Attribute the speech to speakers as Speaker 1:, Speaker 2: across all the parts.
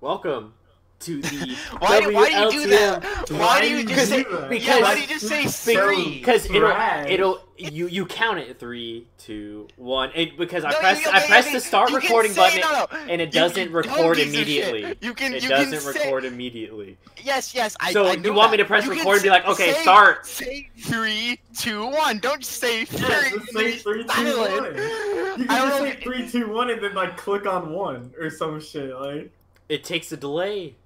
Speaker 1: Welcome to the
Speaker 2: why do you do that?
Speaker 1: WLTM.
Speaker 2: Why do you just say?
Speaker 1: Because
Speaker 2: Why do you just say three?
Speaker 1: Because it'll you count it 3, 2, 1. Because I press the start recording button and it doesn't record immediately. It doesn't record immediately.
Speaker 2: Yes.
Speaker 1: So you want me to press record and be like, okay, start.
Speaker 2: Say 3, 2, 1. Don't say 3.
Speaker 3: Just say 3, 2, 1. You can just say 3, 2, 1 and then like click on 1 or some shit like.
Speaker 1: It takes a delay.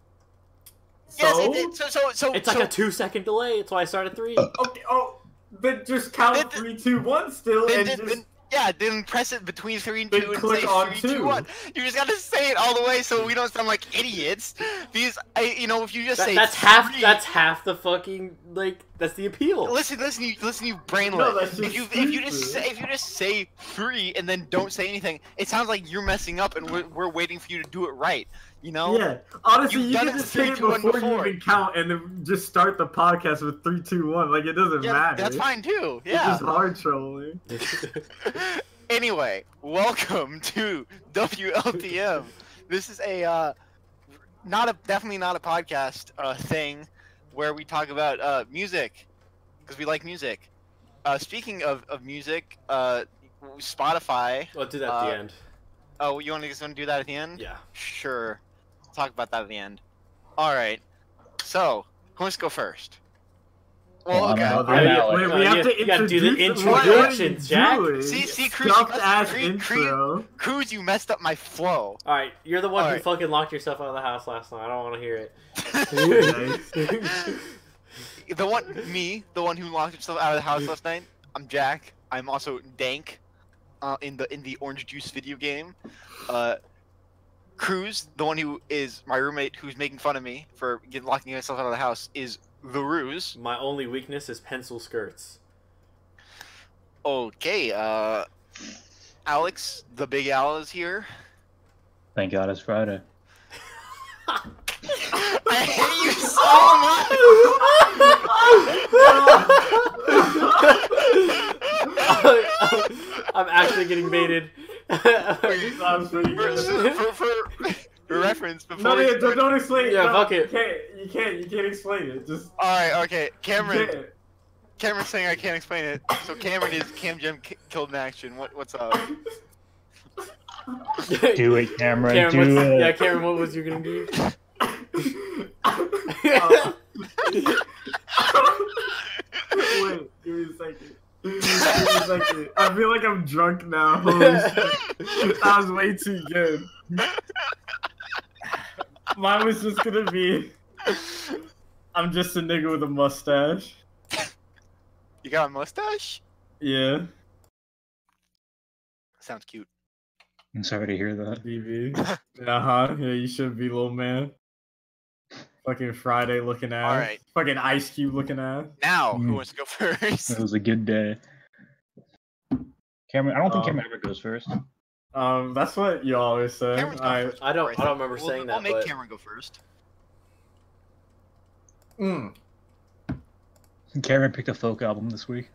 Speaker 2: So?
Speaker 1: Yes, it's like a 2-second delay. That's why I started 3.
Speaker 3: Okay. Oh, then just count 3, 2, 1 still,
Speaker 2: then press it between 3 and 2 and
Speaker 3: click
Speaker 2: say
Speaker 3: on
Speaker 2: 3, 2, 1. You just gotta say it all the way so we don't sound like idiots. Because if you just say
Speaker 1: that's half the fucking that's the appeal.
Speaker 2: Listen, you brainless.
Speaker 3: No, that's just
Speaker 2: if you just say 3 and then don't say anything, it sounds like you're messing up and we're waiting for you to do it right.
Speaker 3: Yeah. Honestly, you can just say it before you even count and then just start the podcast with 3, 2, 1. Like it doesn't matter.
Speaker 2: That's fine too. Yeah.
Speaker 3: It's just hard trolling.
Speaker 2: Anyway, welcome to WLTM. This is a definitely not a podcast thing where we talk about music because we like music. Speaking of music, Spotify.
Speaker 1: I'll do that at the end.
Speaker 2: Oh, you want to do that at the end?
Speaker 1: Yeah.
Speaker 2: Sure. We'll talk about that at the end. All right. So, who wants to go first? Well, okay.
Speaker 3: Wait, we have to
Speaker 1: you gotta do the introductions, Jack.
Speaker 2: See, Cruz, Cruz, you messed up my flow.
Speaker 1: All right, you're the one who fucking locked yourself out of the house last night. I don't want to hear it.
Speaker 2: the one who locked himself out of the house last night. I'm Jack. I'm also Dank, in the Orange Juice video game. Cruz, the one who is my roommate, who's making fun of me for locking myself out of the house, is the Ruse.
Speaker 1: My only weakness is pencil skirts.
Speaker 2: Okay, Alex, the Big Al is here.
Speaker 4: Thank God it's Friday.
Speaker 2: I hate you
Speaker 1: so much! I'm actually getting baited.
Speaker 2: For reference, before
Speaker 3: don't explain it.
Speaker 1: Yeah, fuck it.
Speaker 3: You can't explain it. Just
Speaker 2: alright, okay. Cameron's saying I can't explain it. So Cameron is Cam Jam killed in action. What's up?
Speaker 4: Do it, Cameron. Do it.
Speaker 1: Yeah, Cameron, what was you gonna do?
Speaker 3: Wait, give me a second. I feel like I'm drunk now. Holy shit. That was way too good. Mine was just gonna be, I'm just a nigga with a mustache.
Speaker 2: You got a mustache?
Speaker 3: Yeah.
Speaker 2: Sounds cute.
Speaker 4: I'm sorry to hear that.
Speaker 3: BB. Yeah, you should be, little man. Fucking Friday looking ass.
Speaker 2: Alright.
Speaker 3: Fucking Ice Cube looking ass.
Speaker 2: Now, who wants to go first?
Speaker 4: It was a good day. Cameron, I don't think Cameron ever goes first.
Speaker 3: That's what you always say.
Speaker 1: I don't remember saying that.
Speaker 2: We'll make Cameron go first.
Speaker 4: Cameron picked a folk album this week.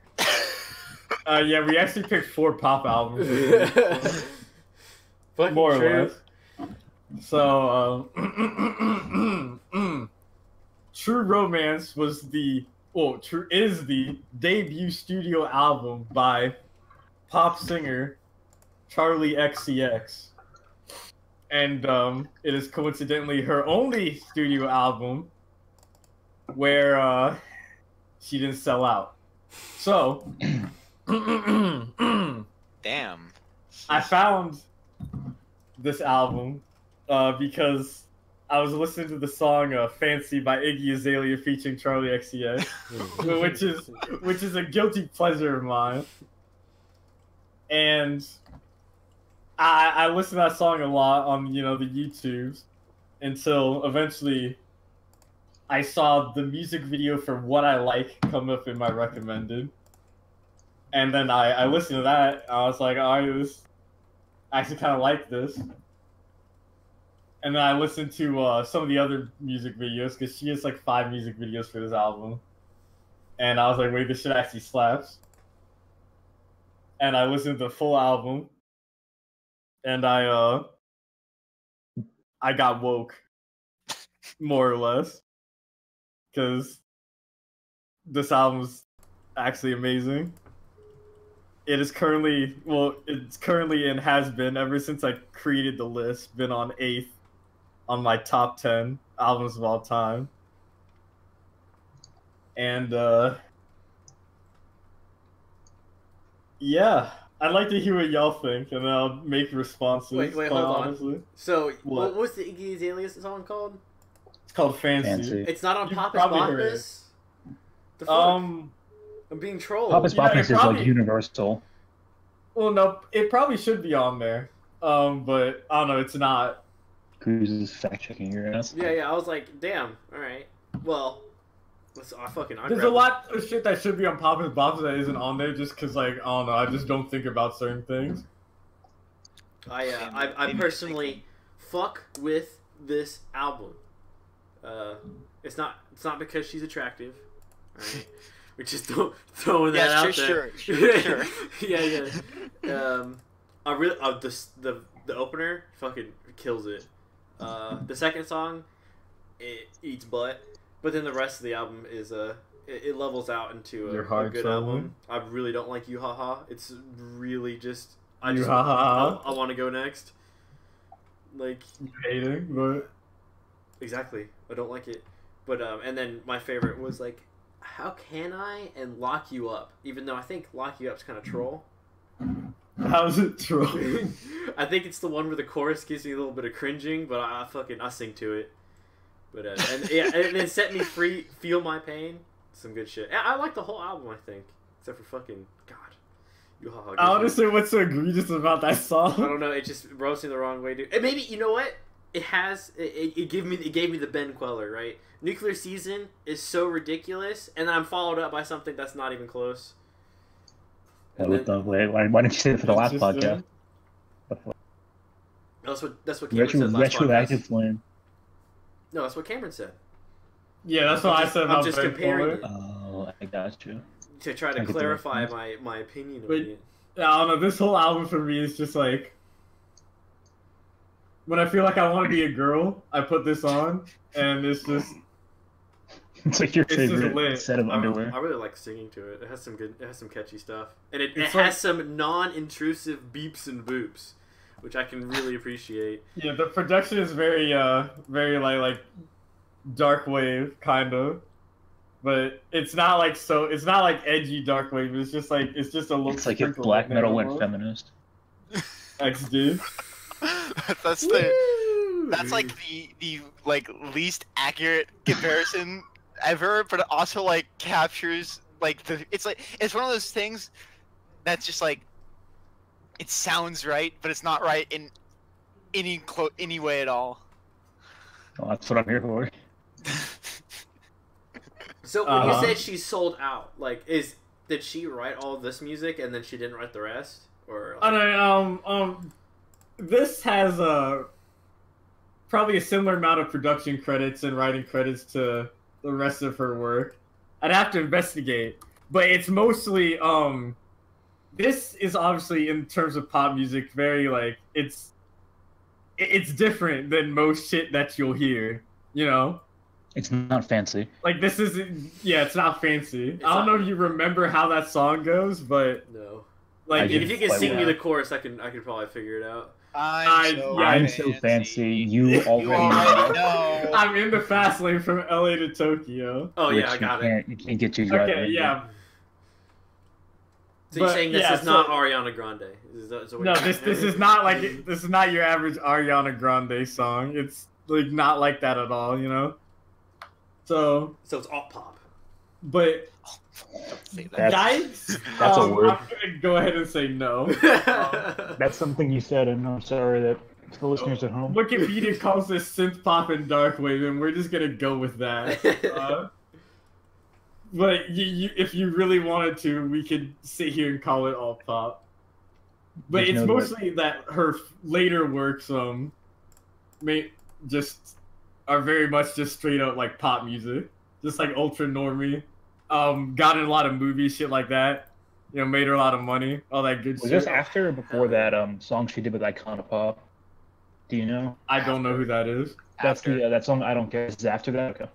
Speaker 3: Yeah, we actually picked 4 pop albums. More or less. So, True Romance is the debut studio album by pop singer Charli XCX. And it is coincidentally her only studio album where she didn't sell out. So,
Speaker 2: damn.
Speaker 3: I found this album because I was listening to the song "Fancy" by Iggy Azalea featuring Charli XCX, which is a guilty pleasure of mine. And I listened to that song a lot on the YouTubes until eventually I saw the music video for What I Like come up in my recommended. And then I listened to that, and I was like, I actually kind of like this. And then I listened to some of the other music videos, because she has like 5 music videos for this album. And I was like, wait, this shit actually slaps. And I listened to the full album. And I got woke. more or less, because this album's actually amazing. It is currently, it's currently and has been ever since I created the list, been on 8th on my top 10 albums of all time. And yeah, I'd like to hear what y'all think, and then I'll make responses.
Speaker 1: Wait, hold
Speaker 3: honestly.
Speaker 1: on. So, what was the Iggy Azalea song called?
Speaker 3: It's called Fancy.
Speaker 1: It's not on Papa's
Speaker 3: Boppas?
Speaker 1: The fuck? I'm being trolled.
Speaker 4: Papa's Boppas is like universal.
Speaker 3: Well, no, it probably should be on there. But I don't know, it's not.
Speaker 4: Cruz is fact checking your ass.
Speaker 1: Yeah, I was like, damn, alright. Well,
Speaker 3: there's a lot of shit that should be on Papa's Boppas that isn't on there just because, like, I don't know, I just don't think about certain things.
Speaker 1: I personally fuck with this album. It's not because she's attractive. Alright? We're just throwing that out there.
Speaker 2: Sure.
Speaker 1: Yeah. I really the opener fucking kills it. The second song, it eats butt, but then the rest of the album is it levels out into a good album. I really don't like You Ha Ha. It's really just I want to go next. Like
Speaker 3: you hate it, but
Speaker 1: exactly, I don't like it. But and then my favorite was like, How Can I and Lock You Up, even though I think Lock You Up's kind of troll.
Speaker 3: How's it troll?
Speaker 1: I think it's the one where the chorus gives me a little bit of cringing, but I sing to it. But and then Set Me Free, Feel My Pain, some good shit. I like the whole album, I think, except for fucking God.
Speaker 3: Honestly, what's so egregious about that song?
Speaker 1: I don't know. It just rubs me the wrong way, dude. And maybe you know what? It gave me the Ben Queller, right? Nuclear Season is so ridiculous, and I'm followed up by something that's not even close.
Speaker 4: Why didn't you say it for the last podcast?
Speaker 1: That's what Cameron said last
Speaker 4: retroactive
Speaker 1: podcast.
Speaker 4: Flame.
Speaker 1: No, that's what Cameron said.
Speaker 3: Yeah, that's what I said.
Speaker 1: I'm just comparing it.
Speaker 4: Oh, I got you.
Speaker 1: To try to clarify my opinion of it.
Speaker 3: I don't know. This whole album for me is just like, when I feel like I want to be a girl, I put this on, and it's just.
Speaker 4: It's like your favorite set of underwear.
Speaker 1: I really like singing to it. It has some catchy stuff, and it has some non-intrusive beeps and boops, which I can really appreciate.
Speaker 3: Yeah, the production is very like dark wave kind of, but it's not like edgy dark wave. It's just a little.
Speaker 4: It's like if black metal went feminist.
Speaker 3: XD.
Speaker 2: That's like the like least accurate comparison ever, but it also like captures like it's one of those things that's just like it sounds right, but it's not right in any way at all.
Speaker 4: Well, that's what I'm here for.
Speaker 1: So when you said she's sold out, like did she write all this music and then she didn't write the rest, or? Like...
Speaker 3: This has probably a similar amount of production credits and writing credits to the rest of her work. I'd have to investigate, but it's mostly this is obviously in terms of pop music very like it's different than most shit that you'll hear, you know?
Speaker 4: It's not fancy.
Speaker 3: Like this isn't it's not fancy. I don't know if you remember how that song goes, but
Speaker 1: no.
Speaker 3: Like
Speaker 1: if you can sing me the chorus, I could probably figure it out.
Speaker 4: I'm so fancy. You already know.
Speaker 3: I'm in the fast lane from LA to Tokyo.
Speaker 1: Oh yeah, I got it.
Speaker 4: You can't get your drive.
Speaker 3: Okay, yeah.
Speaker 1: So you're saying this is not Ariana Grande?
Speaker 3: No, this is not like this is not your average Ariana Grande song. It's like not like that at all, you know. So
Speaker 1: it's alt pop.
Speaker 3: But guys,
Speaker 4: that's a word.
Speaker 3: I'm gonna go ahead and say no.
Speaker 4: That's something you said, and I'm sorry that the listeners at home.
Speaker 3: Wikipedia calls this synth pop and dark wave, and we're just gonna go with that. But if you really wanted to, we could sit here and call it alt pop. But it's mostly that her later works just are very much just straight up like pop music, just like ultra normie. Got in a lot of movies, shit like that. You know, made her a lot of money, all that good shit.
Speaker 4: Was this after or before that song she did with Icona Pop? Do you know?
Speaker 3: I don't know who that is.
Speaker 4: That's
Speaker 2: After.
Speaker 4: the that song. I don't care. Is after that? Okay.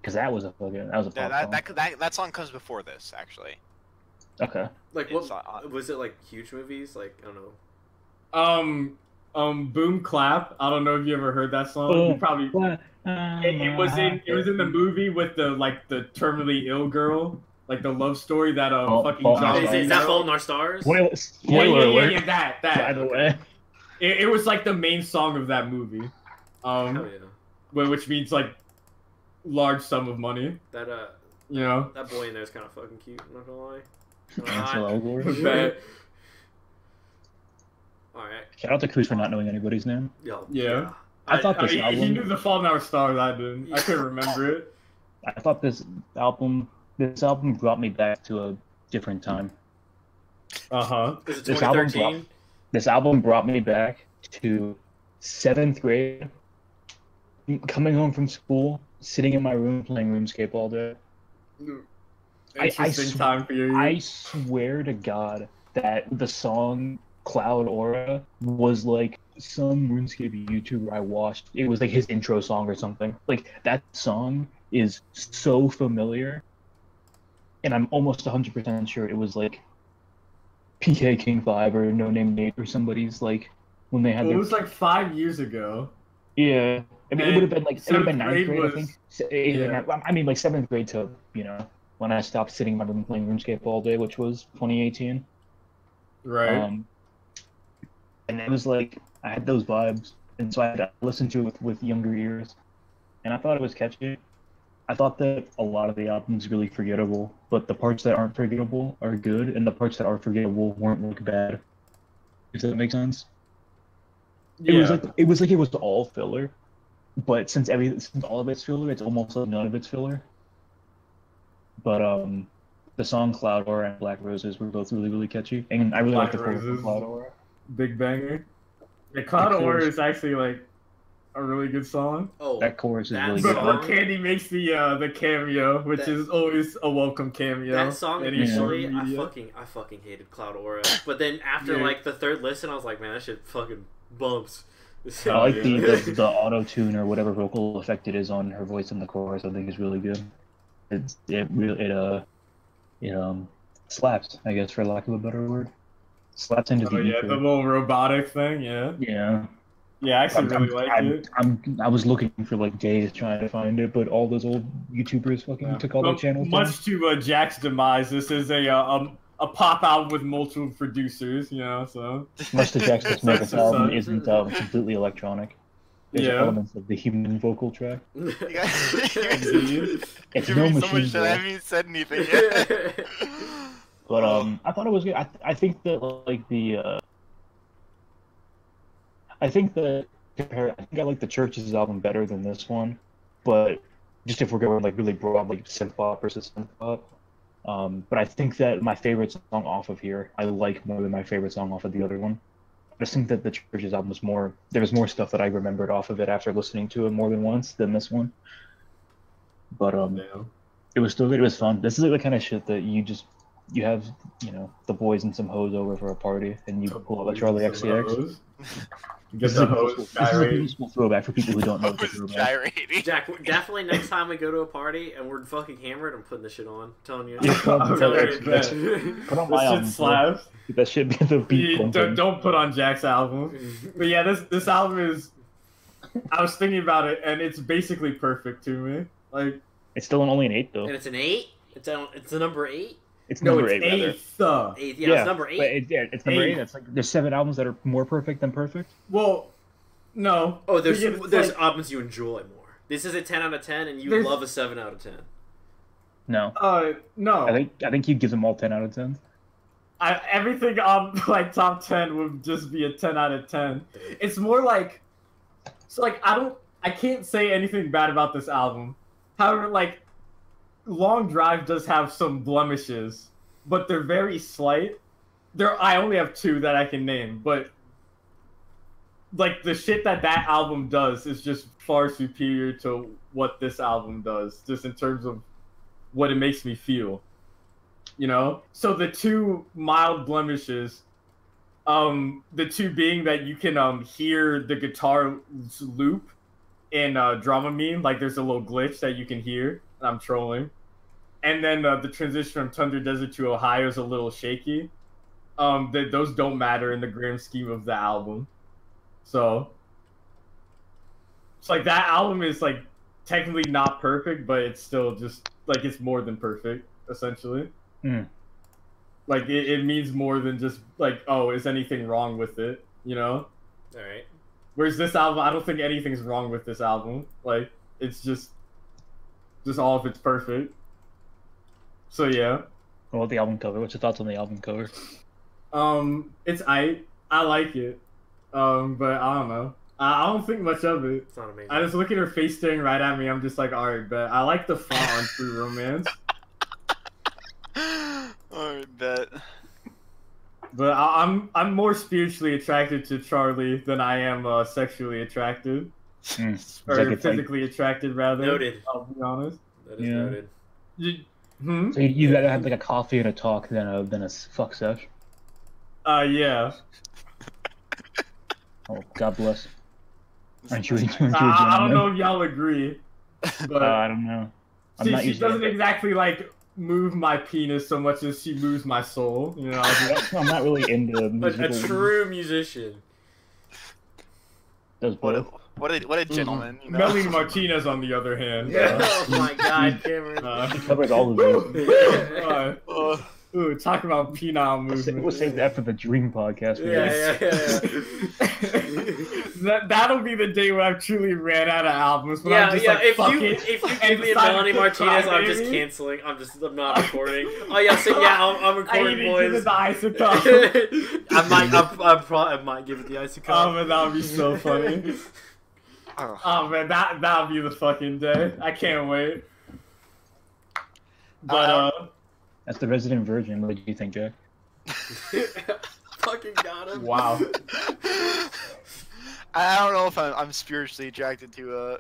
Speaker 4: Because that was a pop
Speaker 2: Yeah,
Speaker 4: song.
Speaker 2: that song comes before this, actually.
Speaker 4: Okay.
Speaker 1: Like
Speaker 2: It's,
Speaker 1: what was it like? Huge movies? Like I don't know.
Speaker 3: Boom Clap. I don't know if you ever heard that song. You probably. It was in the movie with the terminally ill girl, like the love story that fucking
Speaker 4: Fault in
Speaker 3: John.
Speaker 4: Our
Speaker 1: Is
Speaker 4: Stars.
Speaker 1: that Fault in Our Stars?
Speaker 4: Spoiler alert.
Speaker 3: Yeah, that.
Speaker 4: By the way.
Speaker 3: It was like the main song of that movie.
Speaker 1: Hell yeah.
Speaker 3: Which means like large sum of money.
Speaker 1: That
Speaker 3: You know.
Speaker 1: that boy in there is kind of fucking cute. I'm not gonna lie.
Speaker 4: Ansel Elgort.
Speaker 3: That-
Speaker 1: All right.
Speaker 4: Shout out to Cruz for not knowing anybody's name.
Speaker 1: Yo.
Speaker 3: Yeah.
Speaker 4: I thought this
Speaker 3: He
Speaker 4: album.
Speaker 3: knew the Fault in Our Stars. I didn't. I couldn't remember it.
Speaker 4: I thought this album brought me back to a different time.
Speaker 1: Is it
Speaker 4: This album
Speaker 1: 2013?
Speaker 4: This album brought me back to 7th grade, coming home from school, sitting in my room playing RuneScape all day.
Speaker 3: Interesting time for you.
Speaker 4: I swear to God that the song Cloud Aura was like some RuneScape YouTuber I watched. It was like his intro song or something. Like that song is so familiar, and I'm almost 100% sure it was like PK King 5 or No Name Nate or somebody's like when they had
Speaker 3: Well,
Speaker 4: their
Speaker 3: it was like 5 years ago.
Speaker 4: yeah. I mean, it would have been like
Speaker 3: 7th
Speaker 4: 9th grade, I
Speaker 3: was-
Speaker 4: think. I mean, like 7th grade to when I stopped sitting in my room playing RuneScape all day, which was 2018.
Speaker 3: Right.
Speaker 4: And it was like I had those vibes, and so I had to listen to it with younger ears, and I thought it was catchy. I thought that a lot of the album's really forgettable, but the parts that aren't forgettable are good, and the parts that are forgettable weren't like bad. Does that make sense?
Speaker 3: Yeah.
Speaker 4: It was all filler, but since all of it's filler, it's almost like none of it's filler. But the song Cloud Aura and Black Roses were both really, really catchy, and I really like the chorus of Cloud Aura.
Speaker 3: Big banger. The Cloud Aura is actually like a really good song.
Speaker 1: Oh,
Speaker 4: That chorus is
Speaker 1: that
Speaker 4: really
Speaker 3: Before
Speaker 4: good.
Speaker 3: Candy makes the cameo, which
Speaker 1: That-
Speaker 3: is always a welcome cameo.
Speaker 1: that song
Speaker 3: in any sort of
Speaker 1: initially,
Speaker 3: media.
Speaker 1: I fucking hated Cloud Aura, but then after
Speaker 3: Yeah.
Speaker 1: like the third listen, I was like, man, that shit fucking bumps.
Speaker 4: I like
Speaker 3: Yeah.
Speaker 4: the auto tune or whatever vocal effect it is on her voice in the chorus. I think is really good. It slaps, I guess, for lack of a better word. Slaps into
Speaker 3: Oh
Speaker 4: the
Speaker 3: yeah,
Speaker 4: ether.
Speaker 3: the little robotic thing. Yeah.
Speaker 4: Yeah.
Speaker 3: Yeah, I actually really liked it.
Speaker 4: I was looking for like days trying to find it, but all those old YouTubers fucking took all their
Speaker 3: But
Speaker 4: channels
Speaker 3: much to Jack's demise, this is a pop album with multiple producers. You know, so.
Speaker 4: down. Much to Jack's dismay, this album
Speaker 3: Sucks.
Speaker 4: isn't completely electronic. There's
Speaker 3: Yeah.
Speaker 4: elements of the human vocal track.
Speaker 2: You guys,
Speaker 4: It's
Speaker 2: give
Speaker 4: no
Speaker 2: me so much
Speaker 4: machine
Speaker 2: shit. I
Speaker 4: voice.
Speaker 2: haven't even said anything yet.
Speaker 4: But I thought it was good. I think that like I think I like the Church's album better than this one, but just if we're going like really broad, like synth pop versus synth pop. But I think that my favorite song off of here I like more than my favorite song off of the other one. I just think that the Church's album was more. There was more stuff that I remembered off of it after listening to it more than once than this one. But it was still good. It was fun. This is like the kind of shit that you have, the boys and some hoes over for a party, and you pull up a Charli XCX.
Speaker 3: Get
Speaker 4: This is
Speaker 3: the
Speaker 4: a
Speaker 3: host
Speaker 4: middle
Speaker 3: gyrating.
Speaker 4: school throwback for people who don't know.
Speaker 2: I
Speaker 4: what the
Speaker 2: was
Speaker 4: throwback.
Speaker 2: gyrating.
Speaker 1: Jack, definitely next time we go to a party and we're fucking hammered, I'm putting this shit on. I'm telling you.
Speaker 4: Yeah,
Speaker 1: I'm telling
Speaker 3: Okay,
Speaker 1: you.
Speaker 3: bet.
Speaker 4: Put on my
Speaker 3: This
Speaker 4: album.
Speaker 3: shit slaps.
Speaker 4: Bro. That shit be the beat.
Speaker 3: You
Speaker 4: bumping.
Speaker 3: don't put on Jack's album. But yeah, this album is. I was thinking about it, and it's basically perfect to me. Like
Speaker 4: It's still only an 8 though.
Speaker 1: And it's an 8? It's a number 8?
Speaker 4: It's
Speaker 3: no,
Speaker 4: number
Speaker 3: it's
Speaker 4: 8 rather.
Speaker 3: 8th.
Speaker 1: 8, yeah, it's number 8.
Speaker 4: But it's number 8.
Speaker 3: Eight.
Speaker 4: It's like there's 7 albums that are more perfect than perfect.
Speaker 3: Well, no.
Speaker 1: Oh, there's
Speaker 3: Because, like,
Speaker 1: albums you enjoy more. This is a 10 out of 10, and you
Speaker 3: There's-
Speaker 1: love a 7 out of 10.
Speaker 4: No.
Speaker 3: no.
Speaker 4: I think you'd give them all 10 out of 10.
Speaker 3: Everything on like top 10 would just be a 10 out of 10. It's more like, so like I can't say anything bad about this album. However, like, Long Drive does have some blemishes, but they're very slight. I only have 2 that I can name, but like the shit that album does is just far superior to what this album does, just in terms of what it makes me feel. You know? So the 2 mild blemishes, The two being that you can hear the guitar loop in Dramamine, like there's a little glitch that you can hear. I'm trolling. And then the transition from Tundra Desert to Ohio is a little shaky. Those don't matter in the grand scheme of the album. So it's like that album is like technically not perfect, but it's still just like it's more than perfect, essentially. Like it means more than just like, oh, is anything wrong with it? You know?
Speaker 1: All right.
Speaker 3: Whereas this album, I don't think anything's wrong with this album. Like it's just all of it's perfect. So yeah.
Speaker 4: What about the album cover? What's your thoughts on the album cover?
Speaker 3: It's I like it. But I don't know. I don't think much of it.
Speaker 1: It's not amazing.
Speaker 3: I just look at her face staring right at me. I'm just like, alright, bet. I like the font on True Romance.
Speaker 2: Alright, bet.
Speaker 3: But I'm more spiritually attracted to Charli than I am sexually attracted. Or physically attracted, rather.
Speaker 1: Noted.
Speaker 3: I'll be honest.
Speaker 1: That is noted.
Speaker 4: So you gotta have like a coffee and a talk than a fuck sesh.
Speaker 3: Yeah.
Speaker 4: Oh, God bless. Aren't you?
Speaker 3: I don't know if y'all agree, but
Speaker 4: I don't know.
Speaker 3: she doesn't exactly like move my penis so much as she moves my soul. You know,
Speaker 4: I'm not really into musical.
Speaker 1: A true musician.
Speaker 4: Does both.
Speaker 2: What a gentleman. You know?
Speaker 3: Melanie Martinez, on the other hand.
Speaker 1: Oh my God, Cameron.
Speaker 4: She covers all of those.
Speaker 3: Ooh, talk about penile movement.
Speaker 4: We'll save that for the Dream podcast.
Speaker 3: That'll be the day when I've truly ran out of albums. But I'm just like,
Speaker 1: if
Speaker 3: fuck
Speaker 1: you
Speaker 3: it.
Speaker 1: if you give me a Melanie Martinez, I'm just canceling. I'm not recording. Oh yeah, so yeah, I'm recording, boys.
Speaker 3: Give it the isotope.
Speaker 1: I might give it the isotope.
Speaker 3: Oh man, that would be so funny. Oh man, that would be the fucking day. I can't wait. But
Speaker 4: that's the Resident Virgin. What do you think, Jack?
Speaker 1: Fucking got him.
Speaker 3: Wow.
Speaker 2: I don't know if I'm spiritually attracted to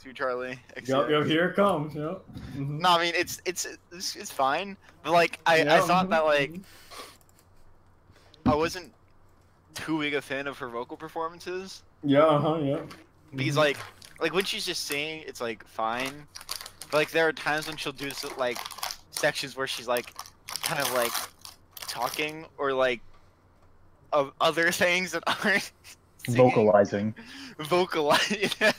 Speaker 2: Charli XCX.
Speaker 3: Yo, here it comes. Yep.
Speaker 2: No, I mean it's fine, but like I thought that like I wasn't too big a fan of her vocal performances.
Speaker 3: Yeah. Yeah.
Speaker 2: Because like when she's just singing, it's like fine, but like there are times when she'll do like sections where she's like kind of like talking or like of other things that aren't
Speaker 4: vocalizing.
Speaker 2: Yeah.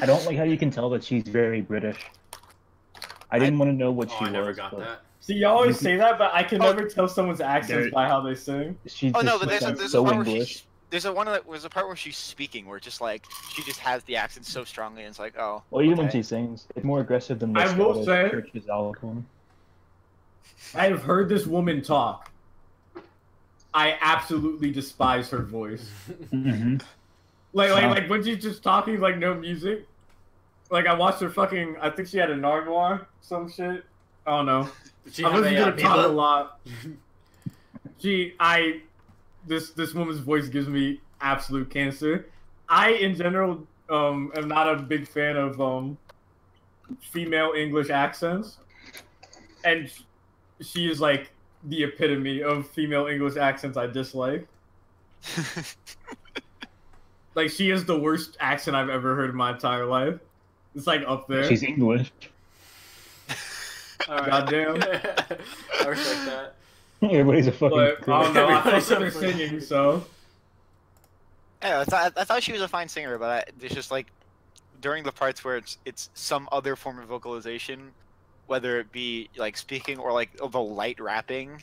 Speaker 4: I don't like how you can tell that she's very British. I didn't want to know what she was.
Speaker 1: I never got that.
Speaker 3: See, you always say that, but I can never tell someone's accents by how they sing.
Speaker 4: She's
Speaker 2: but there's
Speaker 4: so
Speaker 2: a part
Speaker 4: English.
Speaker 2: There's a part where she's speaking where just like she just has the accent so strongly and it's like, oh.
Speaker 4: Well, even when she sings, it's more aggressive than the
Speaker 3: I will say,
Speaker 4: Church's album.
Speaker 3: I have heard this woman talk. I absolutely despise her voice. Like when she's just talking, like no music. Like I watched her fucking. I think she had a Nardwar, some shit. I don't know. I listened to her talk a lot. This woman's voice gives me absolute cancer. I, in general, am not a big fan of female English accents, and she is like the epitome of female English accents I dislike. Like she is the worst accent I've ever heard in my entire life. It's like up there.
Speaker 4: She's English.
Speaker 1: Right.
Speaker 3: Goddamn.
Speaker 1: I respect that.
Speaker 4: Everybody's a fucking.
Speaker 3: But, I don't know. I thought her singing, so.
Speaker 2: Yeah, I thought she was a fine singer, but it's just like during the parts where it's some other form of vocalization, whether it be like speaking or like the light rapping.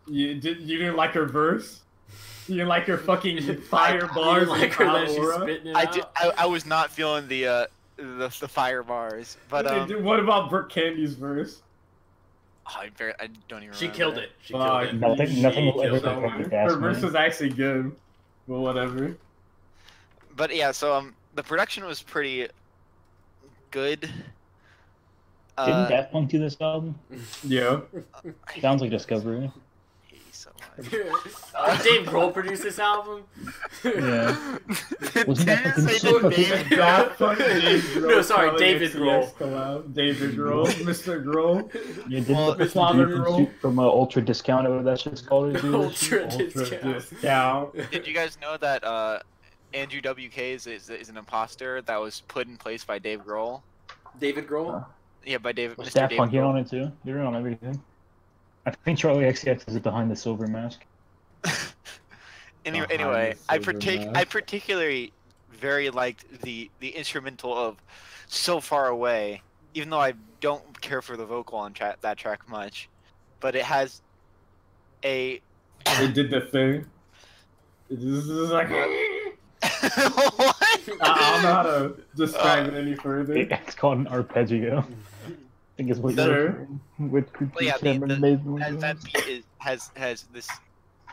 Speaker 3: You didn't like her verse? You didn't like her fucking fire bars?
Speaker 1: Like her that she's spitting it out?
Speaker 2: I was not feeling the fire bars, but
Speaker 3: what about Brooke Candy's verse?
Speaker 2: Oh, I don't even remember.
Speaker 1: She killed it.
Speaker 4: Nothing will ever compare to
Speaker 3: Her verse was actually good. Well, whatever.
Speaker 2: But yeah, so the production was pretty good.
Speaker 4: Didn't Daft Punk do this album?
Speaker 3: Yeah.
Speaker 4: Sounds like Discovery.
Speaker 2: so much.
Speaker 1: Dave Grohl produced this album.
Speaker 4: Yeah.
Speaker 2: Did
Speaker 4: Wasn't that
Speaker 2: you
Speaker 4: fucking
Speaker 2: say
Speaker 4: super-
Speaker 2: Dave
Speaker 3: That
Speaker 2: Grohl?
Speaker 3: fucking Dave Grohl.
Speaker 1: No, sorry,
Speaker 3: Charli
Speaker 1: David
Speaker 3: XCX
Speaker 1: Grohl.
Speaker 3: collab. David Grohl, Mr. Grohl.
Speaker 4: Yeah, didn't
Speaker 2: Well,
Speaker 4: the
Speaker 3: his
Speaker 4: fucking
Speaker 3: father
Speaker 4: dude
Speaker 3: roll.
Speaker 4: from Ultra Discount, whatever that shit's called, do this shit?
Speaker 1: Ultra discount.
Speaker 3: Discount.
Speaker 2: Did you guys know that Andrew WK is an imposter that was put in place by Dave Grohl?
Speaker 1: David Grohl.
Speaker 2: Yeah, by
Speaker 4: Was
Speaker 2: Mr.
Speaker 4: Daft
Speaker 2: Dave
Speaker 4: Punk in
Speaker 2: Grohl.
Speaker 4: on it too? They're on everything. I think Charli XCX is behind the silver mask.
Speaker 2: Anyway,
Speaker 3: Behind the
Speaker 2: I
Speaker 3: silver mask.
Speaker 2: particularly very liked the instrumental of "So Far Away," even though I don't care for the vocal on that track much, but it has a.
Speaker 3: They did the thing. This is like.
Speaker 2: What?
Speaker 3: I don't know how to describe it any further.
Speaker 4: It's called an arpeggio. I think it's what
Speaker 3: Sure.
Speaker 4: with
Speaker 2: Well, yeah,
Speaker 4: Cameron made when
Speaker 2: that beat has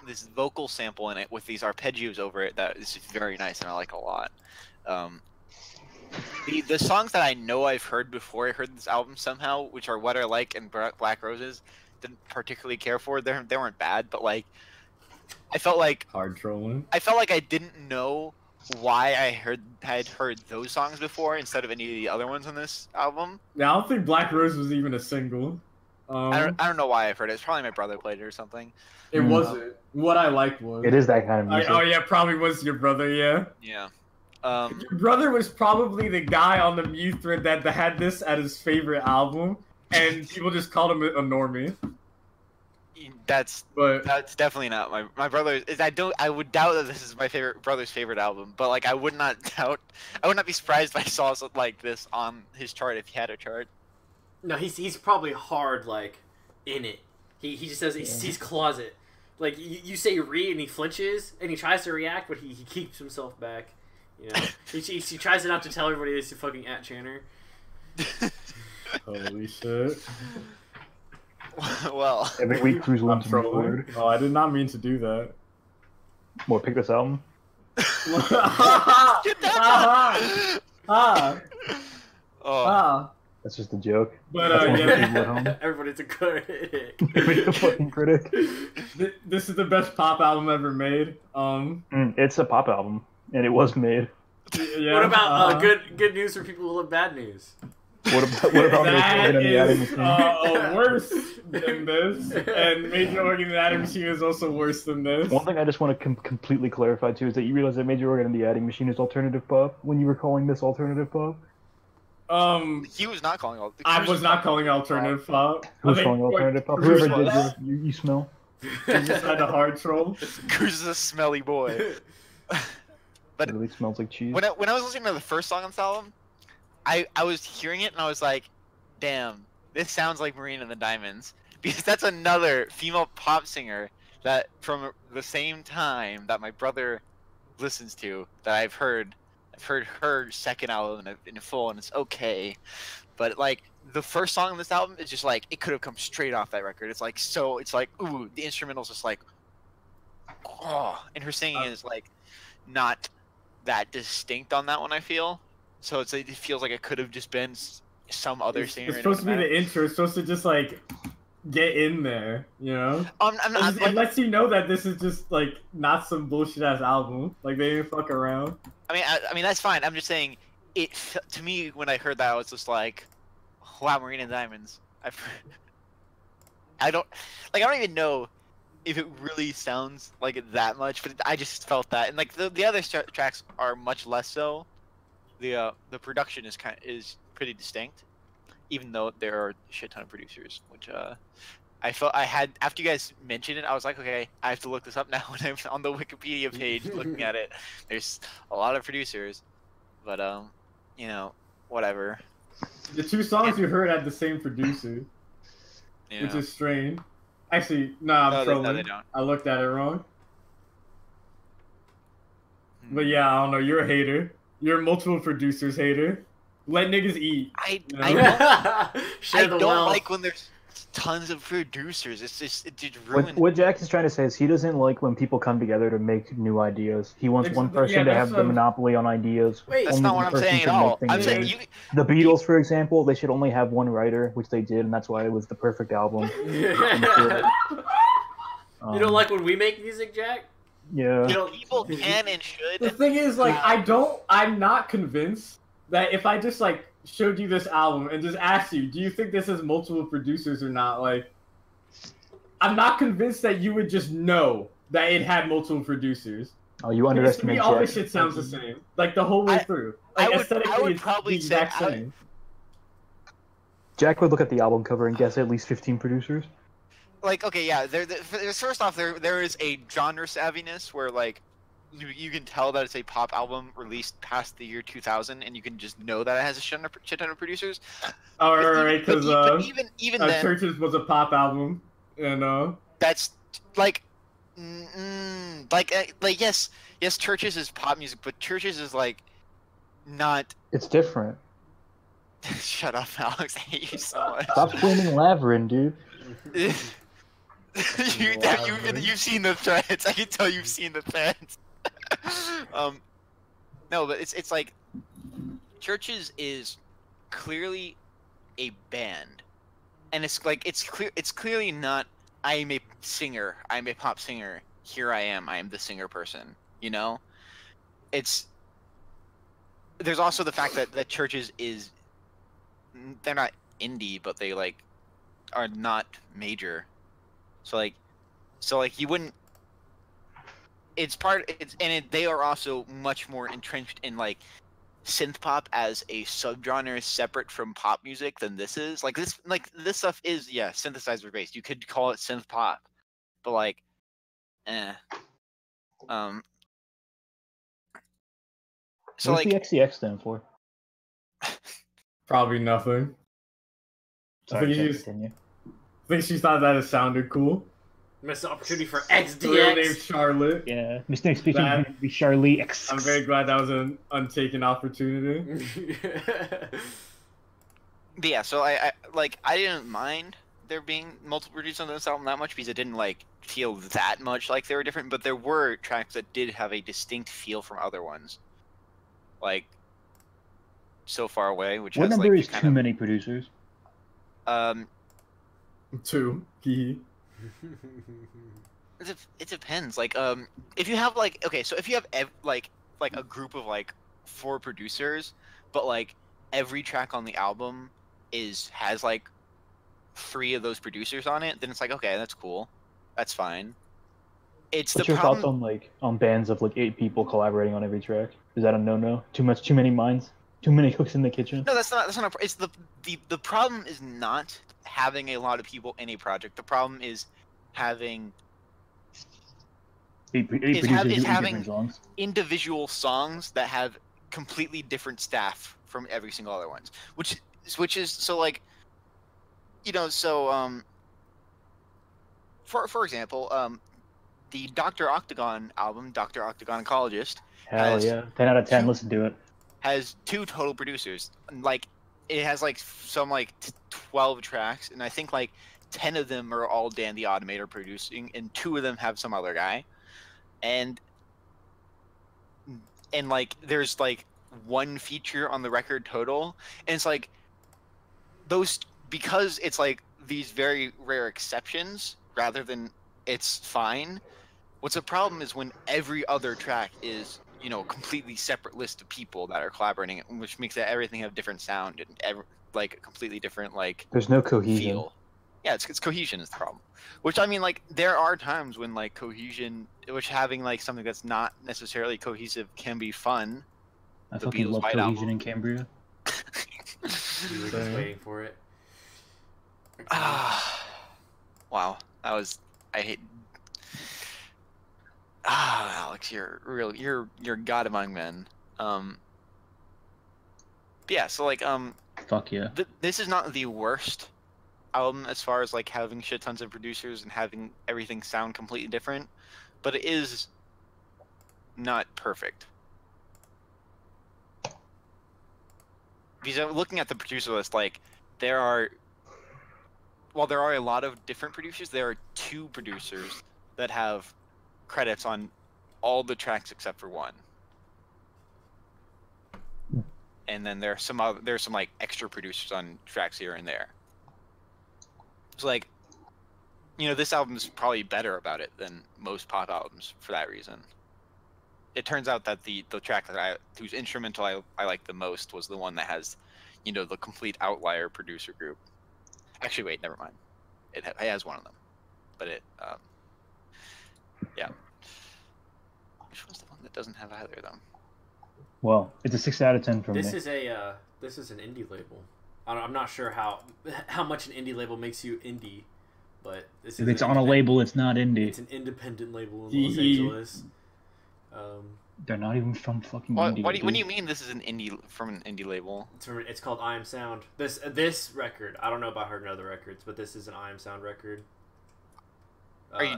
Speaker 2: this vocal sample in it with these arpeggios over it that is very nice and I like a lot. The songs that I know I've heard before I heard this album somehow, which are "What I Like" and "Black Roses," didn't particularly care for. They weren't bad, but like I felt like
Speaker 3: Hard trolling.
Speaker 2: I didn't know why had heard those songs before instead of any of the other ones on this album.
Speaker 3: Yeah, I don't think Black Rose was even a single.
Speaker 2: I don't know why I've heard it. It's probably my brother played it or something.
Speaker 3: It wasn't. What I liked was.
Speaker 4: It is that kind of music.
Speaker 3: Oh yeah, probably was your brother. Yeah.
Speaker 2: Yeah.
Speaker 3: Your brother was probably the guy on the Mew thread that had this at his favorite album, and people just called him a normie.
Speaker 2: That's
Speaker 3: But
Speaker 2: definitely not my brother. I would doubt that this is my brother's favorite album, but like I would not be surprised if I saw something like this on his chart if he had a chart.
Speaker 1: No, he's probably hard like in it. He just says he's closet. Like you say re and he flinches and he tries to react, but he keeps himself back. You know, he tries not to tell everybody it's a fucking @Channer.
Speaker 3: holy shit,
Speaker 2: Well,
Speaker 4: Every week, Cruz
Speaker 3: I'm
Speaker 4: wants to
Speaker 3: trolling.
Speaker 4: forward.
Speaker 3: Oh, I did not mean to do that.
Speaker 4: Well, pick this album.
Speaker 2: Get that
Speaker 3: Ah,
Speaker 2: oh,
Speaker 3: ah.
Speaker 4: That's just a joke.
Speaker 3: But
Speaker 4: That's one for
Speaker 3: yeah,
Speaker 4: people at home.
Speaker 1: Everybody's a critic.
Speaker 4: Everybody's a fucking critic.
Speaker 3: this is the best pop album ever made.
Speaker 4: It's a pop album, and it was made.
Speaker 3: Yeah,
Speaker 1: What about good news for people who love bad news?
Speaker 4: What about
Speaker 3: that
Speaker 4: Major Organ and the Adding
Speaker 3: is
Speaker 4: Machine?
Speaker 3: worse than this, and Major Organ and the Adding Machine is also worse than this.
Speaker 4: One thing I just want to completely clarify too is that you realize that Major Organ and the Adding Machine is alternative pop when you were calling this alternative pop.
Speaker 2: he was not calling all.
Speaker 3: I was not calling it alternative pop.
Speaker 4: Who's
Speaker 3: I think,
Speaker 4: calling alternative pop?
Speaker 3: Cruz
Speaker 4: Whoever
Speaker 3: was.
Speaker 4: did, you smell.
Speaker 3: You just had a hard troll.
Speaker 2: Cruz is a smelly boy. But
Speaker 4: It really smells like cheese.
Speaker 2: when I was listening to the first song on this album, I was hearing it and I was like, damn, this sounds like Marina and the Diamonds. Because that's another female pop singer that from the same time that my brother listens to that I've heard her second album in full and it's okay. But like the first song on this album is just like it could have come straight off that record. It's like ooh, the instrumental's just like oh, and her singing is like not that distinct on that one, I feel. So it feels like it could have just been some other singer.
Speaker 3: It's supposed to be the intro. It's supposed to just like get in there, you know. It lets you know that this is just like not some bullshit ass album. Like they didn't fuck around.
Speaker 2: I mean that's fine. I'm just saying to me when I heard that I was just like, wow, Marina and Diamonds. I don't even know if it really sounds like it that much, but I just felt that, and like the other tracks are much less so. The production is pretty distinct, even though there are a shit ton of producers, which I felt I had after you guys mentioned it. I was like, okay, I have to look this up now. When I'm on the Wikipedia page looking at it, there's a lot of producers, but you know, whatever.
Speaker 3: The two songs you heard had the same producer,
Speaker 2: You
Speaker 3: which
Speaker 2: know.
Speaker 3: is strange. Actually, nah, I'm trolling.
Speaker 2: No, they don't.
Speaker 3: I looked at it wrong.
Speaker 2: Hmm.
Speaker 3: But yeah, I don't know. You're a hater. You're a multiple producers hater. Let niggas eat.
Speaker 2: I
Speaker 3: You know?
Speaker 1: Share the
Speaker 2: don't
Speaker 1: wealth.
Speaker 2: like when there's tons of producers. It just ruins.
Speaker 4: What Jack is trying to say is he doesn't like when people come together to make new ideas. He wants one person to
Speaker 3: that's
Speaker 4: have the
Speaker 3: what-
Speaker 4: monopoly on ideas.
Speaker 1: Wait,
Speaker 2: That's
Speaker 4: Only
Speaker 2: not
Speaker 4: one
Speaker 2: what I'm
Speaker 4: person
Speaker 2: saying at
Speaker 4: can make
Speaker 2: all.
Speaker 4: things
Speaker 2: I'm saying
Speaker 4: better.
Speaker 2: you.
Speaker 4: The Beatles, for example, they should only have one writer, which they did, and that's why it was the perfect album.
Speaker 1: You don't like when we make music, Jack?
Speaker 4: Yeah.
Speaker 1: You don't.
Speaker 2: People can and should.
Speaker 3: The thing is, like, I'm not convinced that if I just, like, showed you this album and just asked you, do you think this has multiple producers or not, like, I'm not convinced that you would just know that it had multiple producers.
Speaker 4: Oh, you
Speaker 3: Because to
Speaker 4: underestimate
Speaker 3: me, all
Speaker 4: Jack.
Speaker 3: this shit sounds the same. Like, the whole way through. Like, aesthetically,
Speaker 2: I would
Speaker 3: it's
Speaker 2: probably
Speaker 3: the
Speaker 2: say-
Speaker 3: exact same.
Speaker 4: Jack would look at the album cover and guess at least 15 producers.
Speaker 2: Like, okay, yeah. First off, there is a genre savviness where like you can tell that it's a pop album released past the year 2000, and you can just know that it has a shit ton of producers.
Speaker 3: Alright, because
Speaker 2: even then,
Speaker 3: Churches was a pop album, and
Speaker 2: that's like, like yes, Churches is pop music, but Churches is like not.
Speaker 4: It's different.
Speaker 2: Shut up, Alex. I hate you so much.
Speaker 4: Stop flaming Labyrinth, dude.
Speaker 2: You've seen the threads. I can tell you've seen the threads. No, but it's like Churches is clearly a band, and it's clearly not. I am a singer. I am a pop singer. Here I am. I am the singer person. You know, there's also the fact that Churches is. They're not indie, but they like are not major. So like you wouldn't. They are also much more entrenched in like synth pop as a subgenre separate from pop music than this is. Like this stuff is synthesizer based. You could call it synth pop, but like, So
Speaker 4: What's
Speaker 2: like
Speaker 4: the XCX stand for?
Speaker 3: probably nothing.
Speaker 4: Sorry,
Speaker 3: I think she thought that it sounded cool.
Speaker 1: Missed the opportunity for
Speaker 3: Real name
Speaker 1: XDX.
Speaker 3: Charlotte.
Speaker 4: Yeah, mistake speaking to be Charli XCX.
Speaker 3: I'm very glad that was an untaken opportunity.
Speaker 2: But yeah, so I didn't mind there being multiple producers on this album that much because it didn't like feel that much like they were different, but there were tracks that did have a distinct feel from other ones. Like So Far Away, which
Speaker 4: What
Speaker 2: has
Speaker 4: number
Speaker 2: like
Speaker 4: is too many producers?
Speaker 3: 2.
Speaker 2: It depends. Like if you have like if you have like a group of like 4 producers, but like every track on the album has like 3 of those producers on it, then it's like okay, that's cool, that's fine.
Speaker 4: What's your thoughts on on bands of like 8 people collaborating on every track? Is that a no-no? Too many minds? Too many cooks in the kitchen?
Speaker 2: No, that's not. It's the problem is not having a lot of people in a project. The problem is having
Speaker 4: different songs.
Speaker 2: Individual songs that have completely different staff from every single other ones. Which is so like, for example, the Dr. Octagon album, Dr. Octagon Ecologist.
Speaker 4: Hell yeah, 10 out of 10. Listen to it.
Speaker 2: Has 2 total producers. Like it has like some 12 tracks, and I think like 10 of them are all Dan the Automator producing, and 2 of them have some other guy. And like there's like 1 feature on the record total, and it's like those, because it's like these very rare exceptions rather than it's fine. What's a problem is when every other track is completely separate list of people that are collaborating, which makes everything have different sound and like a completely different like.
Speaker 4: There's no cohesion.
Speaker 2: Feel. Yeah, it's cohesion is the problem. Which I mean, like there are times when like cohesion, which having like something that's not necessarily cohesive can be fun.
Speaker 4: I fucking love cohesion in Cambria.
Speaker 1: We were just waiting for it.
Speaker 2: Wow, I hate. Alex, you're God among men. But yeah, so like
Speaker 4: fuck yeah.
Speaker 2: This is not the worst album as far as like having shit tons of producers and having everything sound completely different, but it is not perfect. Because I'm looking at the producer list, like while there are a lot of different producers, there are 2 producers that have credits on all the tracks except for 1, and then there's some like extra producers on tracks here and there. So like you know, this album's probably better about it than most pop albums for that reason. It turns out that the track that whose instrumental I like the most was the one that has, you know, the complete outlier producer group. Actually, wait, never mind. It has one of them, but yeah. Which one's the one that doesn't have either of them?
Speaker 4: Well, it's a 6 out of 10 from
Speaker 1: This
Speaker 4: me.
Speaker 1: is this is an indie label. I'm not sure how much an indie label makes you indie, but this is
Speaker 4: If it's on a label, it's not indie.
Speaker 1: It's an independent label in Los Angeles.
Speaker 4: They're not even from fucking
Speaker 2: What
Speaker 4: India.
Speaker 2: do you mean this is an indie from an indie label?
Speaker 1: It's called I Am Sound. This record, I don't know about her other records, but this is an I Am Sound record.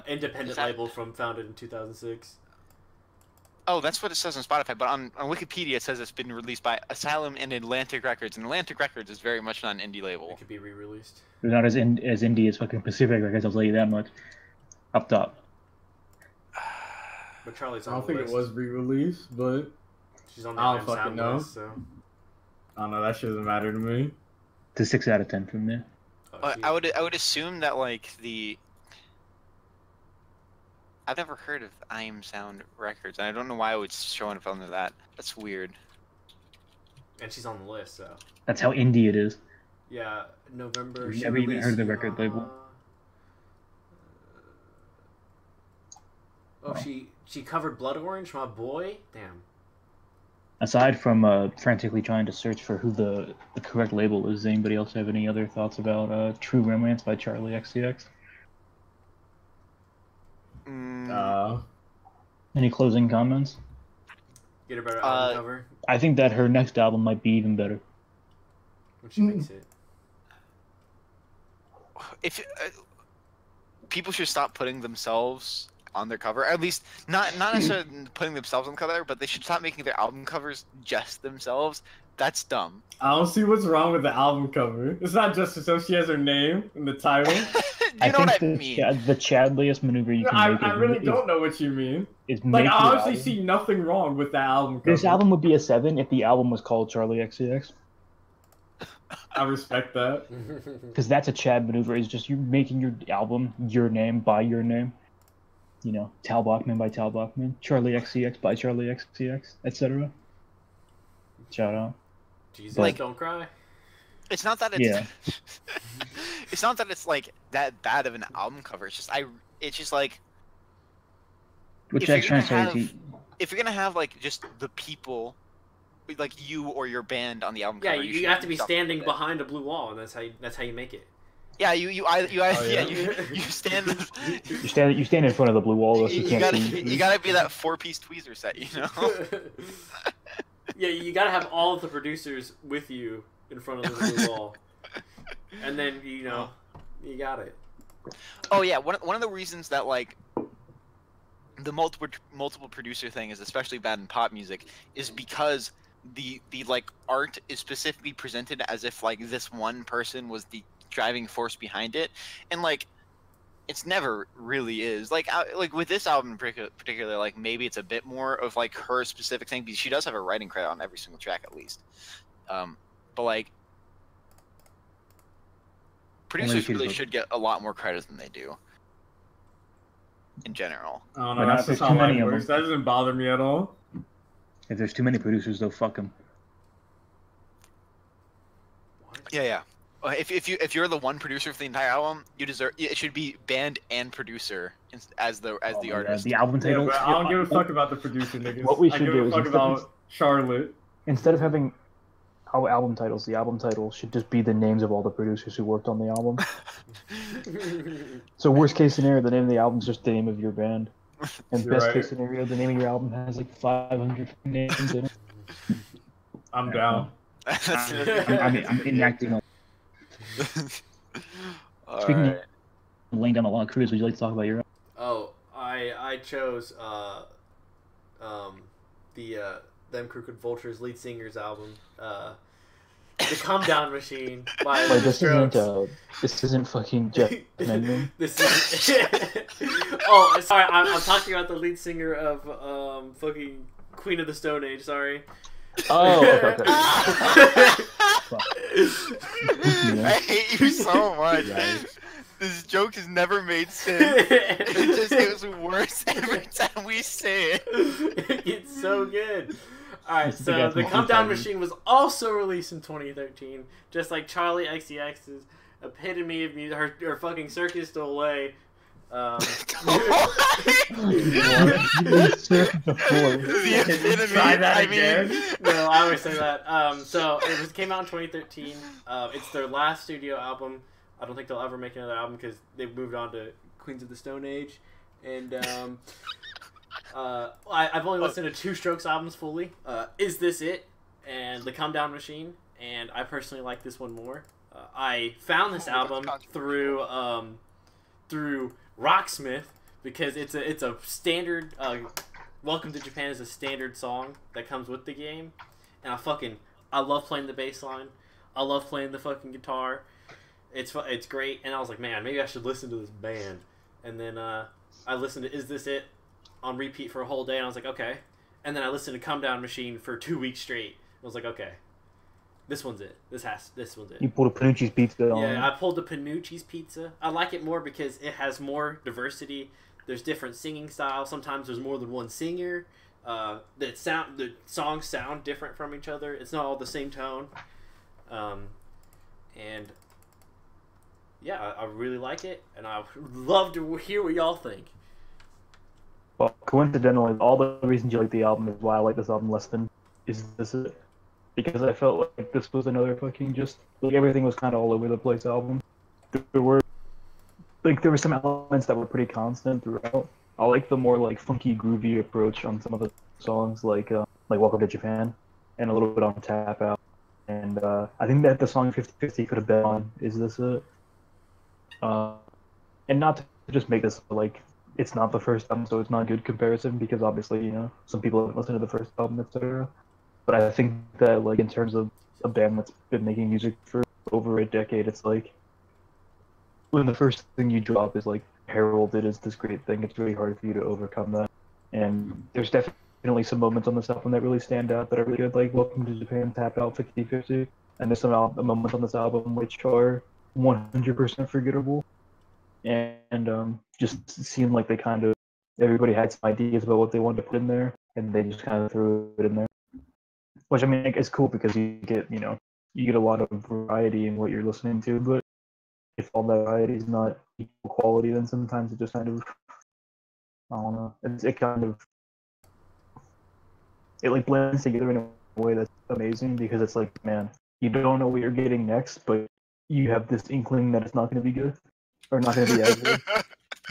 Speaker 1: Independent label founded in 2006.
Speaker 2: Oh, that's what it says on Spotify, but on Wikipedia it says it's been released by Asylum and Atlantic Records, and Atlantic Records is very much not an indie label.
Speaker 1: It could be re-released.
Speaker 4: They're not as indie as fucking Pacific Records, I'll tell you that much. Up top.
Speaker 1: But Charlie's on
Speaker 3: I don't
Speaker 1: the
Speaker 3: think
Speaker 1: list.
Speaker 3: it was re-released, but
Speaker 1: She's on the
Speaker 3: I
Speaker 1: I
Speaker 3: don't
Speaker 1: Am
Speaker 3: fucking
Speaker 1: Sound
Speaker 3: know.
Speaker 1: list, so...
Speaker 3: I don't know. That shit doesn't matter to me.
Speaker 4: It's a 6 out of 10 from me.
Speaker 2: I would assume that like I've never heard of I Am Sound Records, and I don't know why it's showing up under that. That's weird.
Speaker 1: And she's on the list, so...
Speaker 4: That's how indie it is.
Speaker 1: Yeah, November...
Speaker 4: You've never even heard of the record label.
Speaker 1: Oh, she covered Blood Orange, my boy? Damn.
Speaker 4: Aside from frantically trying to search for who the correct label is, does anybody else have any other thoughts about True Romance by Charli XCX? Any closing comments?
Speaker 1: Get a better album cover
Speaker 4: I think that her next album might be even better.
Speaker 1: when she makes it.
Speaker 2: If people should stop putting themselves on their cover, at least not necessarily putting themselves on the cover, but they should stop making their album covers just themselves. That's dumb.
Speaker 3: I don't see what's wrong with the album cover. It's not just so she has her name in the title.
Speaker 2: You know what I mean?
Speaker 4: The Chadliest maneuver you can make
Speaker 3: I really don't know what you mean.
Speaker 4: is
Speaker 3: Like,
Speaker 4: make
Speaker 3: I
Speaker 4: your
Speaker 3: honestly
Speaker 4: album.
Speaker 3: see nothing wrong with that album cover.
Speaker 4: This album would be a 7 if the album was called Charli XCX.
Speaker 3: I respect that.
Speaker 4: Because that's a Chad maneuver. It's just you making your album your name by your name. You know, Tal Bachman by Tal Bachman, Charli XCX by Charli XCX, etc. Shout out.
Speaker 1: Jesus,
Speaker 2: Like-
Speaker 1: don't cry.
Speaker 2: It's not that it's
Speaker 4: Yeah.
Speaker 2: it's not that it's like that bad of an album cover. It's just like
Speaker 4: What
Speaker 2: If
Speaker 4: Jack's
Speaker 2: you're
Speaker 4: trying to
Speaker 2: gonna
Speaker 4: say is
Speaker 2: if you're gonna have like just the people, like you or your band on the album
Speaker 1: Yeah,
Speaker 2: cover,
Speaker 1: you
Speaker 2: should
Speaker 1: have to be
Speaker 2: stop
Speaker 1: standing
Speaker 2: doing that.
Speaker 1: behind a blue wall, and that's how you make it.
Speaker 2: Yeah, you
Speaker 3: yeah?
Speaker 2: you stand.
Speaker 4: you stand in front of the blue wall, thus you
Speaker 2: You
Speaker 4: can't
Speaker 2: gotta
Speaker 4: see.
Speaker 2: you gotta be that 4-piece tweezer set, you know.
Speaker 1: Yeah, you gotta have all of the producers with you in front of the blue wall, and then you got it.
Speaker 2: Oh yeah, one of the reasons that like the multiple producer thing is especially bad in pop music is because the like art is specifically presented as if like this one person was the driving force behind it, and like it's never really is. Like with this album in particular, like maybe it's a bit more of like her specific thing because she does have a writing credit on every single track at least. But like producers really should get a lot more credit than they do in general.
Speaker 3: I don't
Speaker 4: But
Speaker 3: know.
Speaker 4: not
Speaker 3: That's
Speaker 4: there's
Speaker 3: just
Speaker 4: too
Speaker 3: how
Speaker 4: many
Speaker 3: life
Speaker 4: of
Speaker 3: works.
Speaker 4: them.
Speaker 3: That doesn't bother me at all.
Speaker 4: If there's too many producers, though, fuck them.
Speaker 2: Yeah. If you're the one producer for the entire album, you deserve it. Should be band and producer as the artist.
Speaker 4: The album
Speaker 3: Yeah,
Speaker 4: title.
Speaker 3: but I don't give a fuck about the producer niggas.
Speaker 4: What we
Speaker 3: I
Speaker 4: should
Speaker 3: give
Speaker 4: do
Speaker 3: a
Speaker 4: is
Speaker 3: fuck about Charlotte.
Speaker 4: Instead of having album titles, the album title should just be the names of all the producers who worked on the album. So worst case scenario, the name of the album is just the name of your band. And
Speaker 3: You're
Speaker 4: best
Speaker 3: right.
Speaker 4: case scenario, the name of your album has like 500 names in it.
Speaker 3: I'm down.
Speaker 4: I'm enacting a... Speaking
Speaker 2: Alright.
Speaker 4: of laying down a long cruise, would you like to talk about your...
Speaker 1: Oh, I chose the Them Crooked Vultures lead singer's album, The Come Down Machine by
Speaker 4: Wait,
Speaker 1: The Strokes.
Speaker 4: this isn't fucking Jeff Menman.
Speaker 1: This is oh, sorry, I'm talking about the lead singer of fucking Queen of the Stone Age. Sorry.
Speaker 4: Oh, okay.
Speaker 2: I hate you so much.
Speaker 4: Right.
Speaker 2: This joke has never made sense. It gets worse every time we say it.
Speaker 1: It's so good. Alright,
Speaker 4: This is
Speaker 1: so the
Speaker 4: guy's
Speaker 1: Come Down
Speaker 4: multi-tagged.
Speaker 1: Machine was also released in 2013, just like Charli XCX's epitome of music. Her fucking Circus du Soleil.
Speaker 2: The epitome,
Speaker 3: Try that
Speaker 2: I mean-
Speaker 3: again.
Speaker 1: No, I always say that. So it came out in 2013. It's their last studio album. I don't think they'll ever make another album because they've moved on to Queens of the Stone Age. And I've only listened to Two Strokes albums fully. Is This It? And The Come Down Machine. And I personally like this one more. I found this album through Rocksmith because it's a standard. Welcome to Japan is a standard song that comes with the game, and I love playing the bass line. I love playing the fucking guitar. It's great, and I was like, man, maybe I should listen to this band. And then I listened to Is This It on repeat for a whole day, and I was like, okay. And then I listened to Come Down Machine for 2 weeks straight. I was like, okay, this one's it. This one's it.
Speaker 4: You pulled a Panucci's pizza on.
Speaker 1: Yeah, I pulled the Panucci's Pizza. I like it more because it has more diversity. There's different singing styles. Sometimes there's more than one singer. The songs sound different from each other. It's not all the same tone. And yeah, I really like it, and I would love to hear what y'all think.
Speaker 4: Well, coincidentally, all the reasons you like the album is why I like this album less than Is This It? Because I felt like this was another fucking just like everything was kind of all over the place album. There were some elements that were pretty constant throughout. I like the more like funky, groovy approach on some of the songs, like Welcome to Japan, and a little bit on Tap Out. And I think that the song 50/50 could have been on Is This It? And not to just make this like it's not the first album, so it's not a good comparison because obviously, you know, some people haven't listened to the first album, etc. But I think that like in terms of a band that's been making music for over a decade, it's like when the first thing you drop is like heralded as this great thing, it's really hard for you to overcome that. And there's definitely some moments on this album that really stand out that are really good, like Welcome to Japan, Tap Out, 50/50. And there's some moments on this album which are 100% forgettable. And just seemed like they kind of, everybody had some ideas about what they wanted to put in there, and they just kind of threw it in there. Which, I mean, it's cool because you get a lot of variety in what you're listening to, but if all that variety is not equal quality, then sometimes it just kind of, I don't know, it like blends together in a way that's amazing because it's like, man, you don't know what you're getting next, but you have this inkling that it's not going to be good, or not going to be as good.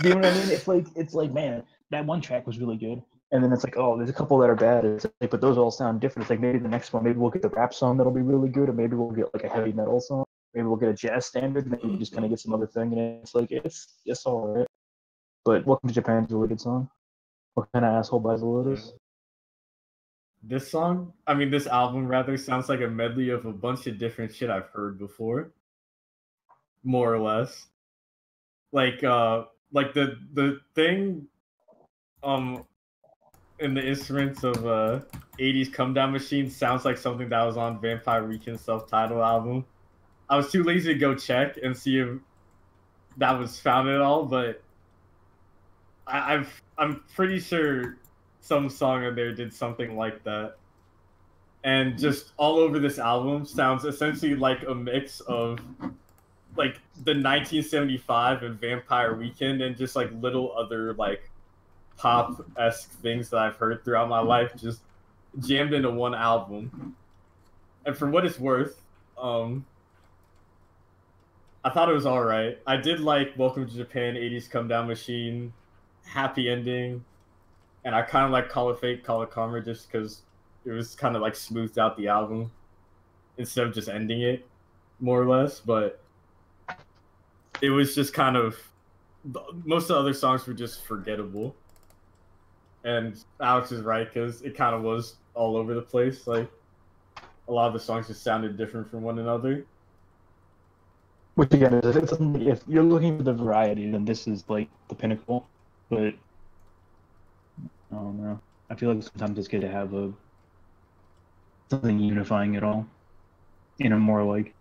Speaker 4: You know what I mean? It's like, man, that one track was really good. And then it's like, oh, there's a couple that are bad. It's like, but those all sound different. It's like maybe the next one, maybe we'll get the rap song that'll be really good, or maybe we'll get like a heavy metal song. Maybe we'll get a jazz standard, and then you just kind of get some other thing. And it's like, it's all right. But Welcome to Japan is a really good song. What kind of asshole buys a Lotus?
Speaker 3: This album rather sounds like a medley of a bunch of different shit I've heard before. More or less. Like the thing in the instruments of 80s Come Down Machine sounds like something that was on Vampire Weekend's self-titled album. I was too lazy to go check and see if that was found at all, but I'm pretty sure some song in there did something like that. And just all over this album sounds essentially like a mix of like the 1975 and Vampire Weekend and just like little other like pop-esque things that I've heard throughout my life just jammed into one album. And for what it's worth, I thought it was alright. I did like Welcome to Japan, 80s Come Down Machine, Happy Ending, and I kind of like Call It Fate, Call It Karma just because it was kind of like smoothed out the album instead of just ending it, more or less. But it was just kind of, most of the other songs were just forgettable. And Alex is right, because it kind of was all over the place. Like, a lot of the songs just sounded different from one another.
Speaker 4: Which again, if you're looking for the variety, then this is like the pinnacle. But I don't know. I feel like sometimes it's good to have something unifying it all in a more like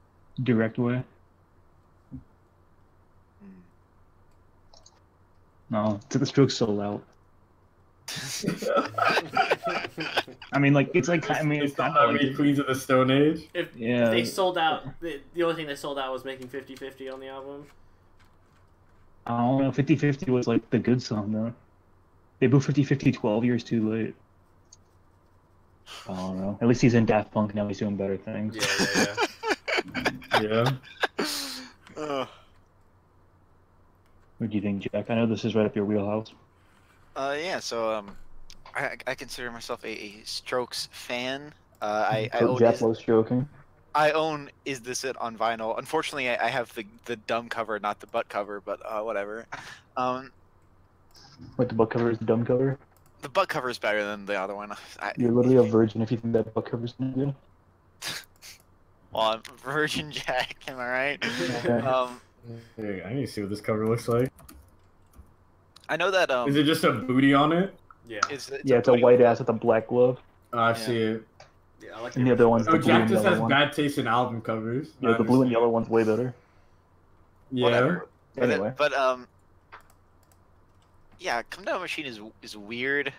Speaker 4: direct way. No, the Strokes sold out. I mean, like it's like I mean,
Speaker 3: They
Speaker 4: it's
Speaker 3: still
Speaker 4: kind of
Speaker 3: not made
Speaker 4: like
Speaker 3: Queens of the Stone Age.
Speaker 1: If
Speaker 4: yeah.
Speaker 1: they sold out, the only thing they sold out was making 50-50 on the album.
Speaker 4: I don't know. 50-50 was like the good song though. They blew 50-50 12 years too late. I don't know. At least he's in Daft Punk now. He's doing better things.
Speaker 1: Yeah.
Speaker 3: Yeah.
Speaker 4: What do you think, Jack? I know this is right up your wheelhouse.
Speaker 2: Yeah. So I consider myself a Strokes fan. I own
Speaker 4: Jack was joking.
Speaker 2: I own Is This It on vinyl. Unfortunately, I have the dumb cover, not the butt cover, but whatever.
Speaker 4: Like the book cover is the dumb cover.
Speaker 2: The butt cover is better than the other one.
Speaker 4: You're literally a virgin if you think that book cover's gonna good.
Speaker 2: Well, I'm Virgin Jack, am I right?
Speaker 4: Okay.
Speaker 3: Hey, I need to see what this cover looks like.
Speaker 2: I know that
Speaker 3: Is it just a booty on it?
Speaker 1: Yeah.
Speaker 2: it's
Speaker 4: It's a white ass with a black glove.
Speaker 3: Oh, I see it.
Speaker 1: Yeah, I like
Speaker 4: And the other one's
Speaker 3: Oh,
Speaker 4: the blue
Speaker 3: Jack
Speaker 4: and
Speaker 3: just
Speaker 4: yellow
Speaker 3: has
Speaker 4: one.
Speaker 3: bad taste in album covers.
Speaker 4: Yeah, the blue and yellow one's way better.
Speaker 3: Yeah.
Speaker 2: Whatever.
Speaker 4: Anyway.
Speaker 2: But yeah, Come Down Machine is weird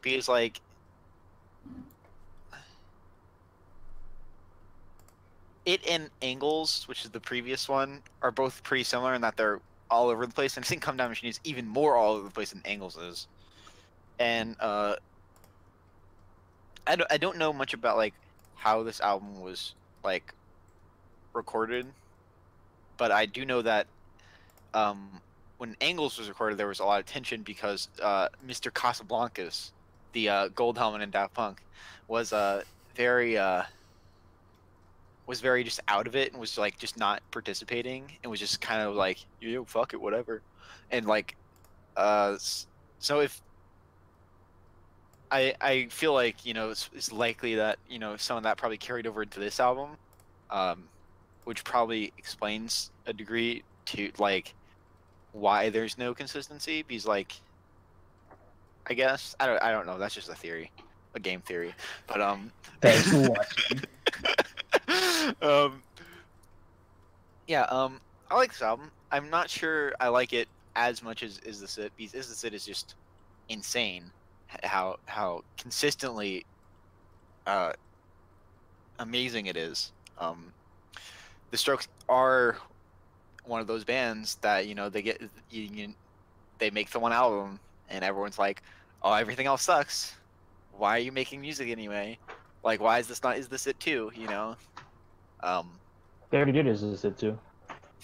Speaker 2: because like it and Angles, which is the previous one, are both pretty similar in that they're all over the place. And I think Come Down Machine is even more all over the place than Angles is. And I don't know much about like how this album was like recorded, but I do know that when Angles was recorded, there was a lot of tension because Mr. Casablancas, the gold helmet in Daft Punk, was very just out of it and was like just not participating and was just kind of like, yo, fuck it, whatever. And like so if I feel like, you know, it's likely that, you know, some of that probably carried over into this album, which probably explains a degree to like why there's no consistency, because like I guess I don't know, that's just a theory, a game theory, but
Speaker 4: Thanks for watching.
Speaker 2: yeah, I like this album. I'm not sure I like it as much as Is This It, because Is This It is just insane how consistently amazing it is. The Strokes are one of those bands that, you know, they make the one album and everyone's like, oh, everything else sucks, why are you making music anyway, like why is this not Is This It too, you know?
Speaker 4: They already did Is This It too.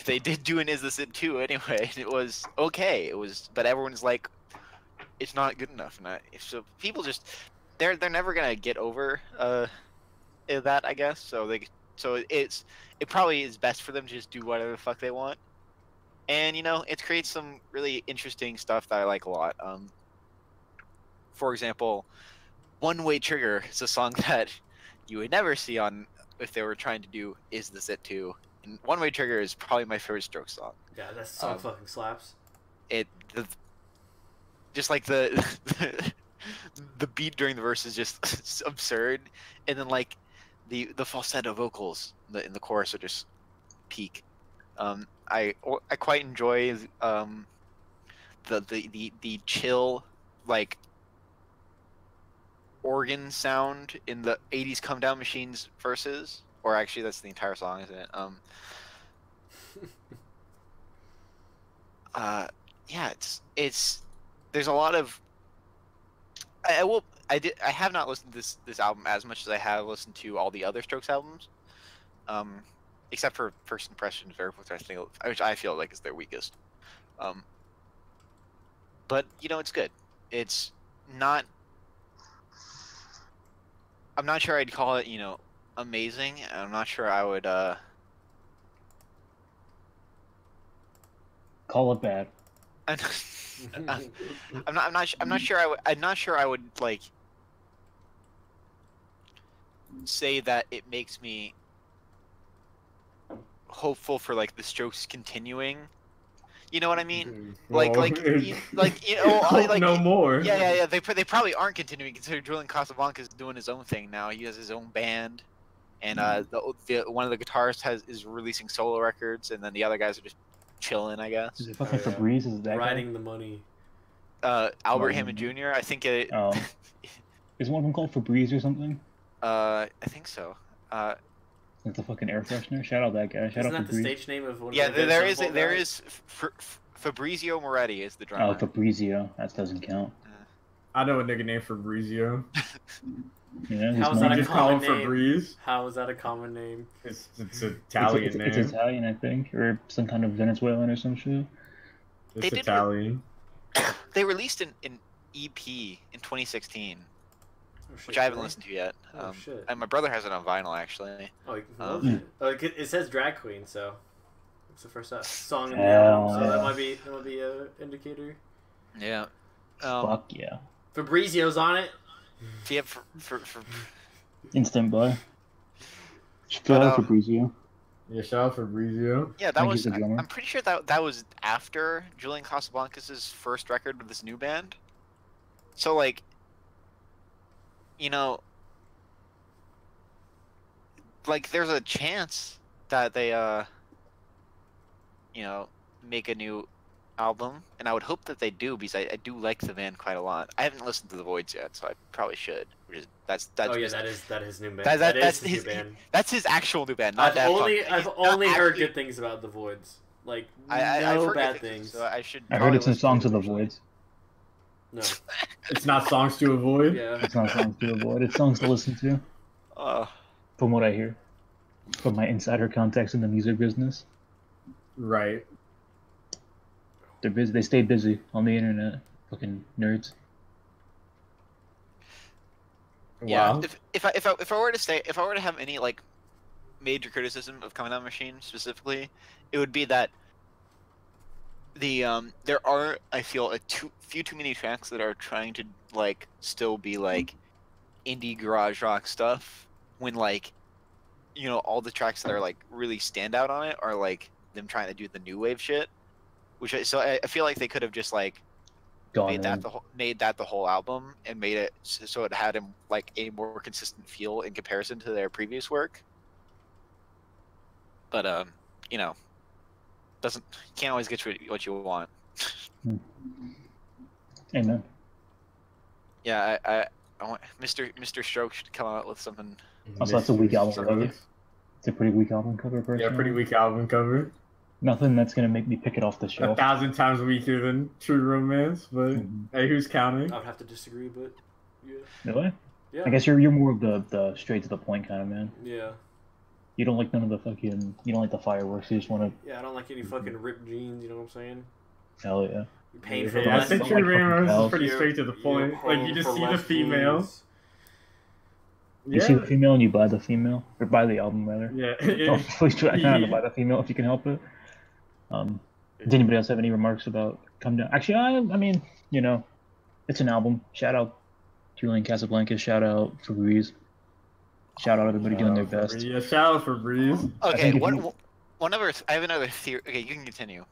Speaker 2: They did do an Is This It too anyway. It was okay. It was, but everyone's like, it's not good enough. And so people just, they're never gonna get over that, I guess. So it probably is best for them to just do whatever the fuck they want. And you know, it creates some really interesting stuff that I like a lot. For example, One Way Trigger is a song that you would never see on if they were trying to do Is This It too. And One Way Trigger is probably my favorite Strokes song.
Speaker 1: Yeah, that song fucking slaps.
Speaker 2: Just like the the beat during the verse is just absurd, and then like the falsetto vocals in the chorus are just peak. I quite enjoy the chill like organ sound in the 80s Come Down Machines verses, or actually that's the entire song, isn't it? Yeah, it's there's a lot of I have not listened to this album as much as I have listened to all the other Strokes albums, except for First Impressions, which I feel like is their weakest. But you know, it's good. It's not. I'm not sure I'd call it, you know, amazing. I'm not sure I would
Speaker 4: Call it bad.
Speaker 2: I'm not sure I would like say that it makes me hopeful for like the Strokes continuing. You know what I mean? Like no
Speaker 3: more.
Speaker 2: Yeah. They probably aren't continuing, considering Julian Casablanca is doing his own thing now. He has his own band, and one of the guitarists is releasing solo records, and then the other guys are just chilling, I guess.
Speaker 4: Is it fucking
Speaker 1: Oh, yeah.
Speaker 4: Febreze? Is it that
Speaker 1: Riding the money.
Speaker 2: Albert
Speaker 4: Oh,
Speaker 2: Hammond Jr. I think it.
Speaker 4: guy? Oh. Is one of them called Febreze or something?
Speaker 2: I think so.
Speaker 4: It's a fucking air freshener. Shout out that guy. Shout
Speaker 1: Isn't
Speaker 4: out
Speaker 1: that the
Speaker 4: Febreze.
Speaker 1: stage name of one
Speaker 2: Yeah,
Speaker 1: of the
Speaker 2: there is Fabrizio Moretti is the
Speaker 4: Oh,
Speaker 2: drummer.
Speaker 4: Fabrizio. That doesn't count.
Speaker 3: I know a nigga named Fabrizio.
Speaker 4: Yeah,
Speaker 1: How is
Speaker 3: We
Speaker 1: that a
Speaker 3: just call him
Speaker 1: common name?
Speaker 3: Febreze.
Speaker 1: How is that a common name?
Speaker 3: It's Italian name.
Speaker 4: It's Italian, I think, or some kind of Venezuelan or some shit.
Speaker 3: It's
Speaker 2: They did-
Speaker 3: Italian.
Speaker 2: They released an EP in 2016,
Speaker 1: Oh, shit,
Speaker 2: which I haven't
Speaker 1: really?
Speaker 2: listened to yet.
Speaker 1: Oh, shit.
Speaker 2: And my brother has it on vinyl actually.
Speaker 1: Oh, he
Speaker 2: Um,
Speaker 1: loves it. Oh, it says drag queen, so it's the first song in the
Speaker 4: Hell
Speaker 1: album, so
Speaker 4: yeah.
Speaker 1: that might be a indicator.
Speaker 2: Yeah.
Speaker 4: Fuck yeah.
Speaker 1: Fabrizio's on it.
Speaker 2: Yeah, for
Speaker 4: Instant boy. Shout
Speaker 2: But,
Speaker 4: out Fabrizio.
Speaker 3: Yeah, shout out Fabrizio.
Speaker 2: yeah, that
Speaker 4: Think
Speaker 2: was.
Speaker 4: he's a drummer.
Speaker 2: I'm pretty sure that was after Julian Casablancas' first record with this new band. So like, you know, like there's a chance that they you know, make a new album, and I would hope that they do because I do like the band quite a lot. I haven't listened to the Voids yet, so I probably should. Which is that's
Speaker 1: Oh yeah,
Speaker 2: just-
Speaker 1: that is new band.
Speaker 2: that's
Speaker 1: his
Speaker 2: his
Speaker 1: new band.
Speaker 2: that's his actual new band. Not
Speaker 1: I've
Speaker 2: Daft
Speaker 1: only
Speaker 2: Punk.
Speaker 1: I've
Speaker 2: Not
Speaker 1: only heard
Speaker 2: actually-
Speaker 1: good things about the Voids. Like
Speaker 2: I've
Speaker 1: no
Speaker 2: heard
Speaker 1: bad
Speaker 2: good
Speaker 1: things.
Speaker 2: So I should.
Speaker 4: I heard
Speaker 2: probably
Speaker 4: it's in
Speaker 2: listen
Speaker 4: Songs
Speaker 2: to
Speaker 4: of the
Speaker 2: it eventually.
Speaker 4: Voids.
Speaker 1: No.
Speaker 3: It's not songs to avoid.
Speaker 1: Yeah.
Speaker 4: It's not songs to avoid. It's songs to listen to, from what I hear. From my insider contacts in the music business.
Speaker 3: Right.
Speaker 4: They're busy. They stay busy on the internet. Fucking nerds.
Speaker 2: Yeah.
Speaker 3: Wow.
Speaker 2: If I were to say if I were to have any like major criticism of Coming Down Machine specifically, it would be that the there are, I feel, few too many tracks that are trying to like still be like indie garage rock stuff when like, you know, all the tracks that are like really stand out on it are like them trying to do the new wave shit, which I feel like they could have just like
Speaker 4: Gone
Speaker 2: made that
Speaker 4: in.
Speaker 2: the whole album and made it so it had him like a more consistent feel in comparison to their previous work. But you know, can't always get what you want.
Speaker 4: Amen.
Speaker 2: Yeah, I want Mr. Stroke should come out with something.
Speaker 4: Also, that's a weak album
Speaker 3: Mystery
Speaker 4: cover.
Speaker 3: Strokes.
Speaker 4: It's a pretty weak album cover, personally.
Speaker 3: Yeah, pretty weak album cover.
Speaker 4: Nothing that's gonna make me pick it off the
Speaker 3: 1,000
Speaker 4: shelf.
Speaker 3: times weaker than True Romance, but
Speaker 4: Mhm.
Speaker 3: hey, who's counting?
Speaker 1: I would have to disagree, but yeah.
Speaker 4: Really?
Speaker 1: Yeah.
Speaker 4: I guess you're more of the straight to the point kind of man.
Speaker 1: Yeah.
Speaker 4: You don't like none of the fucking. You don't like the fireworks. You just want to.
Speaker 1: Yeah, I don't like any fucking ripped jeans, you know what I'm saying?
Speaker 4: Hell yeah.
Speaker 1: You're paying for
Speaker 3: Yeah, I
Speaker 1: less.
Speaker 3: think
Speaker 4: don't
Speaker 3: True
Speaker 4: like fucking
Speaker 3: Romance is
Speaker 4: cows.
Speaker 3: pretty straight to the point. Like, you just see the female.
Speaker 4: You see the female and you buy the female, or buy the album rather.
Speaker 3: Yeah.
Speaker 4: Don't please try not to buy the female if you can help it. Does anybody else have any remarks about Come Down? Actually, I mean, you know, it's an album. Shout out Julian Casablancas. Shout out Febreze. Shout out everybody doing their best.
Speaker 3: Yeah, shout out for Breeze.
Speaker 2: Okay,
Speaker 4: think if
Speaker 2: one
Speaker 4: you-
Speaker 2: one other. I have another theory. Okay, you can continue.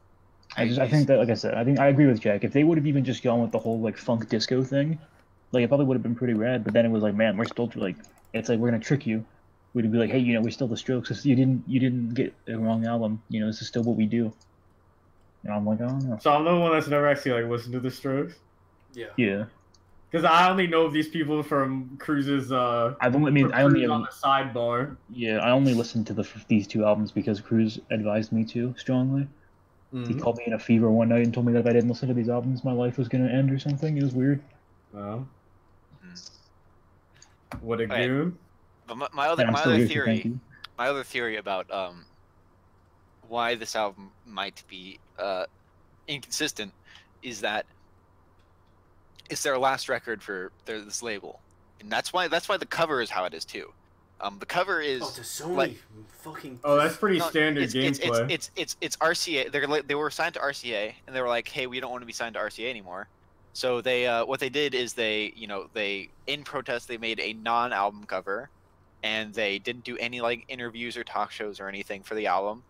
Speaker 4: I think that, like I said, I agree with Jack. If they would have even just gone with the whole like funk disco thing, like it probably would have been pretty rad. But then it was like, man, we're still like, it's like we're gonna trick you. We'd be like, hey, you know, we're still the Strokes. You didn't get the wrong album. You know, this is still what we do. And I'm like, I don't know.
Speaker 3: So I'm the one that's never actually like listened to the Strokes.
Speaker 1: Yeah.
Speaker 4: Yeah,
Speaker 3: Because I only know of these people from Cruz's
Speaker 4: I've only, I mean,
Speaker 3: from
Speaker 4: I only
Speaker 3: Cruz
Speaker 4: have,
Speaker 3: on the sidebar.
Speaker 4: yeah, I only listened to these two albums because Cruz advised me to strongly. He
Speaker 3: Mhm.
Speaker 4: called me in a fever one night and told me that if I didn't listen to these albums, my life was gonna end or something. It was weird.
Speaker 3: Well,
Speaker 2: Mm.
Speaker 3: what a
Speaker 2: Okay.
Speaker 3: goon.
Speaker 2: But my
Speaker 4: And I'm
Speaker 2: other
Speaker 4: still here, so thank
Speaker 2: theory,
Speaker 4: you.
Speaker 2: my other theory about why this album might be inconsistent is that it's their last record for this label, and that's why the cover is how it is too. The cover is
Speaker 1: Oh, to Sony.
Speaker 2: like-
Speaker 1: Fucking.
Speaker 3: Oh, that's pretty
Speaker 2: no,
Speaker 3: standard
Speaker 2: it's
Speaker 3: gameplay.
Speaker 2: it's RCA. They were signed to RCA, and they were like, hey, we don't want to be signed to RCA anymore. So they what they did is they in protest they made a non-album cover, and they didn't do any like interviews or talk shows or anything for the album.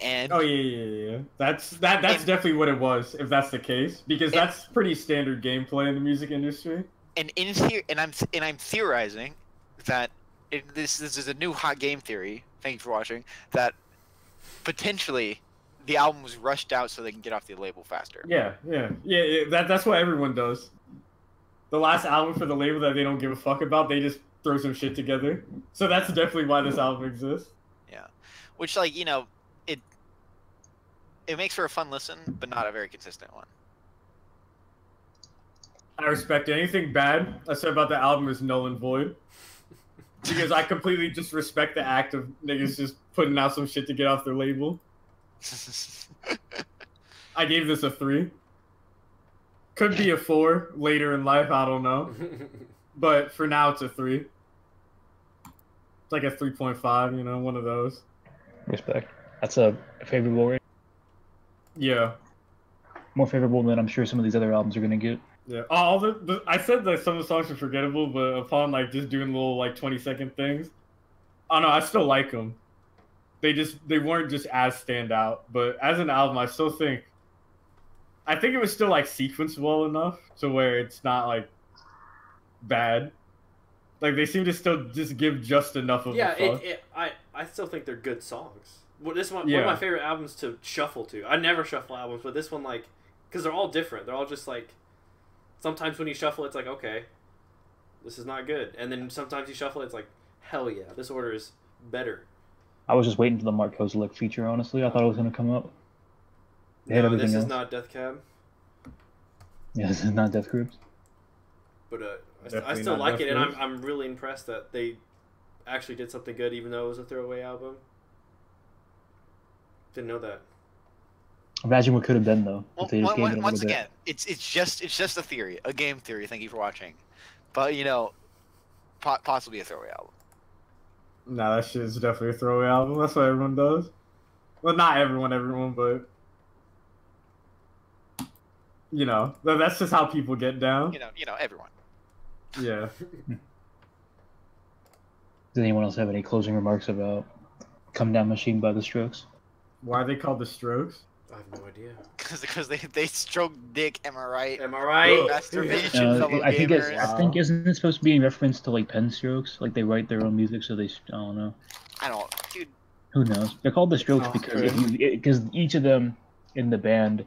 Speaker 2: And
Speaker 3: Oh yeah. That's definitely what it was. If that's the case, because
Speaker 2: And-
Speaker 3: that's pretty standard gameplay in the music industry.
Speaker 2: and I'm theorizing that this is a new hot game theory. Thank you for watching. That potentially the album was rushed out so they can get off the label faster.
Speaker 3: Yeah. That's what everyone does. The last album for the label that they don't give a fuck about, they just throw some shit together. So that's definitely why this album exists.
Speaker 2: Yeah, which like it makes for a fun listen, but not a very consistent one.
Speaker 3: I respect it. Anything bad I said about the album is null and void. Because I completely just respect the act of niggas just putting out some shit to get off their label. I gave this a 3. Could be a 4 later in life, I don't know. But for now, it's a 3. It's like a 3.5, you know, one of those.
Speaker 4: Respect. That's a favorable rate.
Speaker 3: Yeah.
Speaker 4: More favorable than I'm sure some of these other albums are gonna get.
Speaker 3: Yeah. I said that some of the songs are forgettable, but upon like just doing little like 20-second things, I don't know. I still like them. They weren't just as standout, but as an album, I still think. I think it was still like sequenced well enough to where it's not like bad. Like they seem to still just give just enough of a fuck.
Speaker 1: I still think they're good songs. Well, this one of my favorite albums to shuffle to. I never shuffle albums, but this one like because they're all different. They're all just like sometimes when you shuffle, it's like okay, this is not good, and then sometimes you shuffle, it's like hell yeah, this order is better.
Speaker 4: I was just waiting for the Mark Kozilek feature. Honestly, I thought it was gonna come up.
Speaker 1: No, this is not Death Cab.
Speaker 4: Yeah, this is not Death Grips.
Speaker 1: But I still like it, and I'm really impressed that they actually did something good, even though it was a throwaway album. Didn't know that.
Speaker 4: Imagine what could have been though.
Speaker 2: Well,
Speaker 4: if they just gave it a
Speaker 2: once
Speaker 4: little
Speaker 2: again, it's just a theory, a game theory. Thank you for watching, but you know, possibly a throwaway album.
Speaker 3: Nah, that shit is definitely a throwaway album. That's what everyone does. Well, not everyone, but you know, that's just how people get down.
Speaker 2: You know, everyone.
Speaker 3: Yeah.
Speaker 4: Does anyone else have any closing remarks about "Come Down Machine" by The Strokes?
Speaker 3: Why are they called The Strokes?
Speaker 1: I have no idea.
Speaker 2: Because they stroke dick. Am I right?
Speaker 1: Am I right?
Speaker 2: Masturbation. Fellow
Speaker 4: I think
Speaker 2: gamers.
Speaker 4: I think isn't it supposed to be in reference to like pen strokes? Like they write their own music, so they I don't know.
Speaker 2: I don't, dude.
Speaker 4: Who knows? They're called The Strokes because each of them in the band,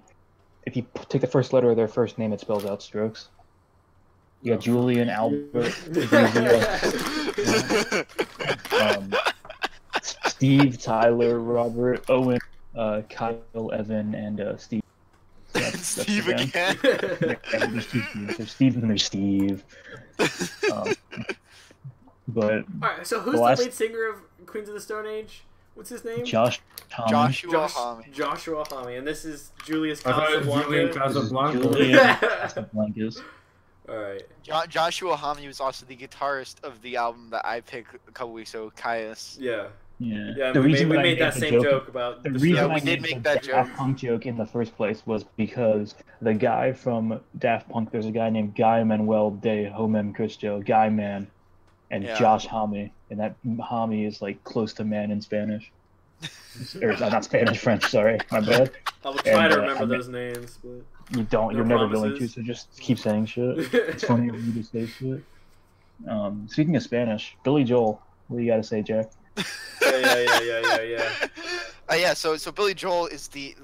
Speaker 4: if you take the first letter of their first name, it spells out Strokes. You got Julian, Albert, Steve, Tyler, Robert, Owen, Kyle, Evan, and Steve. That's
Speaker 2: Steve
Speaker 4: the
Speaker 2: again.
Speaker 4: Yeah, there's 2 Steves. There's Steve and there's Steve. But
Speaker 1: alright, so who's the lead singer of Queens of the Stone Age? What's his name?
Speaker 4: Joshua Homme.
Speaker 1: Joshua Homme, and this is Julius
Speaker 3: I thought it was Julian
Speaker 1: Casablanca.
Speaker 3: Casablanca.
Speaker 1: Alright.
Speaker 2: Joshua Homme was also the guitarist of the album that I picked a couple weeks ago, Caius.
Speaker 1: Yeah.
Speaker 4: Yeah.
Speaker 1: We made that same joke about
Speaker 4: the reason
Speaker 2: we did make that joke.
Speaker 4: Daft Punk joke in the first place was because the guy from Daft Punk, there's a guy named Guy Manuel de Homem Cristo, Guy Man, and Josh Homme, and that Homme is like close to man in Spanish. Or not Spanish, French. Sorry, my bad.
Speaker 1: I will try to remember those names, but
Speaker 4: you don't. You're never going to, so just keep saying shit. It's funny when you just say shit. Speaking of Spanish, Billy Joel. What do you got to say, Jack?
Speaker 2: Yeah. So Billy Joel is the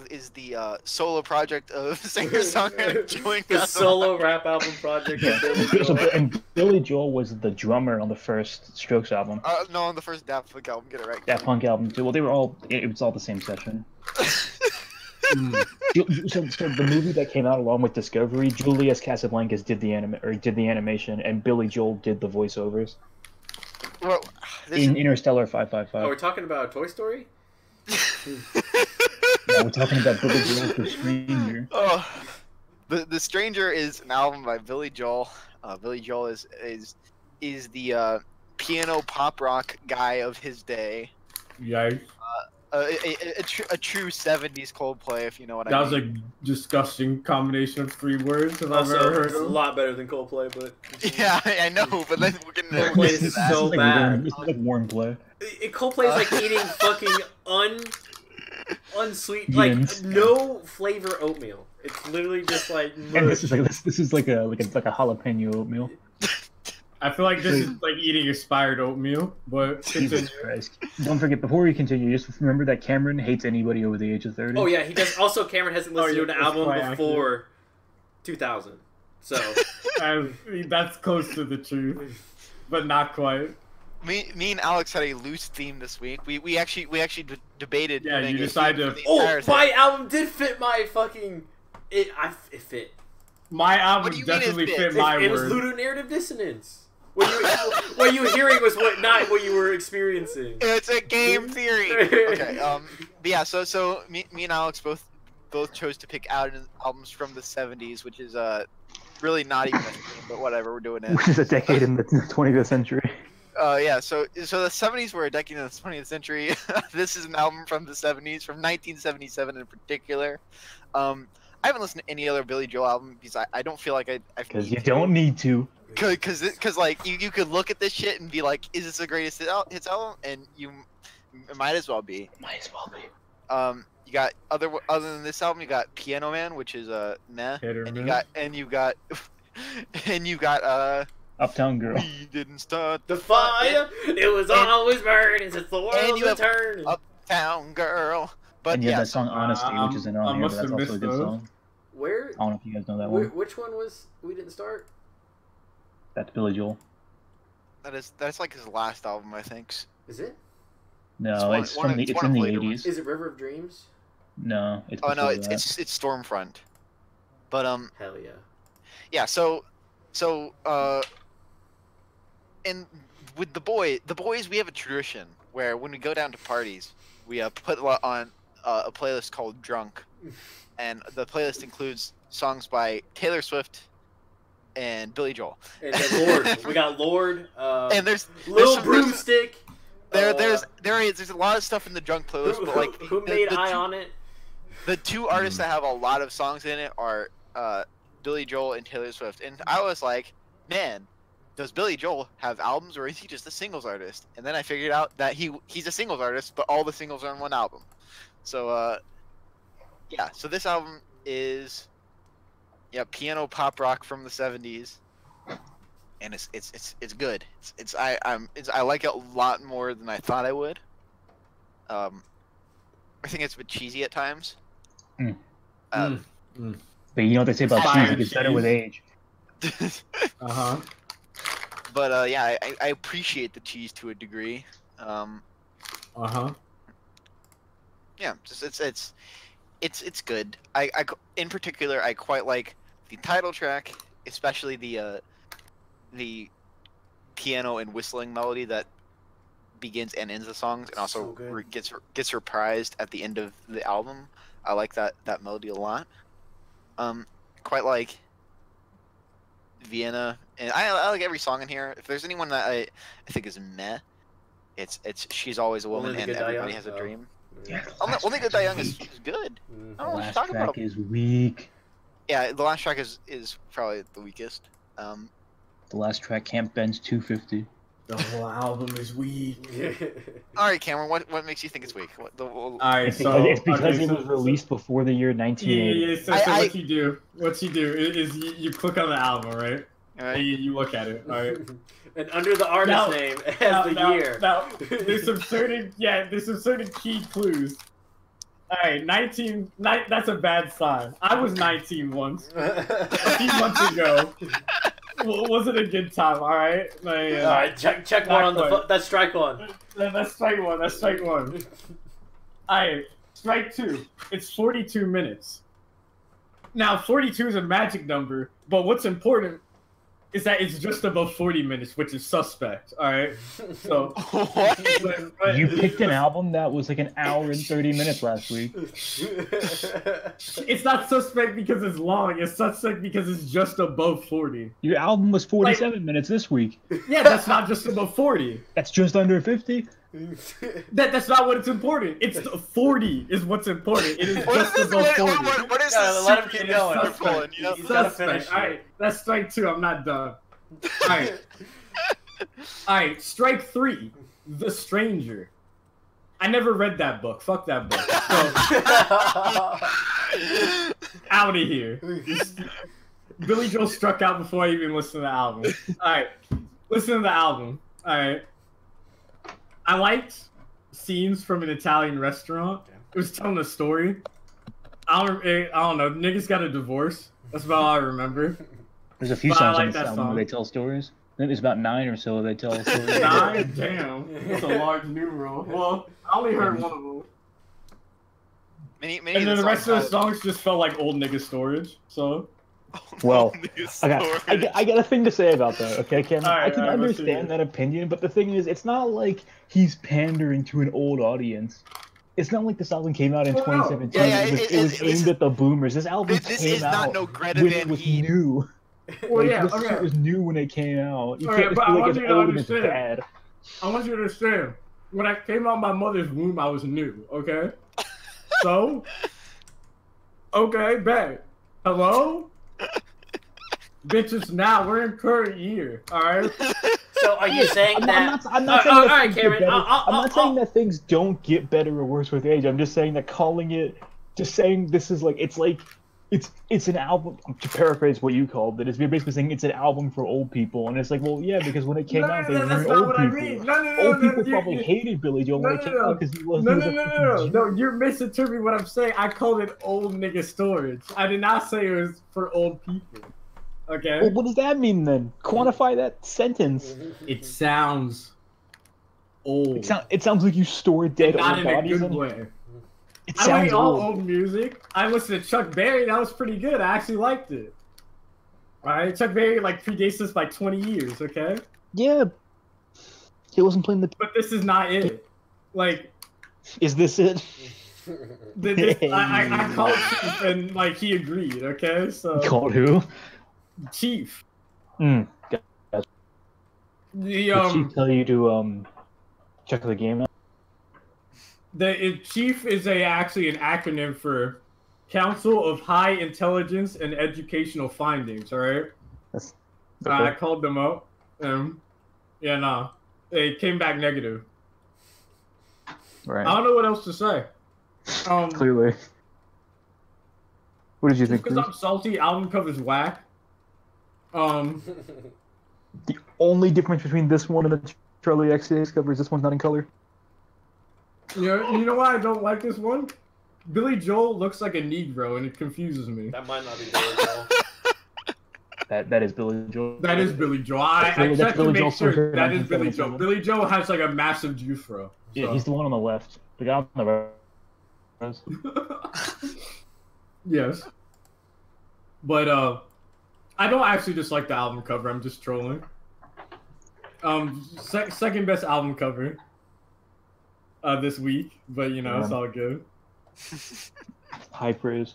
Speaker 2: solo project of singer-songwriter Julian
Speaker 1: the
Speaker 2: Casablanca.
Speaker 1: solo rap album project. Of Billy Joel.
Speaker 4: And Billy Joel was the drummer on the first Strokes album.
Speaker 2: No, on the first Daft Punk album. Get it right.
Speaker 4: Daft Punk album too. Well, they were all. It was all the same session. So the movie that came out along with Discovery, Julius Casablancas did the animation, and Billy Joel did the voiceovers.
Speaker 2: Well,
Speaker 4: in Interstellar 555.
Speaker 1: Oh, we're talking about Toy Story?
Speaker 4: No, we're talking about Billy Joel, The Stranger.
Speaker 2: Oh, the Stranger is an album by Billy Joel. Billy Joel is the piano pop rock guy of his day.
Speaker 3: Yikes.
Speaker 2: A true 70s Coldplay, if you know what I mean.
Speaker 3: That was a disgusting combination of 3 words if I've
Speaker 1: Also,
Speaker 3: ever heard
Speaker 1: it's
Speaker 3: of.
Speaker 1: a lot better than Coldplay, but
Speaker 2: Yeah, I know, but then we're getting
Speaker 1: Coldplay is so bad.
Speaker 4: This is like Warren Play.
Speaker 1: Coldplay is like eating fucking unsweet, like no flavor oatmeal. It's literally just like
Speaker 4: And this is like a jalapeno oatmeal.
Speaker 3: I feel like this is like eating expired oatmeal, but
Speaker 4: Jesus Christ. Don't forget, before we continue, just remember that Cameron hates anybody over the age of 30.
Speaker 1: Oh yeah, he does. Also, Cameron hasn't listened to an
Speaker 3: that's
Speaker 1: album
Speaker 3: quite
Speaker 1: before 2000. So
Speaker 3: that's close to the truth, but not quite.
Speaker 2: Me and Alex had a loose theme this week. We actually debated.
Speaker 3: Yeah,
Speaker 2: doing
Speaker 3: you
Speaker 2: a
Speaker 3: decided
Speaker 2: theme
Speaker 3: to-
Speaker 2: for the entire
Speaker 1: my
Speaker 2: thing.
Speaker 1: album did fit my fucking. It fit.
Speaker 3: My
Speaker 2: What
Speaker 3: album
Speaker 2: do you mean it
Speaker 3: definitely
Speaker 2: fits?
Speaker 3: fit my
Speaker 1: It was
Speaker 3: word.
Speaker 1: ludonarrative dissonance. What you were hearing was not what you were experiencing.
Speaker 2: It's a game theory. Okay. But yeah. So me and Alex both chose to pick out albums from the 70s, which is really not even a theme, but whatever, we're doing it.
Speaker 4: Which is a decade in the 20th century.
Speaker 2: Yeah. So the 70s were a decade in the 20th century. This is an album from the 70s, from 1977 in particular. I haven't listened to any other Billy Joel album because I don't feel like I
Speaker 4: Because you don't need to.
Speaker 2: Because like you could look at this shit and be like, is this the greatest hits album? And it might as well be.
Speaker 4: Might as well be.
Speaker 2: You got other than this album, you got Piano Man, which is meh,
Speaker 3: Hit or
Speaker 2: and
Speaker 3: miss.
Speaker 2: you got
Speaker 4: Uptown Girl.
Speaker 2: We didn't start
Speaker 1: The fire, it was always burning since the world
Speaker 2: you
Speaker 1: was
Speaker 2: have
Speaker 1: turning.
Speaker 2: Uptown Girl. But
Speaker 4: And you have
Speaker 2: yeah,
Speaker 4: that song Honesty, which isn't
Speaker 3: I
Speaker 4: on here,
Speaker 3: must
Speaker 4: but that's
Speaker 3: have
Speaker 4: also a good
Speaker 3: missed
Speaker 4: song.
Speaker 1: Where?
Speaker 4: I don't know if you guys know that one.
Speaker 1: Which one was We Didn't Start?
Speaker 4: That's Billy Joel.
Speaker 2: that's like his last album, I think.
Speaker 1: Is it?
Speaker 4: No,
Speaker 2: one-
Speaker 4: it's
Speaker 2: one
Speaker 4: from
Speaker 2: of-
Speaker 4: the
Speaker 2: it's
Speaker 4: it's
Speaker 2: one
Speaker 4: in
Speaker 2: of
Speaker 4: the
Speaker 2: the later
Speaker 4: 80s.
Speaker 1: Is it River of Dreams?
Speaker 4: No, it's
Speaker 2: Oh no,
Speaker 4: before that.
Speaker 2: it's Stormfront. But
Speaker 1: Hell yeah.
Speaker 2: yeah, so and with the boys, we have a tradition where when we go down to parties, we put on a playlist called Drunk, and the playlist includes songs by Taylor Swift and Billy Joel.
Speaker 1: And then Lord. We got Lord.
Speaker 2: And there's
Speaker 1: Little
Speaker 2: some-
Speaker 1: Broomstick.
Speaker 2: there's a lot of stuff in the Drunk playlist, but like
Speaker 1: who made Eye on It?
Speaker 2: the two artists that have a lot of songs in it are Billy Joel and Taylor Swift. And I was like, man, does Billy Joel have albums or is he just a singles artist? And then I figured out that he's a singles artist, but all the singles are on one album. So yeah, so this album is piano pop rock from the 70s. And it's good. I like it a lot more than I thought I would. I think it's a bit cheesy at times.
Speaker 4: But you know what they say about
Speaker 3: Fire
Speaker 4: cheese? It gets better with age.
Speaker 3: Uh-huh.
Speaker 2: But yeah, I appreciate the cheese to a degree.
Speaker 3: Uh-huh.
Speaker 2: Yeah, just it's good. I in particular I quite like the title track, especially the piano and whistling melody that begins and ends the songs, and also
Speaker 1: So good.
Speaker 2: gets reprised at the end of the album. I like that melody a lot. Quite like Vienna, and I like every song in here. If there's anyone that I think is meh, it's She's Always a Woman
Speaker 1: Only the
Speaker 2: and
Speaker 1: Good Die
Speaker 2: Everybody
Speaker 1: Young?
Speaker 2: Has a
Speaker 1: Oh.
Speaker 2: Dream.
Speaker 4: Yeah.
Speaker 2: Only Good Die Young is good.
Speaker 1: Mm.
Speaker 2: I don't
Speaker 4: The
Speaker 2: know what you're
Speaker 4: last
Speaker 2: talking
Speaker 4: track
Speaker 2: about.
Speaker 4: is weak.
Speaker 2: Yeah, the last track is probably the weakest.
Speaker 4: The last track, Camp Ben's 250.
Speaker 3: The whole album is weak.
Speaker 2: All right, Cameron, what makes you think it's weak?
Speaker 3: Alright,
Speaker 4: It's
Speaker 3: so...
Speaker 4: because
Speaker 3: okay,
Speaker 4: it was released before the year
Speaker 3: Yeah,
Speaker 4: 1980.
Speaker 3: so what you do is you click on the album, right?
Speaker 2: all
Speaker 3: And
Speaker 2: right.
Speaker 3: you look at it, alright?
Speaker 1: And under the artist
Speaker 3: Now-
Speaker 1: name as the year.
Speaker 3: Now, there's some certain key clues. Alright, 19... That's a bad sign. I was 19 once. A few months ago. Wasn't a good time, alright?
Speaker 1: Alright, check one on the that's strike one.
Speaker 3: That's strike one. That's strike one. Alright, strike two. It's 42 minutes. Now, 42 is a magic number, but what's important is that it's just above 40 minutes, which is suspect. Alright, so
Speaker 2: What?
Speaker 4: You picked an album that was like an hour and 30 minutes last week.
Speaker 3: It's not suspect because it's long. It's suspect because it's just above 40.
Speaker 4: Your album was 47 minutes this week.
Speaker 3: Yeah, that's not just above 40.
Speaker 4: That's just under 50.
Speaker 3: That's not what it's important. It's 40 is what's important. It is
Speaker 2: What is
Speaker 3: just
Speaker 2: this?
Speaker 3: above 40.
Speaker 2: What is
Speaker 1: Gotta
Speaker 2: this?
Speaker 1: let him
Speaker 2: super
Speaker 1: keep
Speaker 2: game
Speaker 1: going.
Speaker 2: you're pulling, you know?
Speaker 1: He's gotta finish
Speaker 3: Suspect. Alright, that's strike two. I'm not done. Alright. Alright, strike three. The Stranger. I never read that book. Fuck that book. So, out of here. Billy Joel struck out before I even listened to the album. Alright. listen to the album. All right. I liked scenes from an Italian restaurant. It was telling a story. I don't know. Niggas got a divorce. That's about all I remember.
Speaker 4: There's a few
Speaker 3: But I
Speaker 4: songs
Speaker 3: like
Speaker 4: on
Speaker 3: that
Speaker 4: this album
Speaker 3: song.
Speaker 4: where they tell stories. I think there's about 9 or so they tell stories.
Speaker 3: 9? Damn. That's a large numeral. Well, I only heard one of them.
Speaker 2: Many
Speaker 3: And then the rest of the
Speaker 2: songs
Speaker 3: songs just felt like old nigga storage. So
Speaker 4: Well,
Speaker 2: have-
Speaker 4: I got a thing to say about that, okay, Ken?
Speaker 3: Alright,
Speaker 4: I can
Speaker 3: alright, let's hear
Speaker 4: understand
Speaker 3: it.
Speaker 4: that opinion, but the thing is, it's not like he's pandering to an old audience. It's not like this album came out in
Speaker 3: Oh, no.
Speaker 4: 2017.
Speaker 2: Yeah,
Speaker 4: it was
Speaker 2: this
Speaker 4: aimed
Speaker 2: is-
Speaker 4: at the boomers. This album
Speaker 2: This
Speaker 4: came
Speaker 2: is
Speaker 4: out
Speaker 2: not no Greta
Speaker 4: when
Speaker 2: Van
Speaker 4: it was
Speaker 2: Heat.
Speaker 4: new.
Speaker 3: well,
Speaker 4: Like,
Speaker 3: yeah,
Speaker 4: this
Speaker 3: okay.
Speaker 4: shit was new when it came out. You
Speaker 3: Okay,
Speaker 4: can't
Speaker 3: but
Speaker 4: just
Speaker 3: I
Speaker 4: be like,
Speaker 3: want
Speaker 4: it's
Speaker 3: you to
Speaker 4: old and it's
Speaker 3: understand.
Speaker 4: bad.
Speaker 3: I want you to understand. When I came out of my mother's womb, I was new, okay? So, okay, babe. Hello? Bitches, now we're in current year, alright?
Speaker 1: So are you saying that?
Speaker 4: I'm not saying
Speaker 1: all
Speaker 4: that
Speaker 1: right,
Speaker 4: things get
Speaker 1: Cameron.
Speaker 4: better. I'm not saying that things don't get better or worse with age. I'm just saying that calling it, just saying this is like, it's an album, to paraphrase what you called it, is you're basically saying it's an album for old people, and it's like, well, yeah, because when it came out, they
Speaker 3: that's
Speaker 4: weren't
Speaker 3: not
Speaker 4: old
Speaker 3: what I
Speaker 4: people.
Speaker 3: mean. No,
Speaker 4: Old people
Speaker 3: you-
Speaker 4: probably
Speaker 3: you-
Speaker 4: hated Billy Joel when it came out because he was
Speaker 3: No,
Speaker 4: a freaking Jew.
Speaker 3: no, you're misinterpreting what I'm saying. I called it old nigga storage. I did not say it was for old people. Okay?
Speaker 4: Well, what does that mean then? Quantify that sentence.
Speaker 3: It sounds old.
Speaker 4: It sounds like you store dead
Speaker 3: not
Speaker 4: old
Speaker 3: in a
Speaker 4: bodies
Speaker 3: good
Speaker 4: in.
Speaker 3: way.
Speaker 4: It
Speaker 3: I
Speaker 4: sounds
Speaker 3: like all
Speaker 4: old.
Speaker 3: old music. I listened to Chuck Berry. That was pretty good. I actually liked it. Alright? Chuck Berry like predates this by 20 years, okay?
Speaker 4: Yeah. He wasn't playing the.
Speaker 3: But this is not it. Like,
Speaker 4: Is this it?
Speaker 3: I called Chief and like he agreed, okay? So
Speaker 4: Called who?
Speaker 3: Chief.
Speaker 4: Mm.
Speaker 3: The
Speaker 4: Did she tell you to check the game out?
Speaker 3: Chief is actually an acronym for Council of High Intelligence and Educational Findings, alright?
Speaker 4: That's
Speaker 3: I called them up. Yeah, nah. They came back negative.
Speaker 4: right.
Speaker 3: I don't know what else to say.
Speaker 4: Clearly. What did you think?
Speaker 3: Because
Speaker 4: Chris?
Speaker 3: I'm salty, album cover's whack.
Speaker 4: The only difference between this one and the Charli XCX cover is this one's not in color.
Speaker 3: You know why I don't like this one? Billy Joel looks like a Negro and it confuses me.
Speaker 1: That might not be Billy Joel.
Speaker 4: That is Billy Joel.
Speaker 3: That is Billy Joel. I
Speaker 4: That's
Speaker 3: checked to
Speaker 4: Billy
Speaker 3: make
Speaker 4: Joel
Speaker 3: sure
Speaker 4: for
Speaker 3: that is Billy
Speaker 4: 1977.
Speaker 3: Joel. Billy Joel has like a massive juice throw.
Speaker 4: Yeah,
Speaker 3: So.
Speaker 4: he's the one on the left. The guy on the right.
Speaker 3: Yes. But I don't actually just like the album cover. I'm just trolling. Second best album cover this week, but you know it's all good.
Speaker 4: High praise.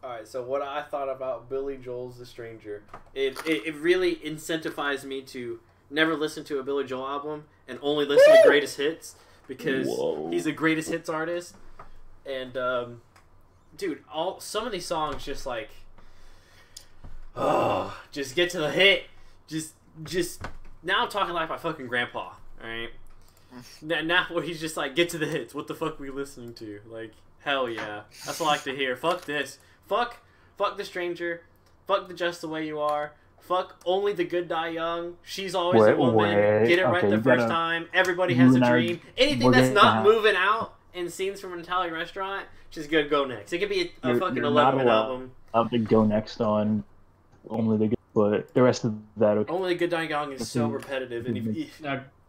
Speaker 1: Alright, so what I thought about Billy Joel's The Stranger, it really incentivized me to never listen to a Billy Joel album and only listen to greatest hits because he's a greatest hits artist. And dude, some of these songs just like, oh, just get to the hit. Just now I'm talking like my fucking grandpa. All right. Now where he's just like, get to the hits. What the fuck we listening to? Like, hell yeah, that's what I like to hear. Fuck this. Fuck The Stranger. Fuck the Just the Way You Are. Fuck Only the Good Die Young. She's Always a Woman. Get it right the first time. Everybody Has a Dream. Anything that's not moving out and scenes from an Italian restaurant, just good. Go next. It could be a fucking 11-minute album.
Speaker 4: I'll go next on Only the Good, but the rest of that. Okay.
Speaker 1: Only the Good Die Young is so repetitive, and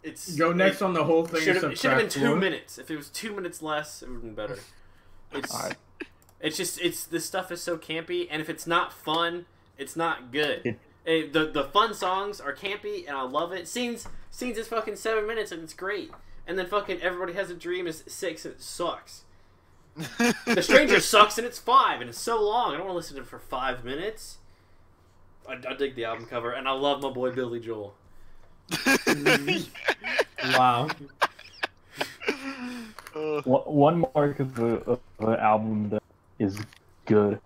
Speaker 1: it's
Speaker 3: Go next on the whole thing.
Speaker 1: It should have been 2
Speaker 3: 4.
Speaker 1: minutes. If it was 2 minutes less, it would have been better. It's this stuff is so campy, and if it's not fun, it's not good. The fun songs are campy, and I love it. Scenes is fucking 7 minutes, and it's great. And then fucking Everybody Has a Dream is 6, and it sucks. The Stranger sucks, and it's 5, and it's so long. I don't want to listen to it for 5 minutes. I dig the album cover, and I love my boy Billy Joel.
Speaker 3: Wow.
Speaker 4: One mark of an album that is good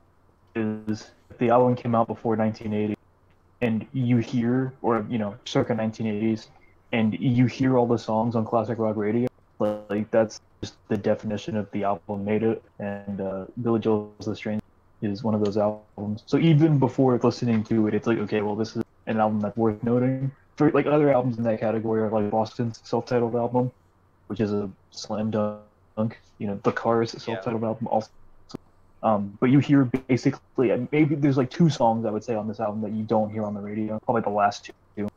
Speaker 4: is the album came out before 1980, and you hear, or circa 1980s, and you hear all the songs on classic rock radio. Like that's just the definition of the album made it. And Billy Joel's The Stranger is one of those albums. So even before listening to it, it's like, okay, well, this is an album that's worth noting. for like other albums in that category are like Boston's self-titled album, which is a slam dunk. You know, the Cars self-titled album also. But you hear basically, and maybe there's like 2 songs I would say on this album that you don't hear on the radio. Probably the last 2.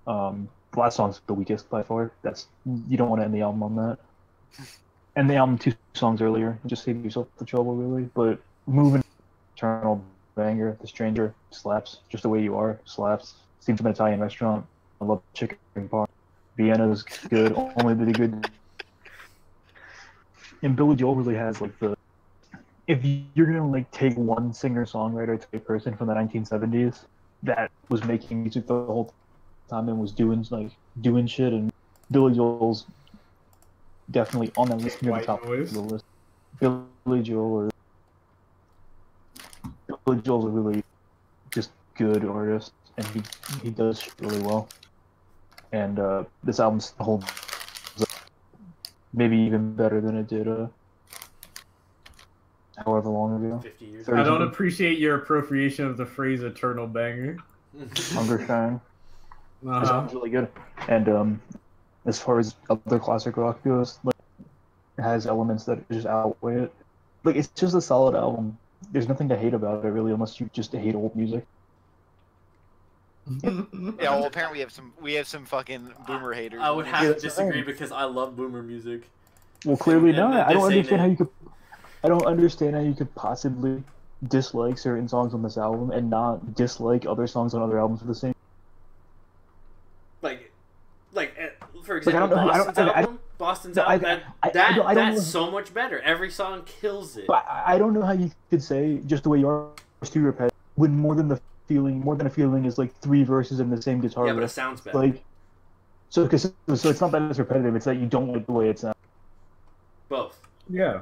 Speaker 4: The last song's the weakest by far. You don't want to end the album on that. And the album 2 songs earlier, just save yourself the trouble really. But Moving, Eternal Banger, The Stranger slaps. Just the Way You Are slaps. Seems from an Italian restaurant. I love chicken parm. Vienna's good. Only the good. And Billy Joel really has like the. If you're gonna like take one singer-songwriter type person from the 1970s that was making music the whole time and was doing shit, and Billy Joel's definitely on that list near the top of the list. Billy Joel's a really just good artist, and he does shit really well. And this album's holds up maybe even better than it did however long ago.
Speaker 1: 50 years.
Speaker 3: I don't appreciate your appropriation of the phrase "eternal banger."
Speaker 4: Hunger Shine. This album's really good. And as far as other classic rock goes, like, it has elements that just outweigh it. Like, it's just a solid album. There's nothing to hate about it, really, unless you just hate old music.
Speaker 2: Yeah, well, apparently we have some fucking boomer haters.
Speaker 1: I would have to disagree because I love boomer music.
Speaker 4: Well, clearly
Speaker 1: And
Speaker 4: not. I don't understand
Speaker 1: it.
Speaker 4: how you could. I don't understand how you could possibly dislike certain songs on this album and not dislike other songs on other albums for the same.
Speaker 1: For example, Boston's album, that's so much better. Every song kills it.
Speaker 4: But I don't know how you could say just the way you are is too repetitive when more than a feeling is like 3 verses in the same guitar.
Speaker 1: Yeah, but it
Speaker 4: riff.
Speaker 1: sounds better.
Speaker 4: Like, so it's not that it's repetitive. It's that you don't like the way it sounds.
Speaker 1: Both.
Speaker 3: Yeah.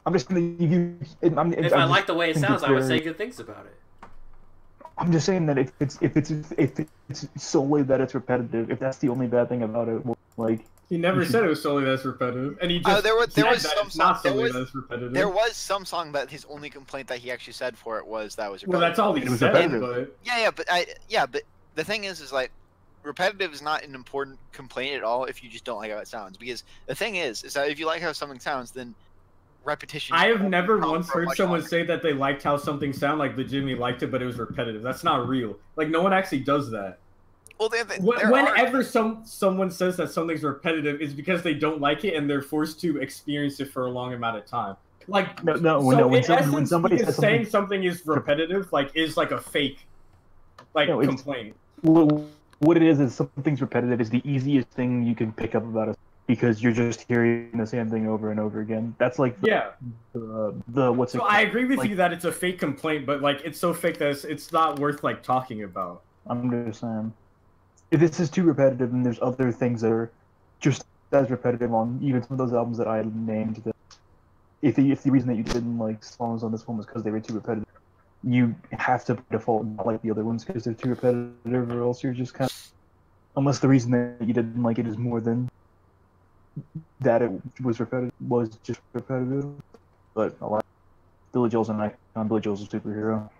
Speaker 4: I'm just gonna
Speaker 1: If I like the way it sounds, I would say good things about it.
Speaker 4: I'm just saying that if it's solely that it's repetitive, if that's the only bad thing about it, well, like
Speaker 3: He never said it was solely that's repetitive, and he just
Speaker 2: there was some
Speaker 3: not
Speaker 2: song,
Speaker 3: solely that's repetitive.
Speaker 2: there was some song that his only complaint that he actually said for it was that was repetitive.
Speaker 3: Well, that's all he
Speaker 4: was
Speaker 3: said.
Speaker 4: repetitive.
Speaker 3: But
Speaker 2: But the thing is like repetitive is not an important complaint at all if you just don't like how it sounds. Because the thing is that if you like how something sounds, then repetition.
Speaker 3: I have never once heard someone say that they liked how something sounded, like legitimately liked it, but it was repetitive. That's not real. Like no one actually does that.
Speaker 2: Well,
Speaker 3: whenever someone says that something's repetitive, it's because they don't like it and they're forced to experience it for a long amount of time. Like when somebody says saying something is repetitive, like is like a fake, complaint.
Speaker 4: What it is something's repetitive is the easiest thing you can pick up about it because you're just hearing the same thing over and over again. That's like the what's it?
Speaker 3: So I agree with you that it's a fake complaint, but like it's so fake that it's not worth like talking about.
Speaker 4: I'm just saying. If this is too repetitive, then there's other things that are just as repetitive on even some of those albums that I named. That if the reason that you didn't like songs on this one was because they were too repetitive, you have to default not like the other ones because they're too repetitive, or else you're just kind of, unless the reason that you didn't like it is more than that it was just repetitive. But a lot. Billy Joel's an icon. Billy Joel's a superhero.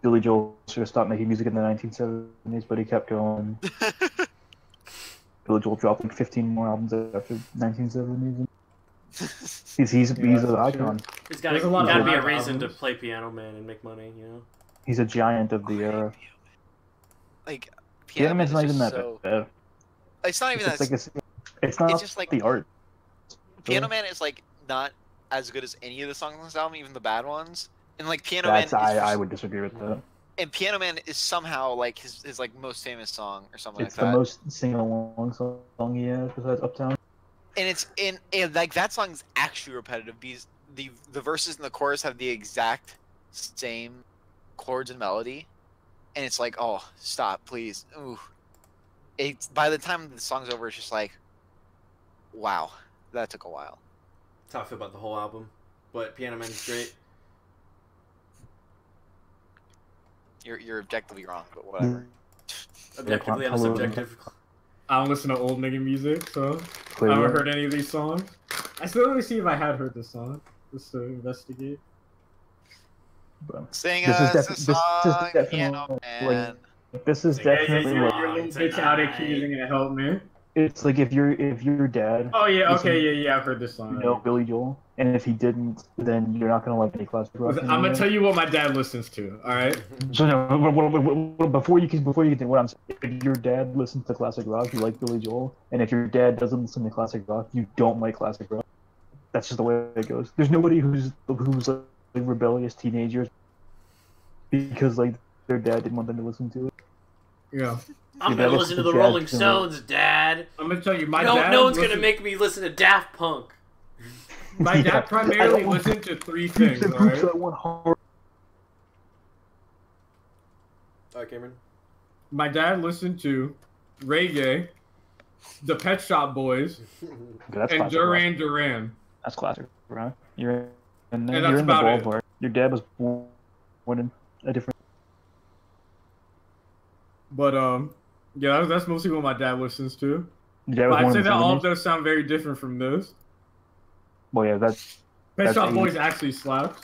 Speaker 4: Billy Joel should have stopped making music in the 1970s, but he kept going. Billy Joel dropped like 15 more albums after 1970s. He's an icon.
Speaker 1: There's gotta be a reason to play Piano Man and make money, you know?
Speaker 4: He's a giant of the era.
Speaker 2: Like,
Speaker 4: Piano Man's not even that bad.
Speaker 2: It's not even that.
Speaker 4: It's not
Speaker 2: just like
Speaker 4: the art.
Speaker 2: Piano Man is like not as good as any of the songs on this album, even the bad ones. And like Piano Man,
Speaker 4: I would disagree with that.
Speaker 2: And Piano Man is somehow like his like most famous song or something like that.
Speaker 4: It's the most sing-along song he has besides Uptown.
Speaker 2: And it's and like that song's actually repetitive because the verses and the chorus have the exact same chords and melody, and it's like, oh, stop, please. Ooh. It's by the time the song's over, it's just like, wow, that took a while.
Speaker 1: That's how I feel about the whole album. But Piano Man is great.
Speaker 2: You're objectively wrong, but whatever.
Speaker 1: Objectively and subjective.
Speaker 3: I don't listen to old nigga music, so I haven't heard any of these songs. I still want to see if I had heard this song, just to investigate.
Speaker 2: Sing us a song, Piano Man.
Speaker 4: this is definitely
Speaker 3: your
Speaker 4: like,
Speaker 3: little bitch out of key isn't gonna help me.
Speaker 4: it's like if your dad.
Speaker 3: Oh yeah,
Speaker 4: listened
Speaker 3: okay, yeah, I've heard this song.
Speaker 4: You know Billy Joel, and if he didn't, then you're not gonna like any classic rock.
Speaker 3: Listen, I'm gonna tell you what my dad listens to. All right.
Speaker 4: So no, before you continue, what I'm saying, if your dad listens to classic rock, you like Billy Joel, and if your dad doesn't listen to classic rock, you don't like classic rock. That's just the way it goes. There's nobody who's like rebellious teenagers because like their dad didn't want them to listen to it.
Speaker 3: Yeah.
Speaker 1: I'm gonna listen to the Rolling Stones, Dad.
Speaker 3: I'm gonna tell you,
Speaker 1: no one's gonna make me listen to Daft Punk.
Speaker 3: My dad primarily listened to three things. Alright,
Speaker 1: Cameron.
Speaker 3: my dad listened to reggae, the Pet Shop Boys, and Duran Duran.
Speaker 4: That's classic, right? You're in the
Speaker 3: about
Speaker 4: ballpark. Your dad was born in a different.
Speaker 3: But yeah, that's mostly what my dad listens to.
Speaker 4: But
Speaker 3: I'd say that all of those sound very different from this.
Speaker 4: Well, yeah,
Speaker 3: Pet Shop Boys actually slaps.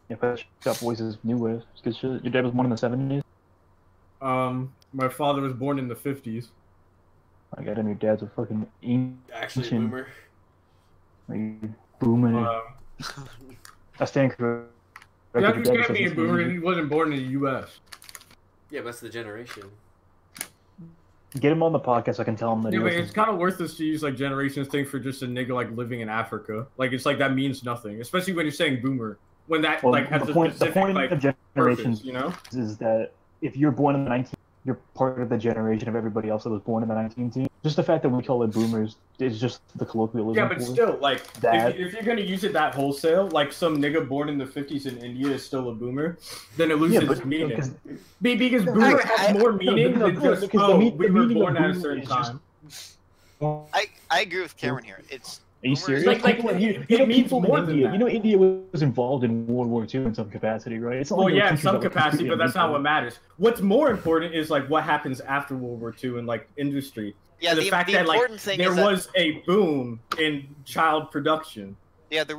Speaker 4: Yeah, Pet Shop Boys is new wave. It's good shit. Your dad was born in the 70s?
Speaker 3: My father was born in the 50s.
Speaker 4: I got your dad's a fucking
Speaker 1: Actually, a boomer.
Speaker 4: Like, boomer. I stand corrected.
Speaker 3: Yeah, he's gonna be a boomer. He wasn't born in the U.S.
Speaker 1: Yeah, but that's the generation.
Speaker 4: Get him on the podcast. So I can tell him that.
Speaker 3: Yeah, but it's kind of worthless to use like generations thing for just a nigga like living in Africa. Like it's like that means nothing, especially when you're saying boomer. When that like has a specific like
Speaker 4: of generations,
Speaker 3: purpose, you know,
Speaker 4: is that if you're born in the 19, you're part of the generation of everybody else that was born in the 19th. Just the fact that we call it boomers is just the colloquialism.
Speaker 3: Yeah, but still, like, if you're gonna use it that wholesale, like some nigga born in the 50s in India is still a boomer, then it loses its meaning. Because boomer has more meaning than just, we were born at a certain time.
Speaker 2: I agree with Cameron here.
Speaker 4: Are you serious?
Speaker 3: It means more than that.
Speaker 4: You know, India was involved in World War II in some capacity, right? It's
Speaker 3: well, yeah, in some capacity, but that's not what matters. What's more important is like what happens after World War II in like industry.
Speaker 2: Yeah,
Speaker 3: the fact that like there was a boom in child production.
Speaker 2: Yeah, the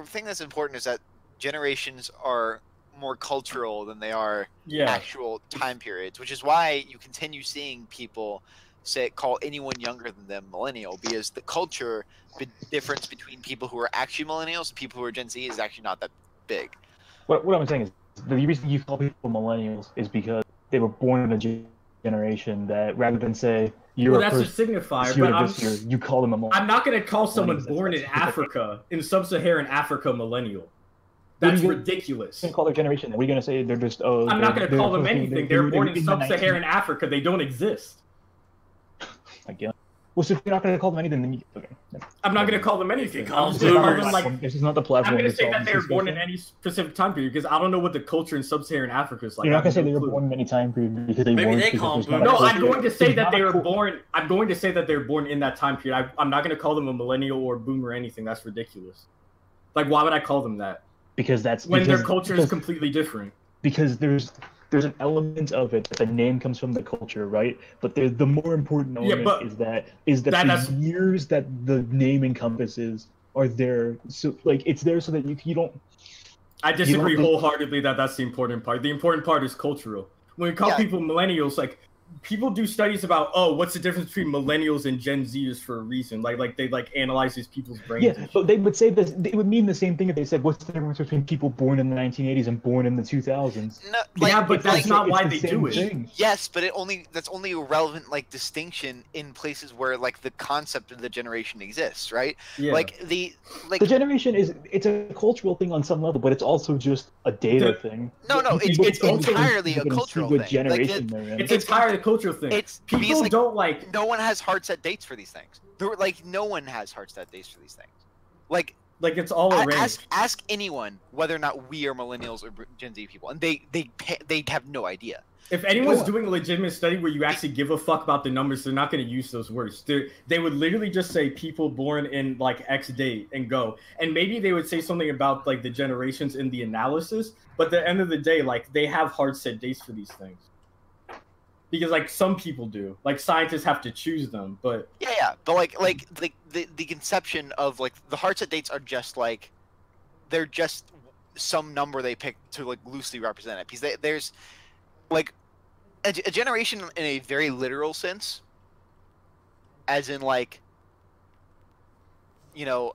Speaker 2: thing that's important is that generations are more cultural than they are actual time periods, which is why you continue seeing people call anyone younger than them millennial, because the culture difference between people who are actually millennials and people who are Gen Z is actually not that big.
Speaker 4: What I'm saying is the reason you call people millennials is because they were born in a generation that rather than say you're
Speaker 3: that's a signifier, but
Speaker 4: you call them a millennial.
Speaker 3: I'm not going to call someone born in Africa, in sub-Saharan Africa, millennial. That's ridiculous.
Speaker 4: You're going to call their generation. What are you going to say? They're just
Speaker 3: I'm not going to call them anything. They're born in sub-Saharan Africa. They don't exist.
Speaker 4: I guess. Well, so if you're not going to call them anything, then
Speaker 3: I'm not going to call them anything.
Speaker 4: This is not the platform.
Speaker 3: I'm going to say that they were born in any specific time period because I don't know what the culture in sub-Saharan Africa is like.
Speaker 4: You're not going to say they were born in any time period because they weren't.
Speaker 1: Maybe they call them.
Speaker 3: No, I'm going to say that they were born. I'm going to say that they were born in that time period. I'm not going to call them a millennial or a boomer or anything. That's ridiculous. Like, why would I call them that?
Speaker 4: Because
Speaker 3: their culture is completely different.
Speaker 4: Because there's an element of it that the name comes from the culture, right? But the more important element is that the years that the name encompasses are there. So like it's there so that you don't.
Speaker 3: I disagree wholeheartedly that that's the important part. The important part is cultural. When we call people millennials, like people do studies about what's the difference between millennials and Gen Zers for a reason. Like they analyze these people's brains.
Speaker 4: Yeah, but they would say this. It would mean the same thing if they said, "What's the difference between people born in the 1980s and born in the 2000s?"
Speaker 2: No,
Speaker 3: but that's not why they do it.
Speaker 2: Yes, but that's only a relevant distinction in places where the concept of the generation exists, right?
Speaker 4: Yeah. The generation it's a cultural thing on some level, but it's also just a data thing.
Speaker 2: No, it's entirely a cultural thing.
Speaker 3: It's entirely a cultural thing. People don't like.
Speaker 2: No one has hard set dates for these things. No one has hard set dates for these things. Like
Speaker 3: it's all arranged.
Speaker 2: Ask anyone whether or not we are millennials or Gen Z people, and they have no idea.
Speaker 3: If anyone's doing a legitimate study where you actually give a fuck about the numbers, they're not going to use those words. They would literally just say people born in X date and go. And maybe they would say something about the generations in the analysis, but at the end of the day, they have hard set dates for these things. Because some people do. Scientists have to choose them, but
Speaker 2: but the conception of the hard set dates are just they're just some number they pick to loosely represent it, because there's a generation in a very literal sense, as in like, you know,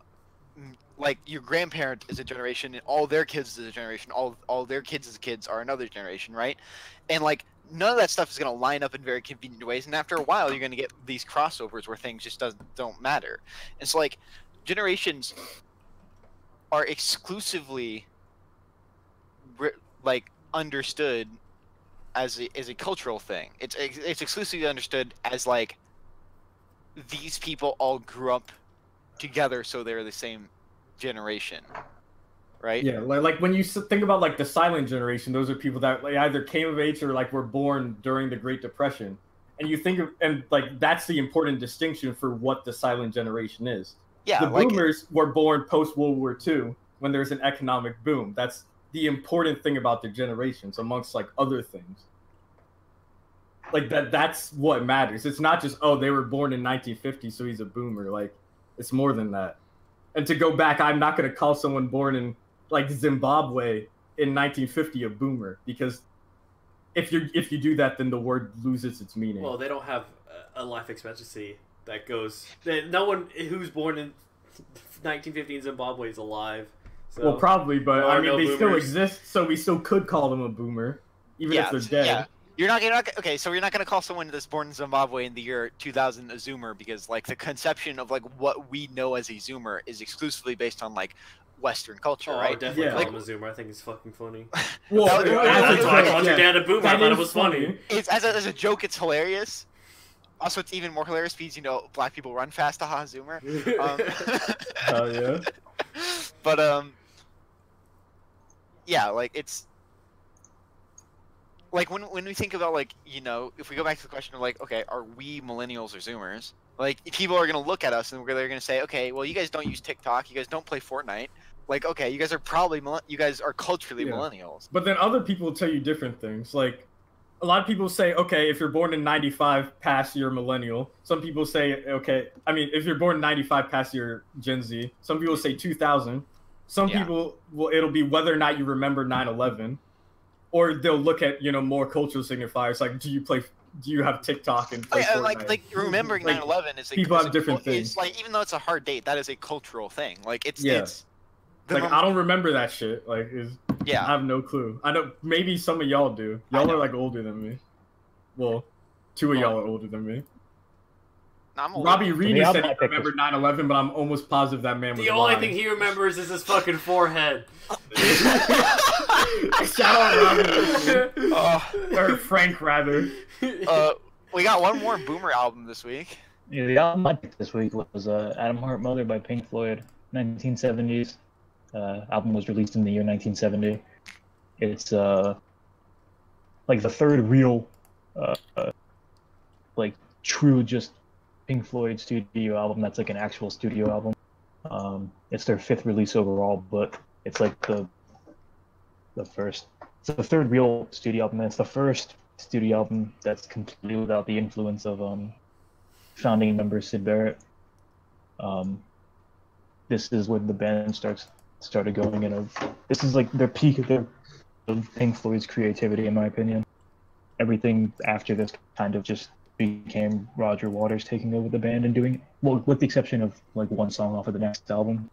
Speaker 2: like your grandparent is a generation, and all their kids is a generation. All their kids' kids are another generation, right? And like none of that stuff is gonna line up in very convenient ways. And after a while, you're gonna get these crossovers where things just don't matter. And so like generations are exclusively like understood as a cultural thing. It's exclusively understood as like these people all grew up together, so they're the same generation, right?
Speaker 3: Yeah, like when you think about like the silent generation, those are people that like either came of age or like were born during the Great Depression, and you think of and like that's the important distinction for what the silent generation is.
Speaker 2: Yeah,
Speaker 3: the
Speaker 2: like,
Speaker 3: boomers were born post World War II when there's an economic boom. That's the important thing about the generations, amongst like other things. Like that's what matters. It's not just, oh, they were born in 1950, so he's a boomer. Like, it's more than that. And to go back, I'm not going to call someone born in like Zimbabwe in 1950 a boomer, because if you do that, then the word loses its meaning.
Speaker 1: Well, they don't have a life expectancy that goes. No one who's born in 1950 in Zimbabwe is alive. So
Speaker 3: well, probably, but I mean,
Speaker 1: no
Speaker 3: they still
Speaker 1: boomers.
Speaker 3: exist, so we still could call them a boomer, even if they're dead.
Speaker 2: Yeah. You're not okay. So you're not gonna call someone that's born in Zimbabwe in the year 2000 a Zoomer, because like the conception of like what we know as a Zoomer is exclusively based on like Western culture,
Speaker 1: Oh, I
Speaker 2: right?
Speaker 1: would definitely
Speaker 3: Yeah.
Speaker 1: call him a Zoomer. I think it's fucking funny.
Speaker 3: Well,
Speaker 2: That's
Speaker 1: why I
Speaker 3: yeah,
Speaker 1: called your dad a boomer. I
Speaker 3: that
Speaker 1: thought it
Speaker 3: is
Speaker 1: was funny.
Speaker 2: It's as a joke, it's hilarious. Also, it's even more hilarious because black people run fast. Haha, Zoomer.
Speaker 3: Oh yeah.
Speaker 2: But yeah, like it's like when we think about like if we go back to the question of like, okay, are we millennials or Zoomers? Like people are gonna look at us and they're gonna say, okay, well you guys don't use TikTok, you guys don't play Fortnite. Like, okay, you guys are probably you guys are culturally millennials.
Speaker 3: But then other people tell you different things. Like, a lot of people say, okay, if you're born in 95, pass your millennial. Some people say, okay, I mean, if you're born in 95, pass your Gen Z. Some people say 2000. Some people, it'll be whether or not you remember 9/11. Or they'll look at, more cultural signifiers, like, do you have TikTok and play Fortnite?
Speaker 2: Like remembering
Speaker 3: Like,
Speaker 2: 9/11 is
Speaker 3: people have different things.
Speaker 2: It's like, even though it's a hard date, that is a cultural thing. Like it's
Speaker 3: like, I don't remember that shit. Like, I have no clue. I know maybe some of y'all do. Y'all are like older than me. Well, two of y'all are older than me.
Speaker 2: No, I'm older.
Speaker 3: Robbie Reedy said he remembered 9/11, but I'm almost positive that man was
Speaker 1: The only thing he remembers is his fucking forehead.
Speaker 3: Shout out Robbie. Or Frank, rather.
Speaker 2: We got one more Boomer album this week.
Speaker 4: Yeah, the album I picked this week was Adam Heart Mother by Pink Floyd, 1970s. Album was released in the year 1970. It's like the third real, like true just Pink Floyd studio album that's like an actual studio album. It's their fifth release overall, but it's like the first. It's the third real studio album, and it's the first studio album that's completely without the influence of founding member Syd Barrett. This is when the band started going in this is like their peak of Pink Floyd's creativity, in my opinion. Everything after this kind of just became Roger Waters taking over the band and doing, well, with the exception of like one song off of the next album.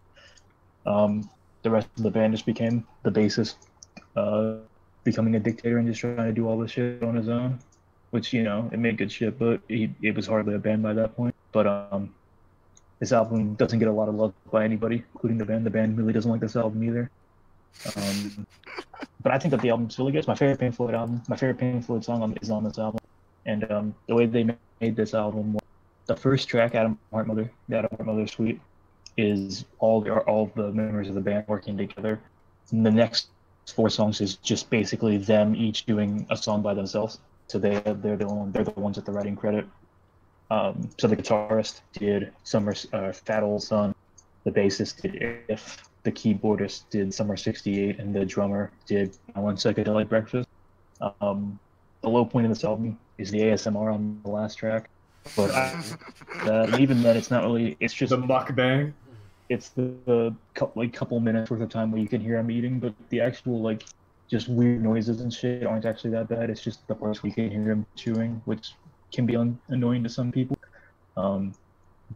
Speaker 4: The rest of the band just became the bassist becoming a dictator and just trying to do all this shit on his own, which, it made good shit, but it was hardly a band by that point. But this album doesn't get a lot of love by anybody, including the band. The band really doesn't like this album either. But I think that the album's really good. It's my favorite Pink Floyd album. My favorite Pink Floyd song is on this album. And the way they made this album was the first track, Adam Heart Mother, the Adam Heart Mother Suite, is all the members of the band working together. And the next 4 songs is just basically them each doing a song by themselves. So they're the ones with the writing credit. So the guitarist did Fat Old Son, the bassist did If, the keyboardist did Summer 68, and the drummer did One Psychedelic Breakfast. The low point of this album is the ASMR on the last track, but even then it's not really, it's just
Speaker 3: the mukbang.
Speaker 4: It's the couple minutes worth of time where you can hear him eating, but the actual just weird noises and shit aren't actually that bad. It's just the parts where you can hear him chewing, which can be annoying to some people.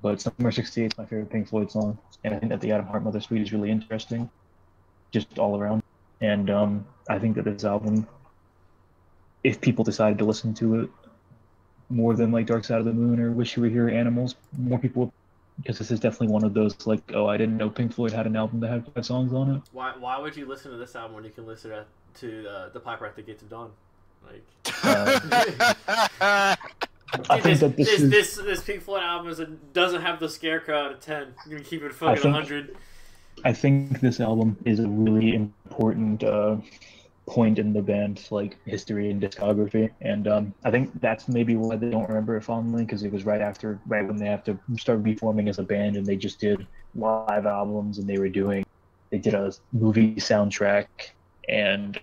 Speaker 4: But Summer '68 is my favorite Pink Floyd song, and I think that the Adam Hart Mother Suite is really interesting, just all around. And I think that this album, if people decided to listen to it more than like Dark Side of the Moon or Wish You Were Here, Animals, more people, because this is definitely one of those like, oh, I didn't know Pink Floyd had an album that had 5 songs on it.
Speaker 1: Why would you listen to this album when you can listen to the Piper at the Gates of Dawn? Like,
Speaker 4: I think that
Speaker 1: this Pink Floyd album doesn't have the Scarecrow out of 10. I'm gonna keep it fucking 100.
Speaker 4: I think this album is a really important point in the band's like history and discography, and I think that's maybe why they don't remember it fondly, because it was right when they have to start reforming as a band, and they just did live albums, and they did a movie soundtrack, and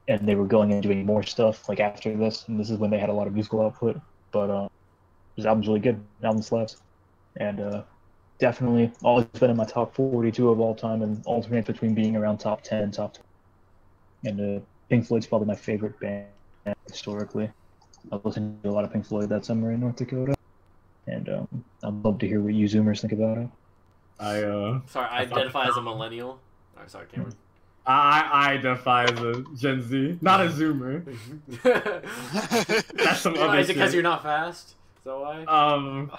Speaker 4: they were going and doing more stuff like after this, and this is when they had a lot of musical output. But this album's really good. The album slaps, and definitely always been in my top 42 of all time, and alternates between being around top 10 and top 20. And Pink Floyd's probably my favorite band historically. I've listened to a lot of Pink Floyd that summer in North Dakota, and I'd love to hear what you Zoomers think about it.
Speaker 1: Sorry, I identify as a millennial. Oh, sorry, Cameron.
Speaker 3: I identify as a Gen Z, not a Zoomer. That's some other
Speaker 1: Is it because
Speaker 3: shit.
Speaker 1: you're not fast? Is that why?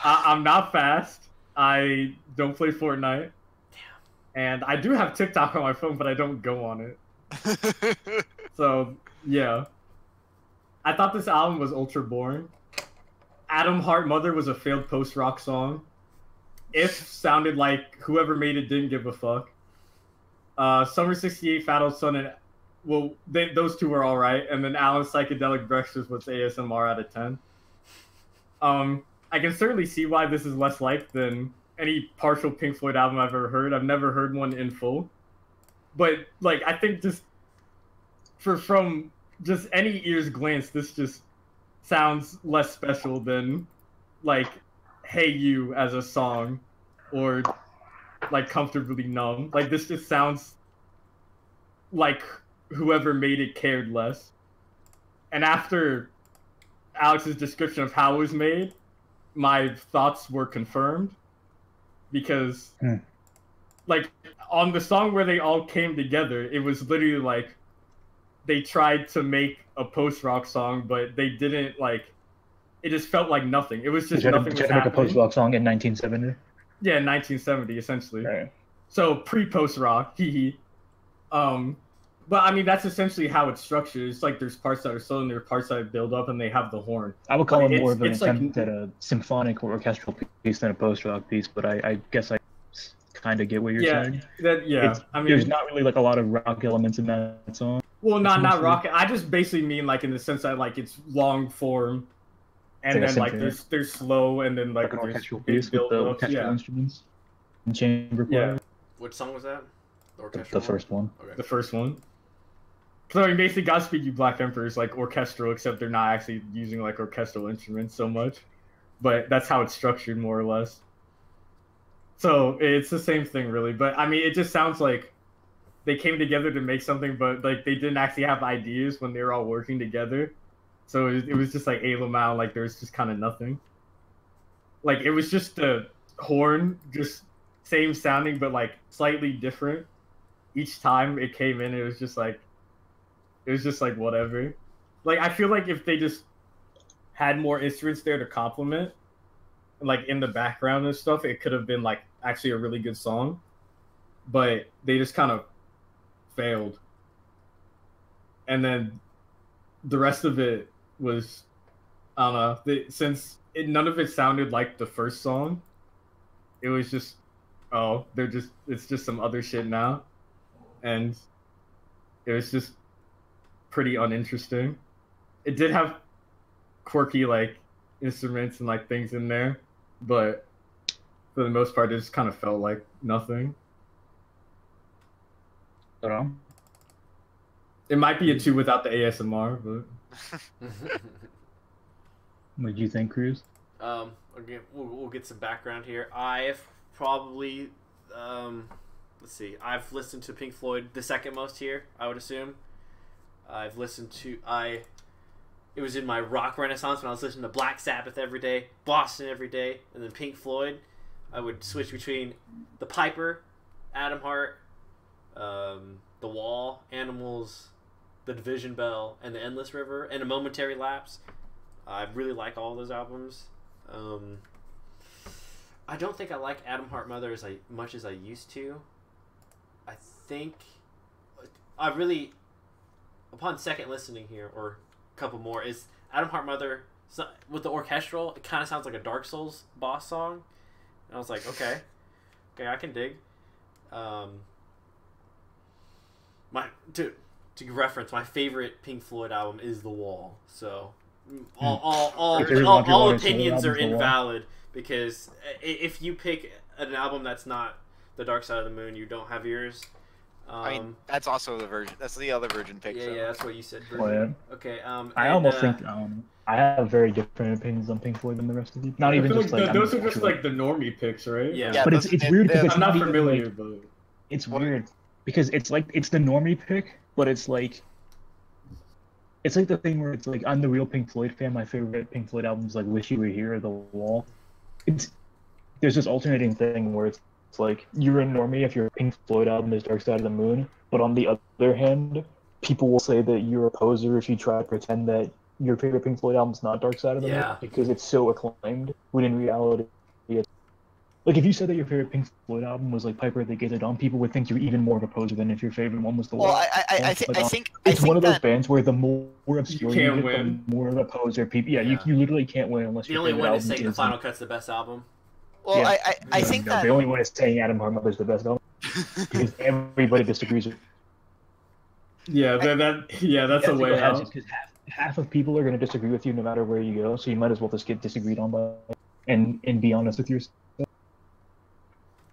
Speaker 3: I'm not fast. I don't play Fortnite. Damn. And I do have TikTok on my phone, but I don't go on it. So, yeah. I thought this album was ultra boring. Adam Hart Mother was a failed post-rock song. If sounded like whoever made it didn't give a fuck. Summer '68, Fat Old Son, and those two were alright. And then Alan's Psychedelic Breakfast was ASMR out of 10. I can certainly see why this is less liked than any partial Pink Floyd album I've ever heard. I've never heard one in full. But, like, I think just from just any ear's glance, this just sounds less special than, like, Hey You as a song, or, like, Comfortably Numb. Like, this just sounds like whoever made it cared less. And after Alex's description of how it was made, my thoughts were confirmed, because like on the song where they all came together, it was literally like they tried to make a post-rock song, but they didn't, like, it just felt like nothing. It was just nothing was happening.
Speaker 4: Make a post-rock song in 1970?
Speaker 3: Yeah, 1970 essentially.
Speaker 4: Right.
Speaker 3: So pre-post-rock, hee. But I mean, that's essentially how it's structured. It's like there's parts that are slow and there are parts that build up and they have the horn.
Speaker 4: I would call it more of an attempt at a symphonic or orchestral piece than a post-rock piece, but I guess I kind of get what you're saying. I mean, there's not really like a lot of rock elements in that song.
Speaker 3: Well, not rock. I just basically mean like in the sense that like it's long form, and then like there's slow, and then like
Speaker 4: an
Speaker 3: there's
Speaker 4: orchestral
Speaker 3: big
Speaker 4: piece with the orchestral instruments and chamber choir.
Speaker 3: Yeah.
Speaker 1: Which song was that?
Speaker 4: The first one.
Speaker 1: Okay.
Speaker 3: The first one. So I mean, basically, Godspeed You Black Emperor is like orchestral, except they're not actually using like orchestral instruments so much, but that's how it's structured more or less. So it's the same thing, really. But I mean, it just sounds like they came together to make something, but like they didn't actually have ideas when they were all working together. So it was just like Lamau, like there was just kind of nothing. Like it was just the horn, just same sounding, but like slightly different each time it came in. It was just like whatever. Like I feel like if they just had more instruments there to complement, like in the background and stuff, it could have been like actually a really good song. But they just kind of failed. And then the rest of it was, I don't know, none of it sounded like the first song. It was just, it's just some other shit now. And it was just pretty uninteresting. It did have quirky like instruments and like things in there, but for the most part it just kind of felt like nothing. It might be a 2 without the ASMR, but
Speaker 4: what do you think, Cruz?
Speaker 1: Again, we'll get some background here. I've probably let's see. I've listened to Pink Floyd the second most here, I would assume. I've listened to it was in my rock renaissance when I was listening to Black Sabbath every day, Boston every day, and then Pink Floyd. I would switch between The Piper, Atom Heart, The Wall, Animals, The Division Bell, and The Endless River, and A Momentary Lapse. I really like all those albums. I don't think I like Atom Heart Mother as much as I used to. I think I really, upon second listening here, or a couple more, is Atom Heart Mother with the orchestral. It kind of sounds like a Dark Souls boss song, and I was like, okay, I can dig. To reference, my favorite Pink Floyd album is The Wall. So all opinions are invalid, because if you pick an album that's not The Dark Side of the Moon, you don't have yours.
Speaker 2: I mean, that's also the version. That's the other version pick.
Speaker 1: Yeah,
Speaker 2: so.
Speaker 1: yeah, that's what you said.
Speaker 4: Oh, yeah.
Speaker 1: Okay.
Speaker 4: I almost think I have very different opinions on Pink Floyd than the rest of you. Not even just like
Speaker 3: those are just like the normie picks, right?
Speaker 1: Yeah.
Speaker 4: But it's weird because it's
Speaker 3: I'm not
Speaker 4: even,
Speaker 3: familiar,
Speaker 4: like,
Speaker 3: but
Speaker 4: it's weird because it's like it's the normie pick, but it's like the thing where it's like I'm the real Pink Floyd fan. My favorite Pink Floyd album is like "Wish You Were Here" or "The Wall." There's this alternating thing where it's like you're a normie if your Pink Floyd album is Dark Side of the Moon, but on the other hand, people will say that you're a poser if you try to pretend that your favorite Pink Floyd album is not Dark Side of the Moon because it's so acclaimed. When in reality, it's like if you said that your favorite Pink Floyd album was like Piper at the Gates of Dawn, people would think you're even more of a poser than if your favorite one was The Wall.
Speaker 2: Well, I think
Speaker 4: it's one of those
Speaker 2: that
Speaker 4: bands where the more obscure
Speaker 3: you
Speaker 4: you
Speaker 3: can't
Speaker 4: get,
Speaker 3: win.
Speaker 4: the more of a poser people. Yeah,
Speaker 1: Yeah.
Speaker 4: You literally can't win unless
Speaker 1: The
Speaker 4: your
Speaker 1: only
Speaker 4: favorite
Speaker 1: one is
Speaker 4: album
Speaker 1: saying the
Speaker 4: is-
Speaker 1: Final Cut's the best album.
Speaker 2: Well,
Speaker 4: Yeah.
Speaker 2: I think
Speaker 4: No,
Speaker 2: that
Speaker 4: the only one is saying Atom Heart Mother is the best album because everybody disagrees with.
Speaker 3: yeah, that's a way out.
Speaker 4: Because half of people are going to disagree with you no matter where you go, so you might as well just get disagreed on by and be honest with yourself.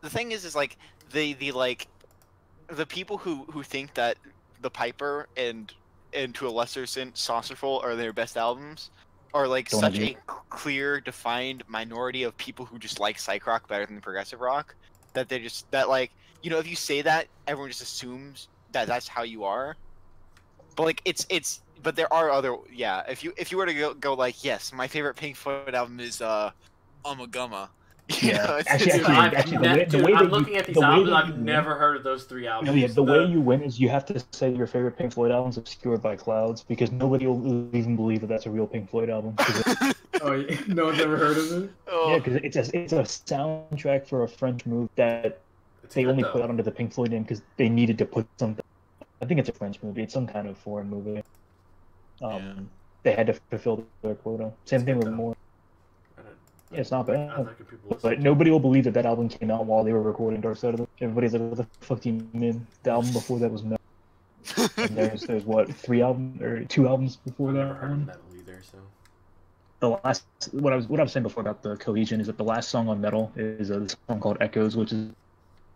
Speaker 2: the thing is like the people who think that The Piper and to a lesser extent Saucerful are their best albums are like
Speaker 4: Don't
Speaker 2: such
Speaker 4: agree.
Speaker 2: a clear defined minority of people who just like psych rock better than progressive rock, that they just that like, you know, if you say that, everyone just assumes that that's how you are. But like it's but there are other, yeah, if you were to go like, yes, my favorite Pink Floyd album is Ummagumma. You
Speaker 4: Yeah.
Speaker 2: know,
Speaker 4: Actually,
Speaker 1: Dude, I'm looking at these albums. I've never heard of those three albums.
Speaker 4: No, yeah, the way you win is you have to say your favorite Pink Floyd album is obscured by clouds because nobody will even believe that that's a real Pink Floyd album.
Speaker 3: Oh, yeah. No one's ever heard of it?
Speaker 2: Oh.
Speaker 4: Yeah, because it's a soundtrack for a French movie that they only put out under the Pink Floyd name because they needed to put something. I think it's a French movie. It's some kind of foreign movie.
Speaker 2: Yeah.
Speaker 4: They had to fulfill their quota. Same thing with
Speaker 1: though.
Speaker 4: more. Yeah, it's not bad.
Speaker 1: I like when people listen
Speaker 4: But
Speaker 1: to
Speaker 4: nobody will believe that that album came out while they were recording Dark Side of the Moon. Everybody's like, what the fuck do you mean? The album before that was metal. And there's what, 2 albums before
Speaker 1: I've
Speaker 4: that
Speaker 1: never heard of
Speaker 4: one?
Speaker 1: metal either, so.
Speaker 4: The last, what I was saying before about the cohesion is that the last song on Metal is a song called Echoes, which is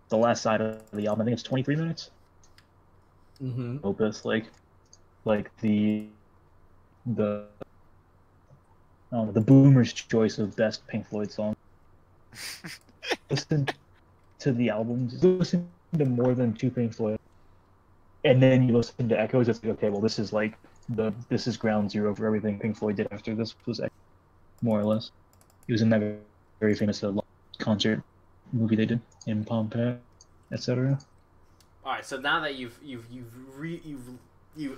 Speaker 4: the last side of the album. I think it's 23 minutes.
Speaker 3: Mm-hmm.
Speaker 4: Opus, like the Boomer's choice of best Pink Floyd song. Listen to the albums. Listen to more than 2 Pink Floyd, and then you listen to Echoes. It's like, okay, well, this is like this is ground zero for everything Pink Floyd did after this was Echoes, more or less. He was in that very famous concert movie they did in Pompeii, etc.
Speaker 1: All right, so now that you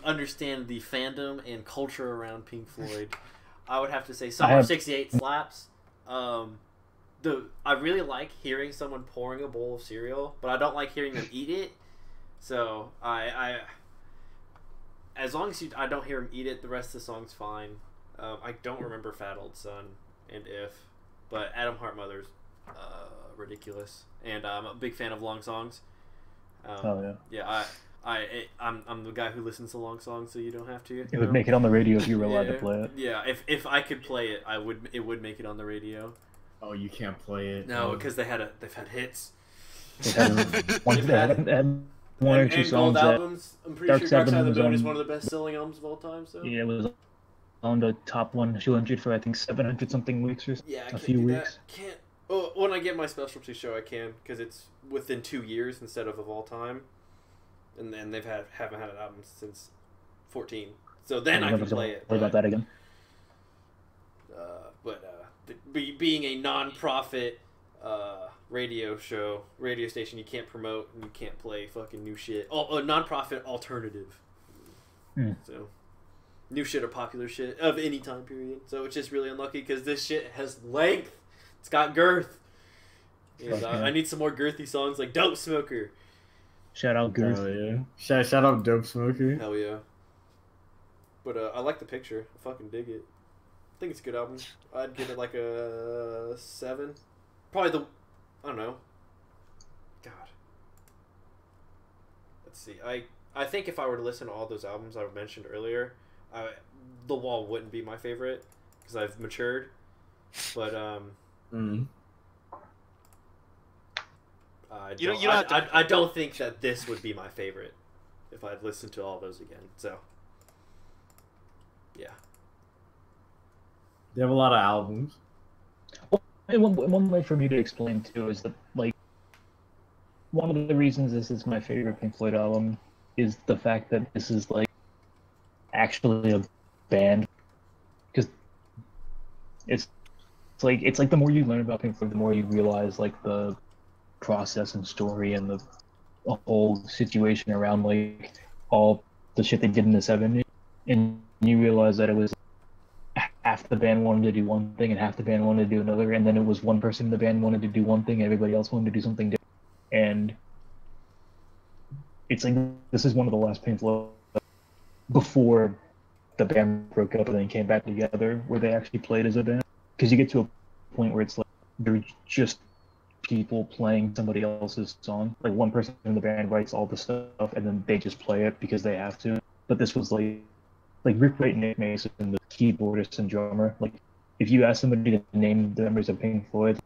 Speaker 1: understand the fandom and culture around Pink Floyd, I would have to say Summer of '68 slaps. I really like hearing someone pouring a bowl of cereal, but I don't like hearing them eat it. So I as long as I don't hear him eat it, the rest of the song's fine. I don't remember Fat Old Son and If, but Atom Heart Mother's ridiculous, and I'm a big fan of long songs.
Speaker 4: Oh yeah.
Speaker 1: Yeah, I'm the guy who listens to long songs, so you don't have to.
Speaker 4: It would make it on the radio if you were allowed to
Speaker 1: Yeah.
Speaker 4: play it.
Speaker 1: Yeah, if I could play it, it would make it on the radio.
Speaker 3: Oh, you can't play it.
Speaker 1: No, because they've had hits.
Speaker 4: They had one or two
Speaker 1: and
Speaker 4: songs
Speaker 1: gold
Speaker 4: that
Speaker 1: albums. I'm pretty sure Dark Side of the Moon is
Speaker 4: on-
Speaker 1: one of the best-selling albums of all time. So
Speaker 4: yeah, it was on the top 100 for I think 700 something weeks or
Speaker 1: yeah, I
Speaker 4: a
Speaker 1: can't
Speaker 4: few
Speaker 1: do
Speaker 4: weeks.
Speaker 1: that. Oh, when I get my specialty show, I can, because it's within 2 years instead of all time, and then haven't had an album since 14. So then I can play it.
Speaker 4: Worry about that again.
Speaker 1: Being a non-profit radio station, you can't promote and you can't play fucking new shit. Oh, a non-profit alternative. So, new shit or popular shit of any time period. So it's just really unlucky because this shit has length. It's got girth. And I need some more girthy songs like Dope Smoker.
Speaker 4: Shout out Girth.
Speaker 3: Hell yeah. Shout out Dope Smoker.
Speaker 1: Hell yeah. But I like the picture. I fucking dig it. I think it's a good album. I'd give it like a 7. Probably I don't know. God. Let's see. I think if I were to listen to all those albums I mentioned earlier, The Wall wouldn't be my favorite because I've matured. But I don't think that this would be my favorite if I'd listened to all those again. So, yeah.
Speaker 3: They have a lot of albums.
Speaker 4: And one way for me to explain too is that, like, one of the reasons this is my favorite Pink Floyd album is the fact that this is like actually a band, because it's like the more you learn about Pink Floyd, the more you realize like the process and story and the whole situation around like all the shit they did in the 70s, and you realize that it was half the band wanted to do one thing and half the band wanted to do another, and then it was one person in the band wanted to do one thing, everybody else wanted to do something different. And it's like this is one of the last Pink Floyd before the band broke up and then came back together where they actually played as a band, because you get to a point where it's like they're just people playing somebody else's song. Like one person in the band writes all the stuff and then they just play it because they have to. But this was like Rick Wright and Nick Mason, the keyboardist and drummer. Like if you ask somebody to name the members of Pink Floyd,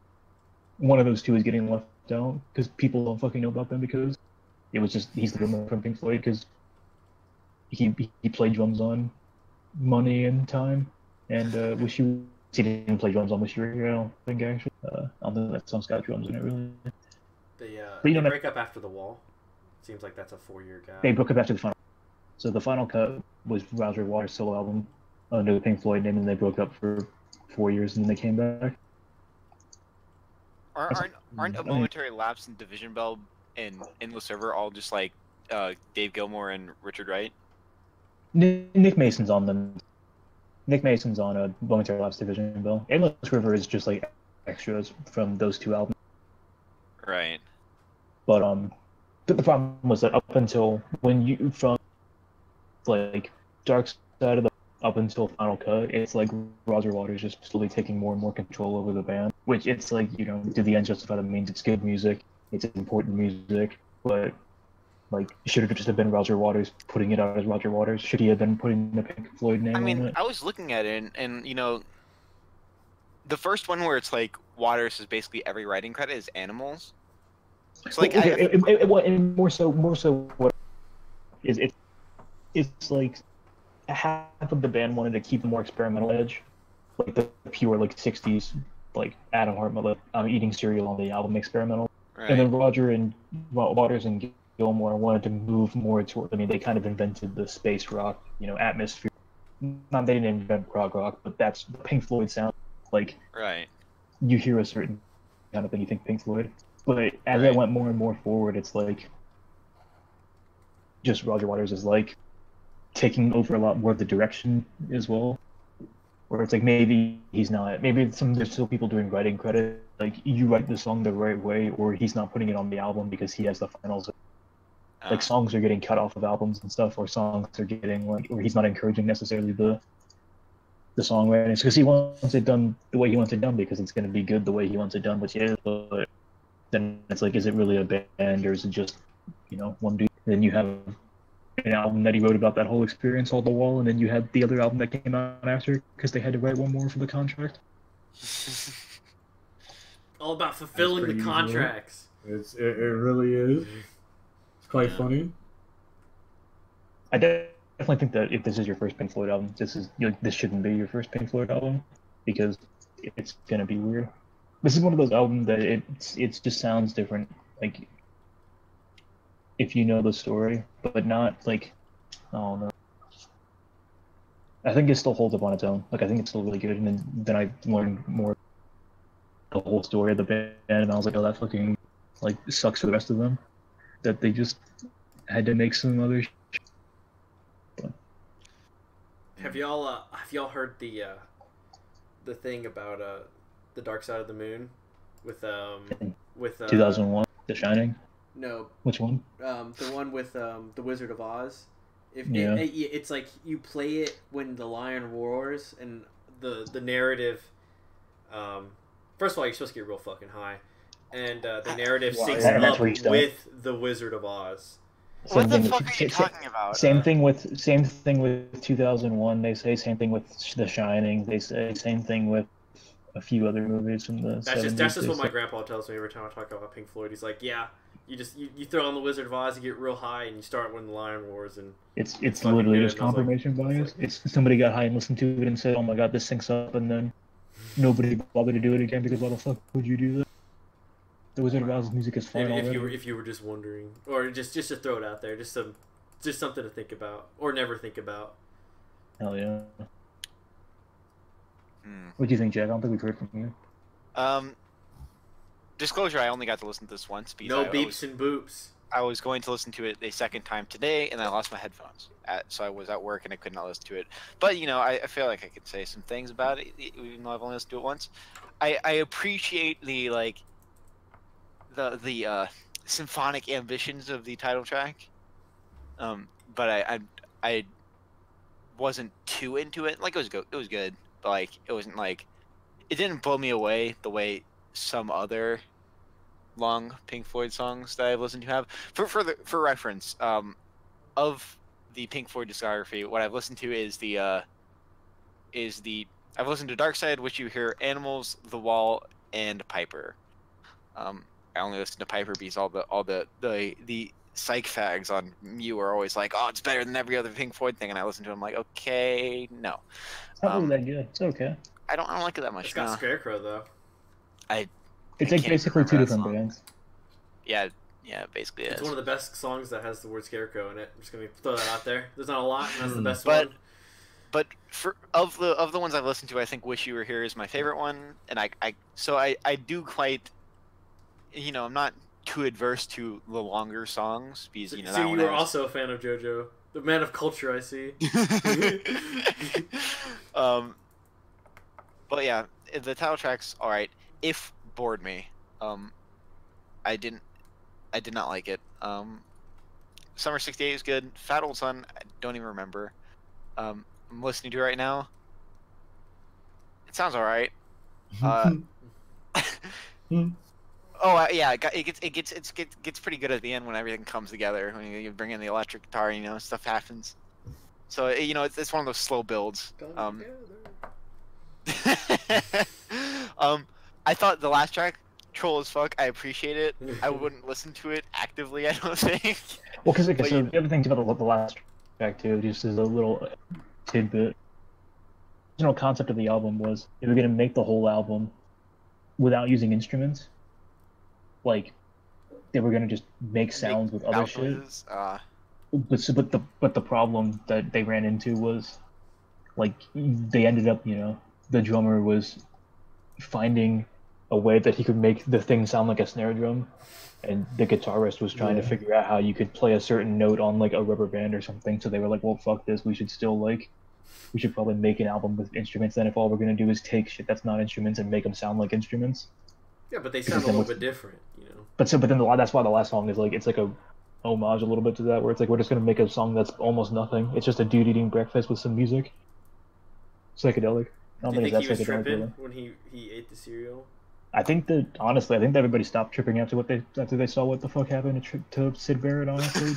Speaker 4: one of those two is getting left out because people don't fucking know about them, because it was just he's the drummer from Pink Floyd because he played drums on Money and Time and Wish You. He didn't play drums on Wish You Were Here, I don't think, actually. I don't think that song's got drums in it, really.
Speaker 1: They break up after The Wall. Seems like that's a 4-year gap.
Speaker 4: They broke up after the final. So the final cut was Roger Waters' solo album under the Pink Floyd name, and they broke up for 4 years, and then they came back.
Speaker 2: Aren't a momentary lapse in Division Bell and Endless Server all just like Dave Gilmour and Richard Wright?
Speaker 4: Nick Mason's on them. Nick Mason's on a Momentary Lapse, Division Bell. Endless River is just like extras from those two albums.
Speaker 2: Right.
Speaker 4: But the problem was that up until when you from like Dark Side of the up until Final Cut, it's like Roger Waters just slowly taking more and more control over the band. Which it's like, you know, did the end justify the means? It's good music, it's important music, but like, should it just have been Roger Waters putting it out as Roger Waters? Should he have been putting the Pink Floyd name on it?
Speaker 2: I was looking at it, and you know, the first one where it's like Waters is basically every writing credit is Animals. It's like
Speaker 4: and more so what is it? It's like half of the band wanted to keep the more experimental edge, like the pure like '60s, like Adam Hartman eating cereal on the album experimental, right. And then Waters and Gilmour wanted to move more toward. I mean, they kind of invented the space rock, you know, atmosphere. Not they didn't invent prog rock, but that's the Pink Floyd sound. Like,
Speaker 2: right.
Speaker 4: You hear a certain kind of thing, you think Pink Floyd. But as it went more and more forward, it's like just Roger Waters is like taking over a lot more of the direction as well. Where it's like maybe he's not. Maybe there's still people doing writing credit. Like you write the song the right way, or he's not putting it on the album because he has the finals. Like songs are getting cut off of albums and stuff, or songs are getting like, or he's not encouraging necessarily the songwriting because he wants it done the way he wants it done because it's going to be good the way he wants it done, which is. But then it's like, is it really a band or is it just, you know, one dude? And then you have an album that he wrote about that whole experience, All the Wall, and then you had the other album that came out after because they had to write one more for the contract.
Speaker 1: All about fulfilling the contracts.
Speaker 3: It really is. It's quite funny.
Speaker 4: I definitely think that if this is your first Pink Floyd album, this shouldn't be your first Pink Floyd album because it's gonna be weird. This is one of those albums that it just sounds different. Like if you know the story, but not like I don't know. I think it still holds up on its own. Like I think it's still really good. And then I learned more the whole story of the band, and I was like, oh, that fucking like sucks for the rest of them that they just had to make some other.
Speaker 1: Have y'all heard the thing about the Dark Side of the Moon with
Speaker 4: 2001, The Shining.
Speaker 1: No.
Speaker 4: Which one?
Speaker 1: The one with the Wizard of Oz.
Speaker 4: Yeah.
Speaker 1: It's like you play it when the lion roars, and the narrative. First of all, you're supposed to get real fucking high, and the narrative syncs up with the Wizard of Oz.
Speaker 2: What the fuck are you talking about?
Speaker 4: Same thing with 2001. They say same thing with The Shining. They say same thing with a few other movies from the.
Speaker 1: That's just what my grandpa tells me every time I talk about Pink Floyd. He's like, yeah, you throw on the Wizard of Oz, you get real high, and you start when the lion roars, and
Speaker 4: it's literally just confirmation bias. It's somebody got high and listened to it and said, oh my god, this syncs up, and then nobody bothered to do it again because why the fuck would you do that? The Wizard of Oz's music is fine already.
Speaker 1: If you were just wondering, or just to throw it out there, just something to think about or never think about.
Speaker 4: Hell yeah. What do you think, Jack? I don't think we've heard from you.
Speaker 2: Disclosure: I only got to listen to this once.
Speaker 1: No beeps and boops.
Speaker 2: I was going to listen to it a second time today, and I lost my headphones. So I was at work and I could not listen to it. But you know, I feel like I could say some things about it, even though I've only listened to it once. I appreciate the the symphonic ambitions of the title track, but I wasn't too into it. Like it was good, but like it wasn't like it didn't blow me away the way some other long Pink Floyd songs that I've listened to have. For reference, of the Pink Floyd discography, what I've listened to is I've listened to Dark Side, Which You Hear, Animals, The Wall, and Piper. I only listen to Piper because all the psych fags on Mew are always like, oh, it's better than every other Pink Floyd thing, and I listen to them like, okay, no.
Speaker 4: It's not really that good. It's okay.
Speaker 2: I don't like it that much.
Speaker 1: It's got Scarecrow though.
Speaker 4: It's like basically two different bands.
Speaker 2: Yeah, basically
Speaker 1: it's
Speaker 2: is.
Speaker 1: one of the best songs that has the word Scarecrow in it. I'm just gonna throw that out there. There's not a lot, and that's the best one.
Speaker 2: But of the ones I've listened to, I think "Wish You Were Here" is my favorite one, and I do quite, you know, I'm not too adverse to the longer songs because you know.
Speaker 1: So you were also a fan of JoJo, the man of culture, I see.
Speaker 2: But yeah, the title track's all right. If bored me, I did not like it. Summer '68 is good. Fat Old Son, I don't even remember. I'm listening to it right now. It sounds all right. Yeah, it gets pretty good at the end when everything comes together. When you bring in the electric guitar, you know, stuff happens. So you know, it's one of those slow builds. I thought the last track, troll as fuck. I appreciate it. I wouldn't listen to it actively, I don't think.
Speaker 4: Well, because the other thing about the last track too, just as a little tidbit. The original concept of the album was they were gonna make the whole album without using instruments. Like they were gonna just make sounds with other shit. But the problem that they ran into was, like, they ended up, you know, the drummer was finding a way that he could make the thing sound like a snare drum, and the guitarist was trying to figure out how you could play a certain note on like a rubber band or something. So they were like, well, fuck this, we should probably make an album with instruments then, if all we're gonna do is take shit that's not instruments and make them sound like instruments.
Speaker 1: Yeah, but they sound a little bit different, you know.
Speaker 4: But then that's why the last song is like, it's like a homage a little bit to that, where it's like, we're just gonna make a song that's almost nothing. It's just a dude eating breakfast with some music. Psychedelic.
Speaker 1: I don't think he was tripping when he ate the cereal?
Speaker 4: I think that everybody stopped tripping after they saw what the fuck happened to Sid Barrett, honestly.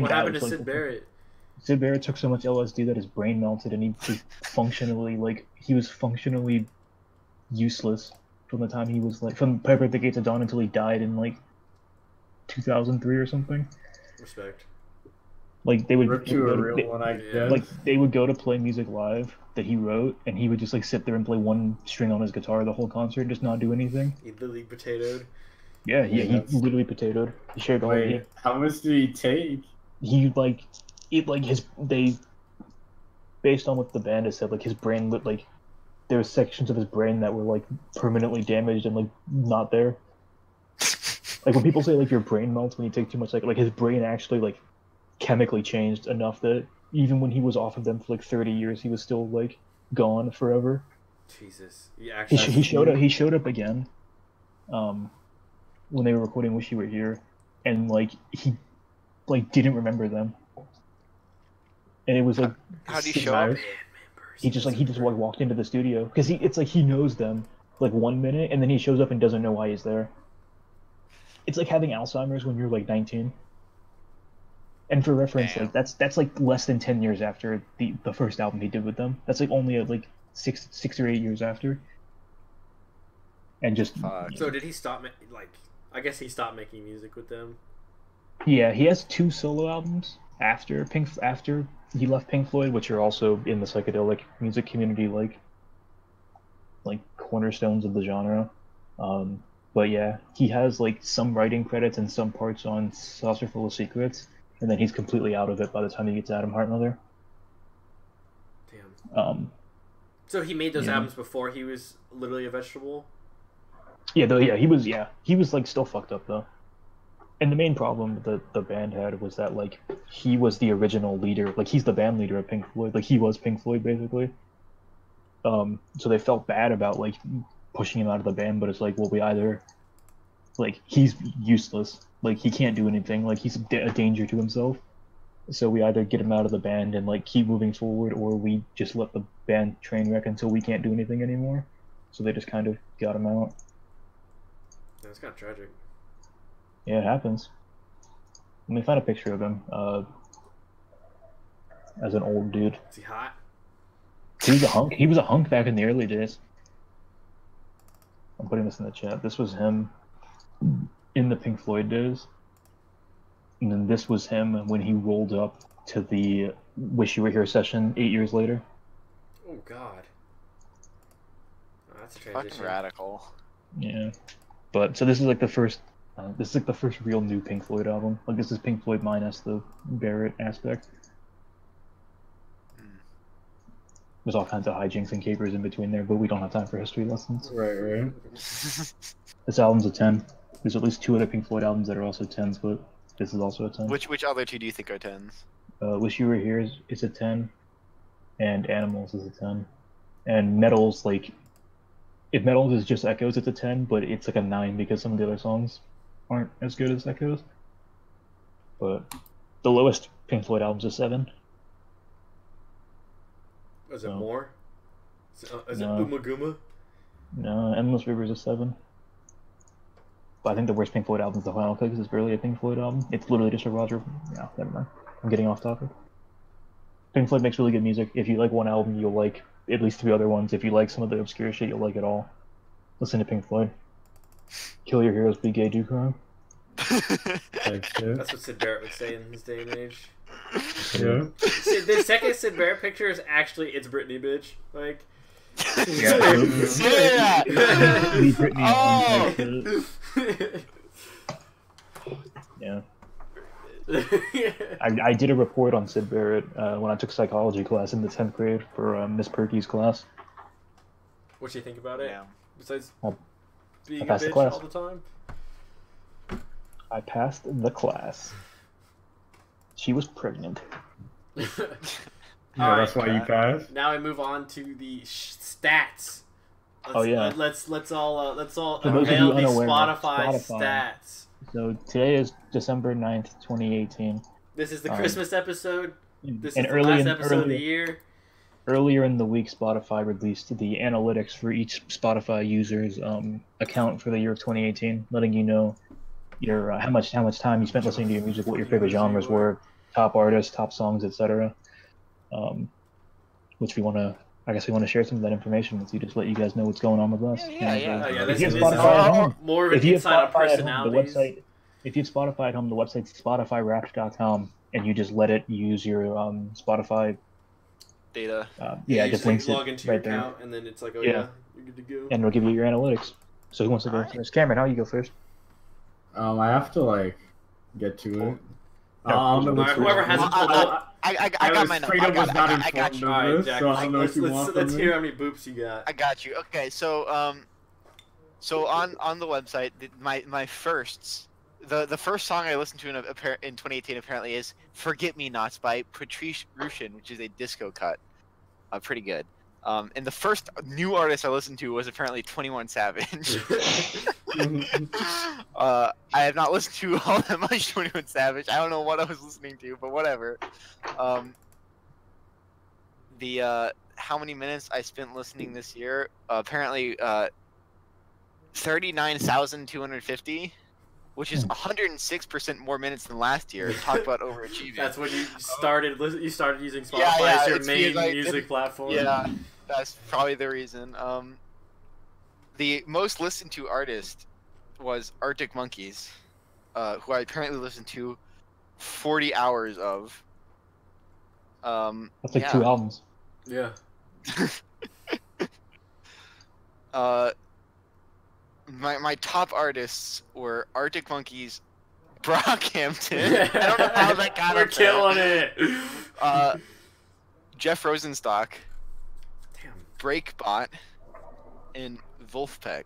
Speaker 1: What happened to Sid Barrett?
Speaker 4: Sid Barrett took so much LSD that his brain melted, and he was functionally useless from the time he was like, from Piper at the Gates of Dawn until he died in like 2003 or something.
Speaker 1: Respect.
Speaker 4: Like they would
Speaker 3: Rip
Speaker 4: they
Speaker 3: to
Speaker 4: would
Speaker 3: a
Speaker 4: go
Speaker 3: real
Speaker 4: to,
Speaker 3: one, I
Speaker 1: Yeah.
Speaker 3: guess.
Speaker 4: like they would go to play music live that he wrote, and he would just like sit there and play one string on his guitar the whole concert, just not do anything.
Speaker 1: He literally potatoed.
Speaker 4: Yeah,
Speaker 3: Yeah,
Speaker 4: he
Speaker 3: that's-
Speaker 4: literally potatoed. He shared all.
Speaker 3: Wait, how much did he take?
Speaker 4: He like it like his they based on what the band has said, like his brain looked like there were sections of his brain that were like permanently damaged and like not there. Like when people say like your brain melts when you take too much, like his brain actually like chemically changed enough that even when he was off of them for like 30 years, he was still like gone forever.
Speaker 1: Jesus. He actually.
Speaker 4: He showed up again, when they were recording "Wish You Were Here," and like he like didn't remember them, and it was like
Speaker 2: How do you show up?
Speaker 4: he just like walked into the studio because it's like he knows them like 1 minute and then he shows up and doesn't know why he's there. It's like having Alzheimer's when you're like 19. And for reference,
Speaker 2: Damn.
Speaker 4: like that's like less than 10 years after the first album he did with them. That's like only like six or 8 years after. And just
Speaker 2: Fuck.
Speaker 1: So did he stop? I guess he stopped making music with them.
Speaker 4: yeah, he has 2 solo albums after he left Pink Floyd, which are also in the psychedelic music community, like cornerstones of the genre. But yeah, he has like some writing credits and some parts on Saucer Full of Secrets, and then he's completely out of it by the time he gets Adam Heartmother.
Speaker 1: Damn. So he made those
Speaker 4: yeah.
Speaker 1: albums before he was literally a vegetable.
Speaker 4: He was like still fucked up though. And the main problem that the band had was that like he was the original leader, like he's the band leader of Pink Floyd, like he was Pink Floyd basically. So they felt bad about like pushing him out of the band, but it's like, well, we either like he's useless, like he can't do anything, like he's a danger to himself. So we either get him out of the band and like keep moving forward, or we just let the band train wreck until we can't do anything anymore. So they just kind of got him out.
Speaker 1: That's kind of tragic.
Speaker 4: Yeah, it happens. Let me find a picture of him as an old dude.
Speaker 1: Is he hot?
Speaker 4: He was a hunk. He was a hunk back in the early days. I'm putting this in the chat. This was him in the Pink Floyd days. And then this was him when he rolled up to the Wish You Were Here session 8 years later.
Speaker 1: Oh God. Oh, that's a
Speaker 2: Fucking
Speaker 1: transition.
Speaker 2: radical.
Speaker 4: Yeah. But so this is like the first real new Pink Floyd album. Like this is Pink Floyd minus the Barrett aspect. There's all kinds of hijinks and capers in between there, but we don't have time for history lessons.
Speaker 3: Right.
Speaker 4: This album's a 10. There's at least 2 other Pink Floyd albums that are also 10s, but this is also a 10.
Speaker 2: Which other 2 do you think are 10s?
Speaker 4: Wish You Were Here is a 10, and Animals is a 10. And Metals, like, if Metals is just Echoes, it's a 10, but it's like a 9 because some of the other songs aren't as good as Echoes. But the lowest Pink Floyd album's a 7.
Speaker 1: Is it
Speaker 4: No.
Speaker 1: more? Is
Speaker 4: No.
Speaker 1: it Umaguma?
Speaker 4: No, Endless River is a 7. But I think the worst Pink Floyd album is The Final Cut because it's barely a Pink Floyd album. It's literally just a Roger. No, never mind. I'm getting off topic. Pink Floyd makes really good music. If you like one album, you'll like at least 3 other ones. If you like some of the obscure shit, you'll like it all. Listen to Pink Floyd. Kill your heroes, be gay, do crime.
Speaker 1: That's what Sid Barrett would say in his day and age.
Speaker 3: Yeah.
Speaker 1: The second Sid Barrett picture is actually it's Britney, bitch. Like.
Speaker 2: Yeah.
Speaker 4: Leave Britney
Speaker 2: Oh!
Speaker 4: alone. Yeah. I did a report on Sid Barrett when I took psychology class in the 10th grade for Miss Perky's class.
Speaker 1: What do you think about it?
Speaker 2: Yeah.
Speaker 1: Besides
Speaker 4: Well,
Speaker 1: being
Speaker 4: I
Speaker 1: a
Speaker 4: passed the
Speaker 1: bitch
Speaker 4: class.
Speaker 1: all the time?
Speaker 4: I passed the class. She was pregnant.
Speaker 3: Yeah,
Speaker 1: All
Speaker 3: that's
Speaker 1: right,
Speaker 3: why you passed.
Speaker 1: Now we move on to the stats.
Speaker 4: Oh, yeah.
Speaker 1: Let's all
Speaker 4: For those of you
Speaker 1: unveil the
Speaker 4: unaware,
Speaker 1: Spotify
Speaker 4: Spotify.
Speaker 1: stats.
Speaker 4: So today is December 9th, 2018.
Speaker 1: This is the
Speaker 4: Um,
Speaker 1: Christmas episode. This
Speaker 4: and
Speaker 1: is the last episode of the
Speaker 4: earlier,
Speaker 1: year.
Speaker 4: earlier in the week, Spotify released the analytics for each Spotify user's account for the year of 2018, letting you know your how much time you spent listening to your music, what your favorite genres were, top artists, top songs, etc. Which we want to share some of that information with you, just let you guys know what's going on with us.
Speaker 2: Yeah.
Speaker 1: Oh, yeah,
Speaker 4: If
Speaker 1: this
Speaker 4: you
Speaker 1: is
Speaker 4: have Spotify at home,
Speaker 1: more of an
Speaker 4: if you have
Speaker 1: insight on
Speaker 4: Spotify at home,
Speaker 1: personalities.
Speaker 4: if you have Spotify at home, the website's spotifywrapped.com. and you just let it use your Spotify
Speaker 2: Data.
Speaker 4: yeah, it
Speaker 1: you
Speaker 4: just
Speaker 1: just
Speaker 4: links
Speaker 1: log
Speaker 4: it
Speaker 1: into your
Speaker 4: right there,
Speaker 1: account, and then it's like, oh
Speaker 4: Yeah.
Speaker 1: yeah, you're good to go.
Speaker 4: and it'll give you your analytics. So who wants to go
Speaker 2: Alright.
Speaker 4: first? Cameron, how you go first?
Speaker 3: I have to like get to it.
Speaker 4: No,
Speaker 3: I don't know
Speaker 1: Alright,
Speaker 3: which
Speaker 1: whoever
Speaker 3: one.
Speaker 1: hasn't
Speaker 2: Well,
Speaker 1: pulled up.
Speaker 2: I got my notes.
Speaker 3: Freedom was not
Speaker 2: I got
Speaker 3: informed
Speaker 2: you.
Speaker 3: of
Speaker 1: Alright,
Speaker 3: this,
Speaker 1: Jack,
Speaker 3: so I don't know what you want from
Speaker 1: let's
Speaker 3: me.
Speaker 1: hear how many boops you got.
Speaker 2: I got you. Okay, so so on the website, my firsts, the first song I listened to in 2018 apparently is "Forget Me Nots" by Patrice Rushin, which is a disco cut. Pretty good. And the first new artist I listened to was apparently 21 Savage. I have not listened to all that much 21 Savage. I don't know what I was listening to, but whatever. How many minutes I spent listening this year? Apparently 39,250, which is 106% more minutes than last year. Talk about overachieving.
Speaker 1: That's when you started using Spotify
Speaker 2: Yeah,
Speaker 1: as your
Speaker 2: it's
Speaker 1: main
Speaker 2: because I
Speaker 1: music
Speaker 2: didn't-
Speaker 1: platform.
Speaker 2: Yeah, that's probably the reason. The most listened to artist was Arctic Monkeys, who I apparently listened to 40 hours of.
Speaker 4: That's like
Speaker 2: yeah.
Speaker 4: 2 albums.
Speaker 1: Yeah.
Speaker 2: My top artists were Arctic Monkeys, Brockhampton. I don't know how that got
Speaker 1: We're
Speaker 2: up there.
Speaker 1: killing it.
Speaker 2: Jeff Rosenstock,
Speaker 1: Damn.
Speaker 2: Breakbot, and Wolfpack.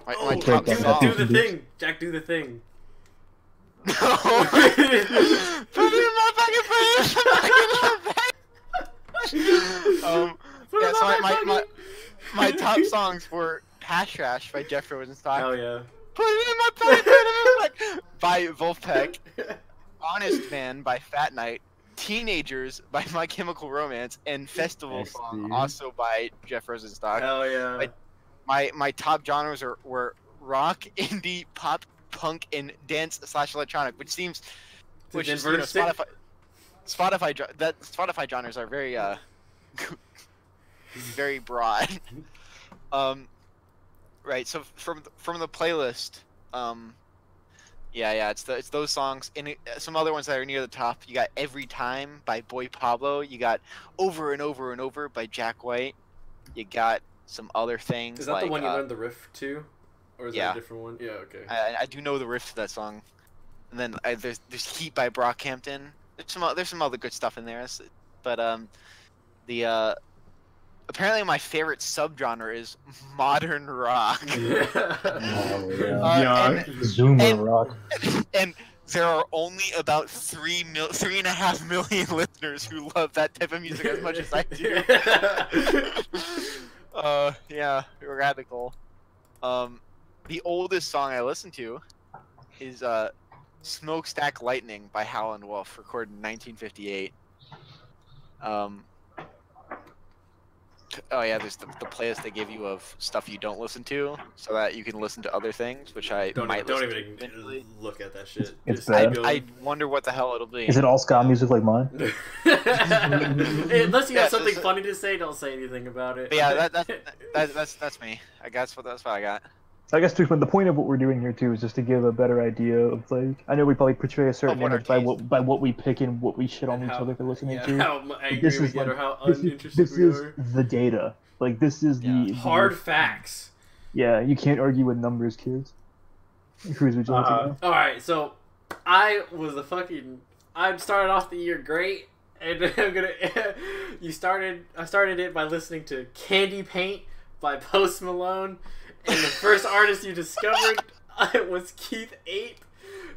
Speaker 2: My
Speaker 1: Oh,
Speaker 2: top
Speaker 4: Breakbot,
Speaker 2: song.
Speaker 1: do the thing, Jack. Do the thing.
Speaker 2: No. Put it in my fucking face. Yeah, so my top songs were Hash Trash by Jeff Rosenstock,
Speaker 1: Hell yeah.
Speaker 2: Put it in my pocket, put it in my pocket by Wolfpack, Honest Man by Fat Night, Teenagers by My Chemical Romance, and Festival
Speaker 3: Nice,
Speaker 2: Song
Speaker 3: dude.
Speaker 2: also by Jeff Rosenstock.
Speaker 1: Hell yeah.
Speaker 2: My top genres were rock, indie, pop, punk, and dance/electronic, which is
Speaker 1: inverted stick?
Speaker 2: Spotify genres are very very broad. Right. So from the playlist, it's those songs and some other ones that are near the top. You got "Every Time" by Boy Pablo. You got "Over and Over and Over" by Jack White. You got some other things.
Speaker 1: Is that
Speaker 2: like,
Speaker 1: the one you learned the riff to, or is
Speaker 2: yeah.
Speaker 1: that a different one? Yeah. Okay.
Speaker 2: I do know the riff to that song, and then there's "Heat" by Brockhampton. There's some other good stuff in there, but apparently my favorite subgenre is modern rock.
Speaker 4: Oh, yeah.
Speaker 3: Yeah.
Speaker 4: Zoomer
Speaker 2: and-
Speaker 4: rock.
Speaker 2: And there are only about 3.5 million listeners who love that type of music as much as I do. Yeah, radical. The oldest song I listened to is "Smokestack Lightning" by Howlin' Wolf, recorded in 1958. Oh yeah, there's the playlist they give you of stuff you don't listen to, so that you can listen to other things, which I
Speaker 1: don't
Speaker 2: might
Speaker 1: don't
Speaker 2: listen
Speaker 1: even
Speaker 2: to eventually.
Speaker 1: look at that shit.
Speaker 4: It's
Speaker 1: Just
Speaker 4: bad.
Speaker 1: keep
Speaker 2: I
Speaker 1: going.
Speaker 2: wonder what the hell it'll be.
Speaker 4: Is it all ska music like mine?
Speaker 1: Unless you
Speaker 2: Yeah,
Speaker 1: have something
Speaker 2: so-
Speaker 1: funny to say, don't say anything about it.
Speaker 2: But yeah, that's me. I guess that's what I got.
Speaker 4: So I guess the point of what we're doing here too is just to give a better idea of like I know we probably portray a certain
Speaker 2: Of what our
Speaker 4: image by
Speaker 2: taste.
Speaker 4: what we pick and what we shit on
Speaker 1: And
Speaker 4: each
Speaker 1: how-
Speaker 4: other for listening
Speaker 1: yeah,
Speaker 4: to.
Speaker 1: how angry
Speaker 4: This
Speaker 1: we
Speaker 4: is
Speaker 1: get or
Speaker 4: like-
Speaker 1: how
Speaker 4: this
Speaker 1: uninterested
Speaker 4: is
Speaker 1: we are.
Speaker 4: the data. Like this is
Speaker 2: Yeah.
Speaker 4: the
Speaker 1: Hard facts.
Speaker 4: Yeah, you can't argue with numbers, kids. Cruz, would you like to go?
Speaker 1: All right, so I started off the year great, and I'm gonna. I started it by listening to "Candy Paint" by Post Malone, and the first artist you discovered was Keith Ape,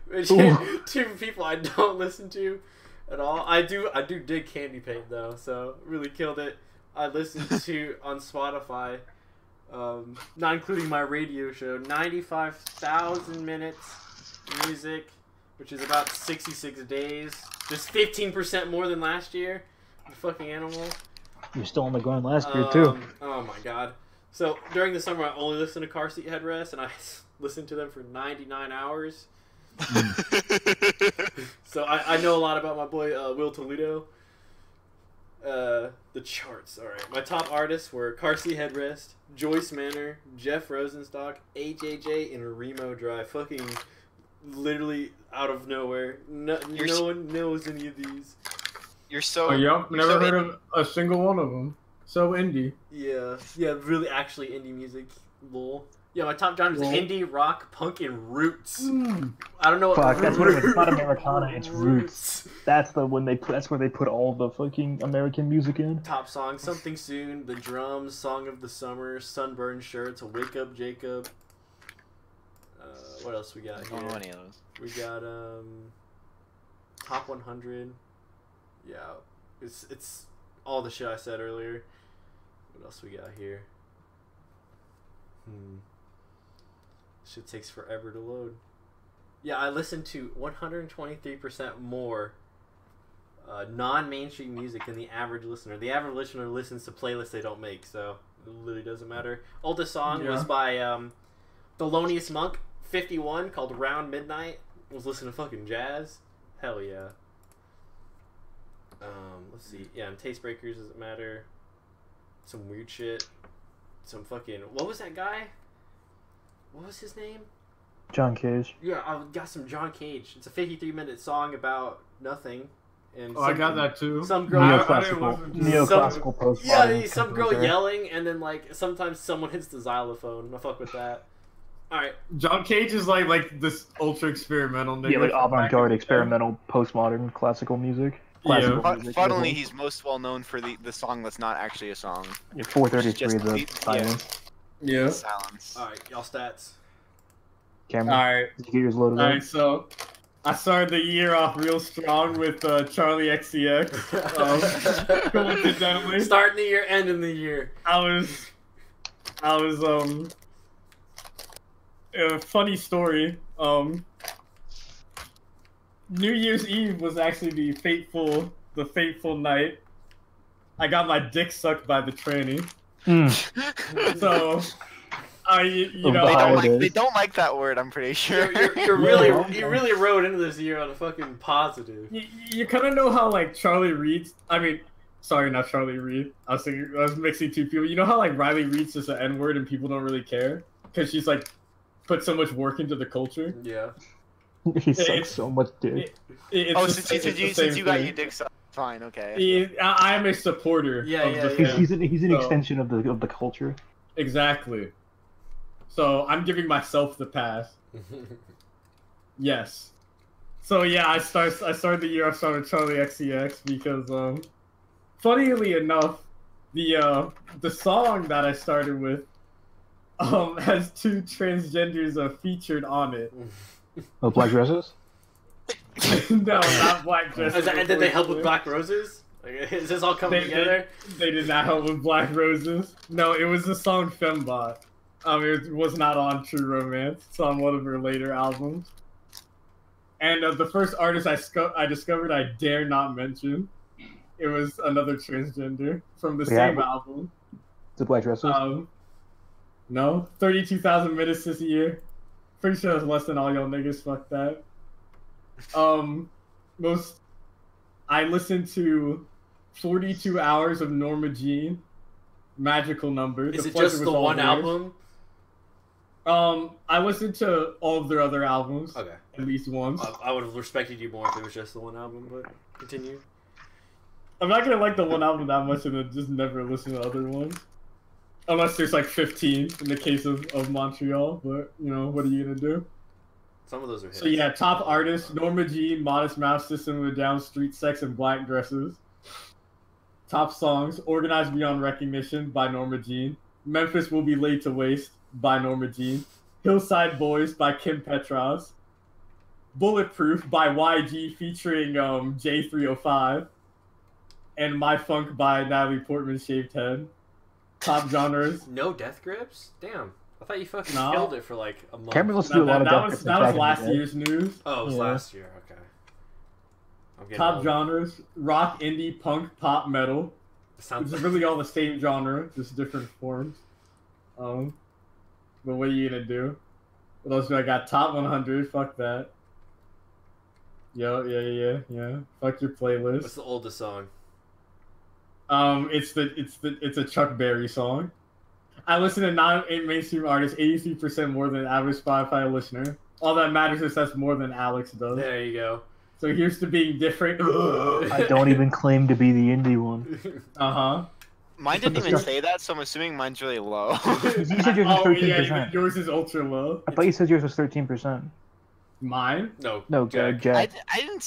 Speaker 1: which
Speaker 4: Ooh.
Speaker 1: two people I don't listen to at all. I do dig Candy Paint though, so really killed it. I listened to on Spotify. Not including my radio show, 95,000 minutes music, which is about 66 days. Just 15% more than last year. You fucking animal.
Speaker 4: You're still on the grind last year too.
Speaker 1: Oh my god. So during the summer, I only listened to car seat headrests, and I listened to them for 99 hours. So I know a lot about my boy Will Toledo. The charts. All right. My top artists were Car Seat Headrest, Joyce Manor, Jeff Rosenstock, HHA, and Remo Drive. Fucking literally out of nowhere. No one knows any of these.
Speaker 2: You're so.
Speaker 3: Oh, yep. Never
Speaker 2: so
Speaker 3: heard of a single one of them. So indie.
Speaker 1: Yeah, really actually indie music. Lol. Yeah, my top genres
Speaker 3: Lol.
Speaker 1: indie, rock, punk, and roots. I don't know what
Speaker 4: Fuck, that's what it was. It's not
Speaker 1: root-
Speaker 4: Americana, it's roots. That's where they put all the fucking American music in.
Speaker 1: Top song, Something Soon, The Drums, Song of the Summer, Sunburned Shirts, Wake Up Jacob. What else we got
Speaker 2: I
Speaker 1: here?
Speaker 2: don't know any of those.
Speaker 1: We got Top 100. Yeah, it's all the shit I said earlier. What else we got here? Shit takes forever to load. Yeah, I listened to 123% more non-mainstream music than the average listener. The average listener listens to playlists they don't make, so it literally doesn't matter. Oldest song was by Thelonious Monk, 51, called Round Midnight. Was listening to fucking jazz. Hell yeah. Let's see. Yeah, and Taste Breakers doesn't matter. Some weird shit. Some fucking... What was that guy? What was his name?
Speaker 4: John Cage.
Speaker 1: Yeah, I got some John Cage. It's a 53-minute song about nothing. And
Speaker 3: I got that too.
Speaker 1: Some girl...
Speaker 4: Neoclassical postmodern.
Speaker 1: Yeah, some girl
Speaker 4: composer.
Speaker 1: yelling, and then, like, sometimes someone hits the xylophone. I fuck with that. Alright.
Speaker 3: John Cage is like this ultra experimental nigga.
Speaker 4: Yeah, like avant-garde, experimental, postmodern, classical music.
Speaker 3: Yeah.
Speaker 2: Funnily, he's most well known for the song that's not actually a song.
Speaker 4: Yeah, 433,
Speaker 2: Just
Speaker 4: the silence.
Speaker 3: Yeah.
Speaker 2: Silence.
Speaker 1: Alright, y'all stats.
Speaker 4: Cameron,
Speaker 3: Alright.
Speaker 4: did you get yours loaded up?
Speaker 3: Alright, so I started the year off real strong with Charli XCX. Coincidentally.
Speaker 1: Starting the year, ending the year.
Speaker 3: I was a funny story. New Year's Eve was actually the fateful night. I got my dick sucked by the tranny. So, you know,
Speaker 2: They don't like that word. I'm pretty sure.
Speaker 1: You really rode into this year on a fucking positive.
Speaker 3: you kind of know how like Charlie Reed. I mean, sorry, not Charlie Reed. I was mixing two people. You know how like Riley Reed's just an N word and people don't really care because she's like put so much work into the culture.
Speaker 1: Yeah.
Speaker 4: He sucks so much dick.
Speaker 2: Since you got your dick sucked, fine, okay.
Speaker 3: I'm a supporter.
Speaker 4: He's an extension of the culture.
Speaker 3: Exactly. So I'm giving myself the pass. Yes. So yeah, I started the year. I started Charli XCX because, funnily enough, the song that I started with, has two transgenders featured on it.
Speaker 4: Oh, Black Dresses?
Speaker 3: No, not Black Dresses.
Speaker 1: And did they help with Black Roses? Like, is this all coming together?
Speaker 3: They did not help with Black Roses. No, it was the song Fembot. It was not on True Romance. It's on one of her later albums. And the first artist I discovered I dare not mention. It was another transgender from the same album.
Speaker 4: Is it Black Dresses?
Speaker 3: No. 32,000 minutes this year. Pretty sure it's less than all y'all niggas. Fuck that. I listened to 42 hours of Norma Jean. Magical number.
Speaker 1: Is it just the one album?
Speaker 3: I listened to all of their other albums.
Speaker 1: Okay.
Speaker 3: At least once.
Speaker 1: I would have respected you more if it was just the one album, but continue.
Speaker 3: I'm not gonna like the one album that much and then just never listen to other ones. Unless there's like 15 in the case of Montreal, but you know, what are you gonna do?
Speaker 1: Some of those are hits.
Speaker 3: So yeah, top artists, Norma Jean, Modest Mouse, System of a Down, Street Sex, and Black Dresses. Top songs, Organized Beyond Recognition by Norma Jean. Memphis Will Be Laid to Waste by Norma Jean. Hillside Boys by Kim Petras. Bulletproof by YG featuring J305. And My Funk by Natalie Portman Shaved Head. Top genres.
Speaker 1: No Death Grips? Damn. I thought you fucking killed it for like a month.
Speaker 4: Cameron listened to a lot of Death Grips.
Speaker 3: That was last year's news.
Speaker 1: Oh, it was last year. Okay.
Speaker 3: Top genres: rock, indie, punk, pop, metal. Which is really all the same genre, just different forms. But what are you gonna do? What else do I got? Top 100. Fuck that. Yeah. Fuck your playlist.
Speaker 1: What's the oldest song?
Speaker 3: It's a Chuck Berry song. I listen to non-mainstream artists 83% more than an average Spotify listener. All that matters is that's more than Alex does.
Speaker 1: There you go.
Speaker 3: So here's to being different.
Speaker 4: I don't even claim to be the indie one.
Speaker 3: Uh-huh.
Speaker 2: Mine didn't even say that, so I'm assuming mine's really low.
Speaker 4: You said yours was
Speaker 3: Oh, yeah,
Speaker 4: 13%.
Speaker 3: yours is ultra low.
Speaker 4: I thought you said yours was 13%.
Speaker 3: Mine?
Speaker 1: No,
Speaker 4: Jack.
Speaker 2: I didn't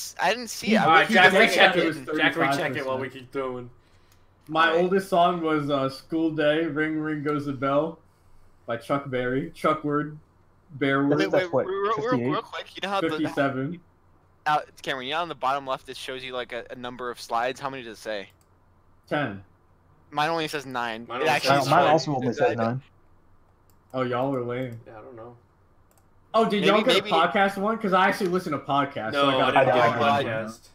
Speaker 2: see it.
Speaker 1: Alright, Jack,
Speaker 3: Jack
Speaker 1: recheck
Speaker 3: said
Speaker 1: it.
Speaker 3: it was
Speaker 1: Jack, recheck it
Speaker 3: 35%.
Speaker 1: while we keep throwing.
Speaker 3: My
Speaker 2: Alright.
Speaker 3: oldest song was School Day, Ring Ring Goes the Bell by Chuck Berry. Chuckward, Bearwood,
Speaker 4: That's what,
Speaker 2: real
Speaker 4: 58?
Speaker 2: quick, you know how the
Speaker 3: 57.
Speaker 2: Cameron, you know on the bottom left it shows you like a number of slides. How many does it say?
Speaker 3: 10.
Speaker 2: Mine only says 9.
Speaker 1: Mine
Speaker 2: It
Speaker 1: only
Speaker 2: actually
Speaker 1: says
Speaker 4: Mine
Speaker 1: nine.
Speaker 4: also only says 9.
Speaker 3: Oh, y'all are lame.
Speaker 1: Yeah, I don't know.
Speaker 3: Oh, did y'all get
Speaker 2: Maybe-
Speaker 3: a podcast one? Because I actually listen to podcasts.
Speaker 1: No,
Speaker 3: so
Speaker 1: I
Speaker 3: I
Speaker 1: didn't
Speaker 3: got
Speaker 1: get a
Speaker 4: I didn't.
Speaker 1: podcast.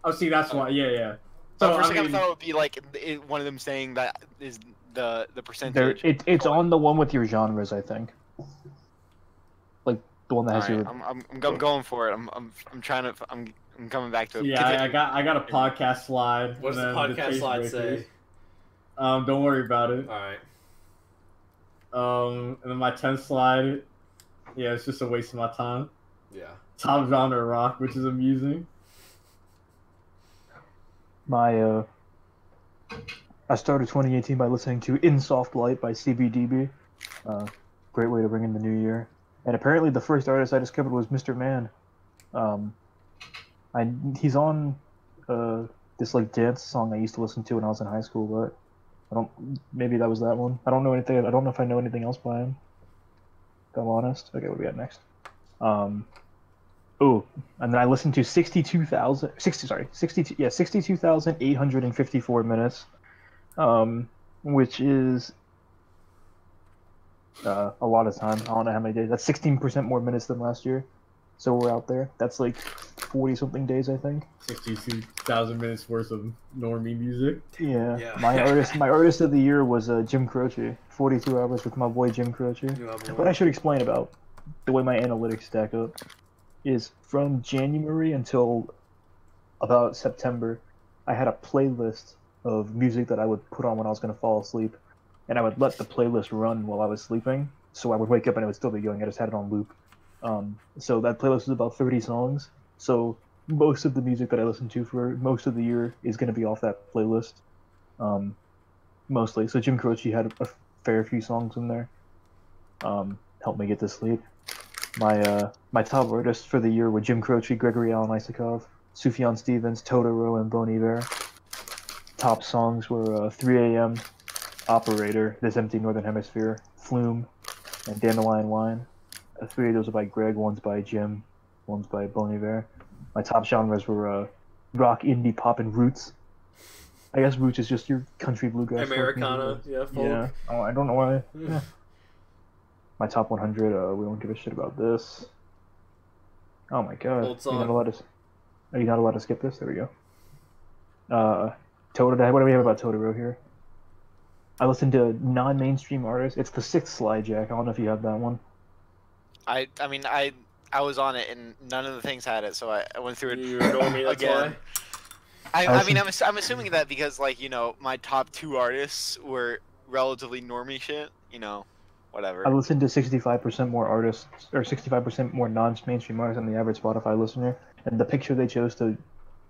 Speaker 3: Oh, see, that's why. Yeah.
Speaker 2: So
Speaker 3: So,
Speaker 2: for a second, I
Speaker 3: mean,
Speaker 2: thought it would be like one of them saying that is the
Speaker 4: There,
Speaker 2: percentage.
Speaker 4: it's on the one with your genres, I think. Like the one that has
Speaker 2: Alright,
Speaker 4: your.
Speaker 2: I'm going for it. I'm trying to. I'm coming back to it.
Speaker 3: yeah, I got a podcast slide.
Speaker 1: What does the
Speaker 3: and then
Speaker 1: podcast
Speaker 3: Taste
Speaker 1: slide
Speaker 3: Breakers.
Speaker 1: say?
Speaker 3: Don't worry about it.
Speaker 1: Alright.
Speaker 3: And then my 10th slide, yeah, it's just a waste of my time.
Speaker 1: Yeah.
Speaker 3: Top genre rock, which is amusing.
Speaker 4: My I started 2018 by listening to In Soft Light by CBDB. Great way to bring in the new year. And apparently the first artist I discovered was Mr. Man. He's on this like dance song I used to listen to when I was in high school, but maybe that was that one. I don't know anything. I don't know if I know anything else by him. If I'm honest. Okay, what do we got next? Oh, and then I listened to 62,854 minutes, which is a lot of time. I don't know how many days. That's 16% more minutes than last year. So we're out there. That's like 40-something days, I think.
Speaker 3: 62,000 minutes worth of normie music.
Speaker 4: Yeah.
Speaker 1: Yeah.
Speaker 4: My artist of the year was Jim Croce. 42 hours with my boy Jim Croce. What I should explain about the way my analytics stack up is from January until about September, I had a playlist of music that I would put on when I was going to fall asleep, and I would let the playlist run while I was sleeping, so I would wake up and it would still be going. I just had it on loop. So that playlist is about 30 songs, so most of the music that I listen to for most of the year is going to be off that playlist, mostly. So Jim Croce had a fair few songs in there. Helped me get to sleep. My top artists for the year were Jim Croce, Gregory Alan Isakov, Sufjan Stevens, Totoro, and Bon Iver. Top songs were 3 AM, Operator, This Empty Northern Hemisphere, Flume, and Dandelion Wine. 3 of those are by Greg, one's by Jim, one's by Bon Iver. My top genres were rock, indie, pop, and roots. I guess roots is just your country bluegrass.
Speaker 1: Americana, yeah, folk.
Speaker 4: Yeah. Oh, I don't know why. Yeah. My top 100, we don't give a shit about this. Oh my god.
Speaker 1: Old
Speaker 4: You're not
Speaker 1: song.
Speaker 4: allowed to, are you not allowed to skip this? There we go. Totoro, what do we have about Totoro here? I listened to non-mainstream artists. It's the 6th slide, Jack. I don't know if you have that one.
Speaker 2: I mean I was on it and none of the things had it, so I went through it.
Speaker 1: You ignore me, that's
Speaker 2: Again.
Speaker 1: why.
Speaker 2: I mean I'm assuming that because like my top 2 artists were relatively normie shit. Whatever.
Speaker 4: I listened to 65% more artists, or 65% more non-mainstream artists than the average Spotify listener. And the picture they chose to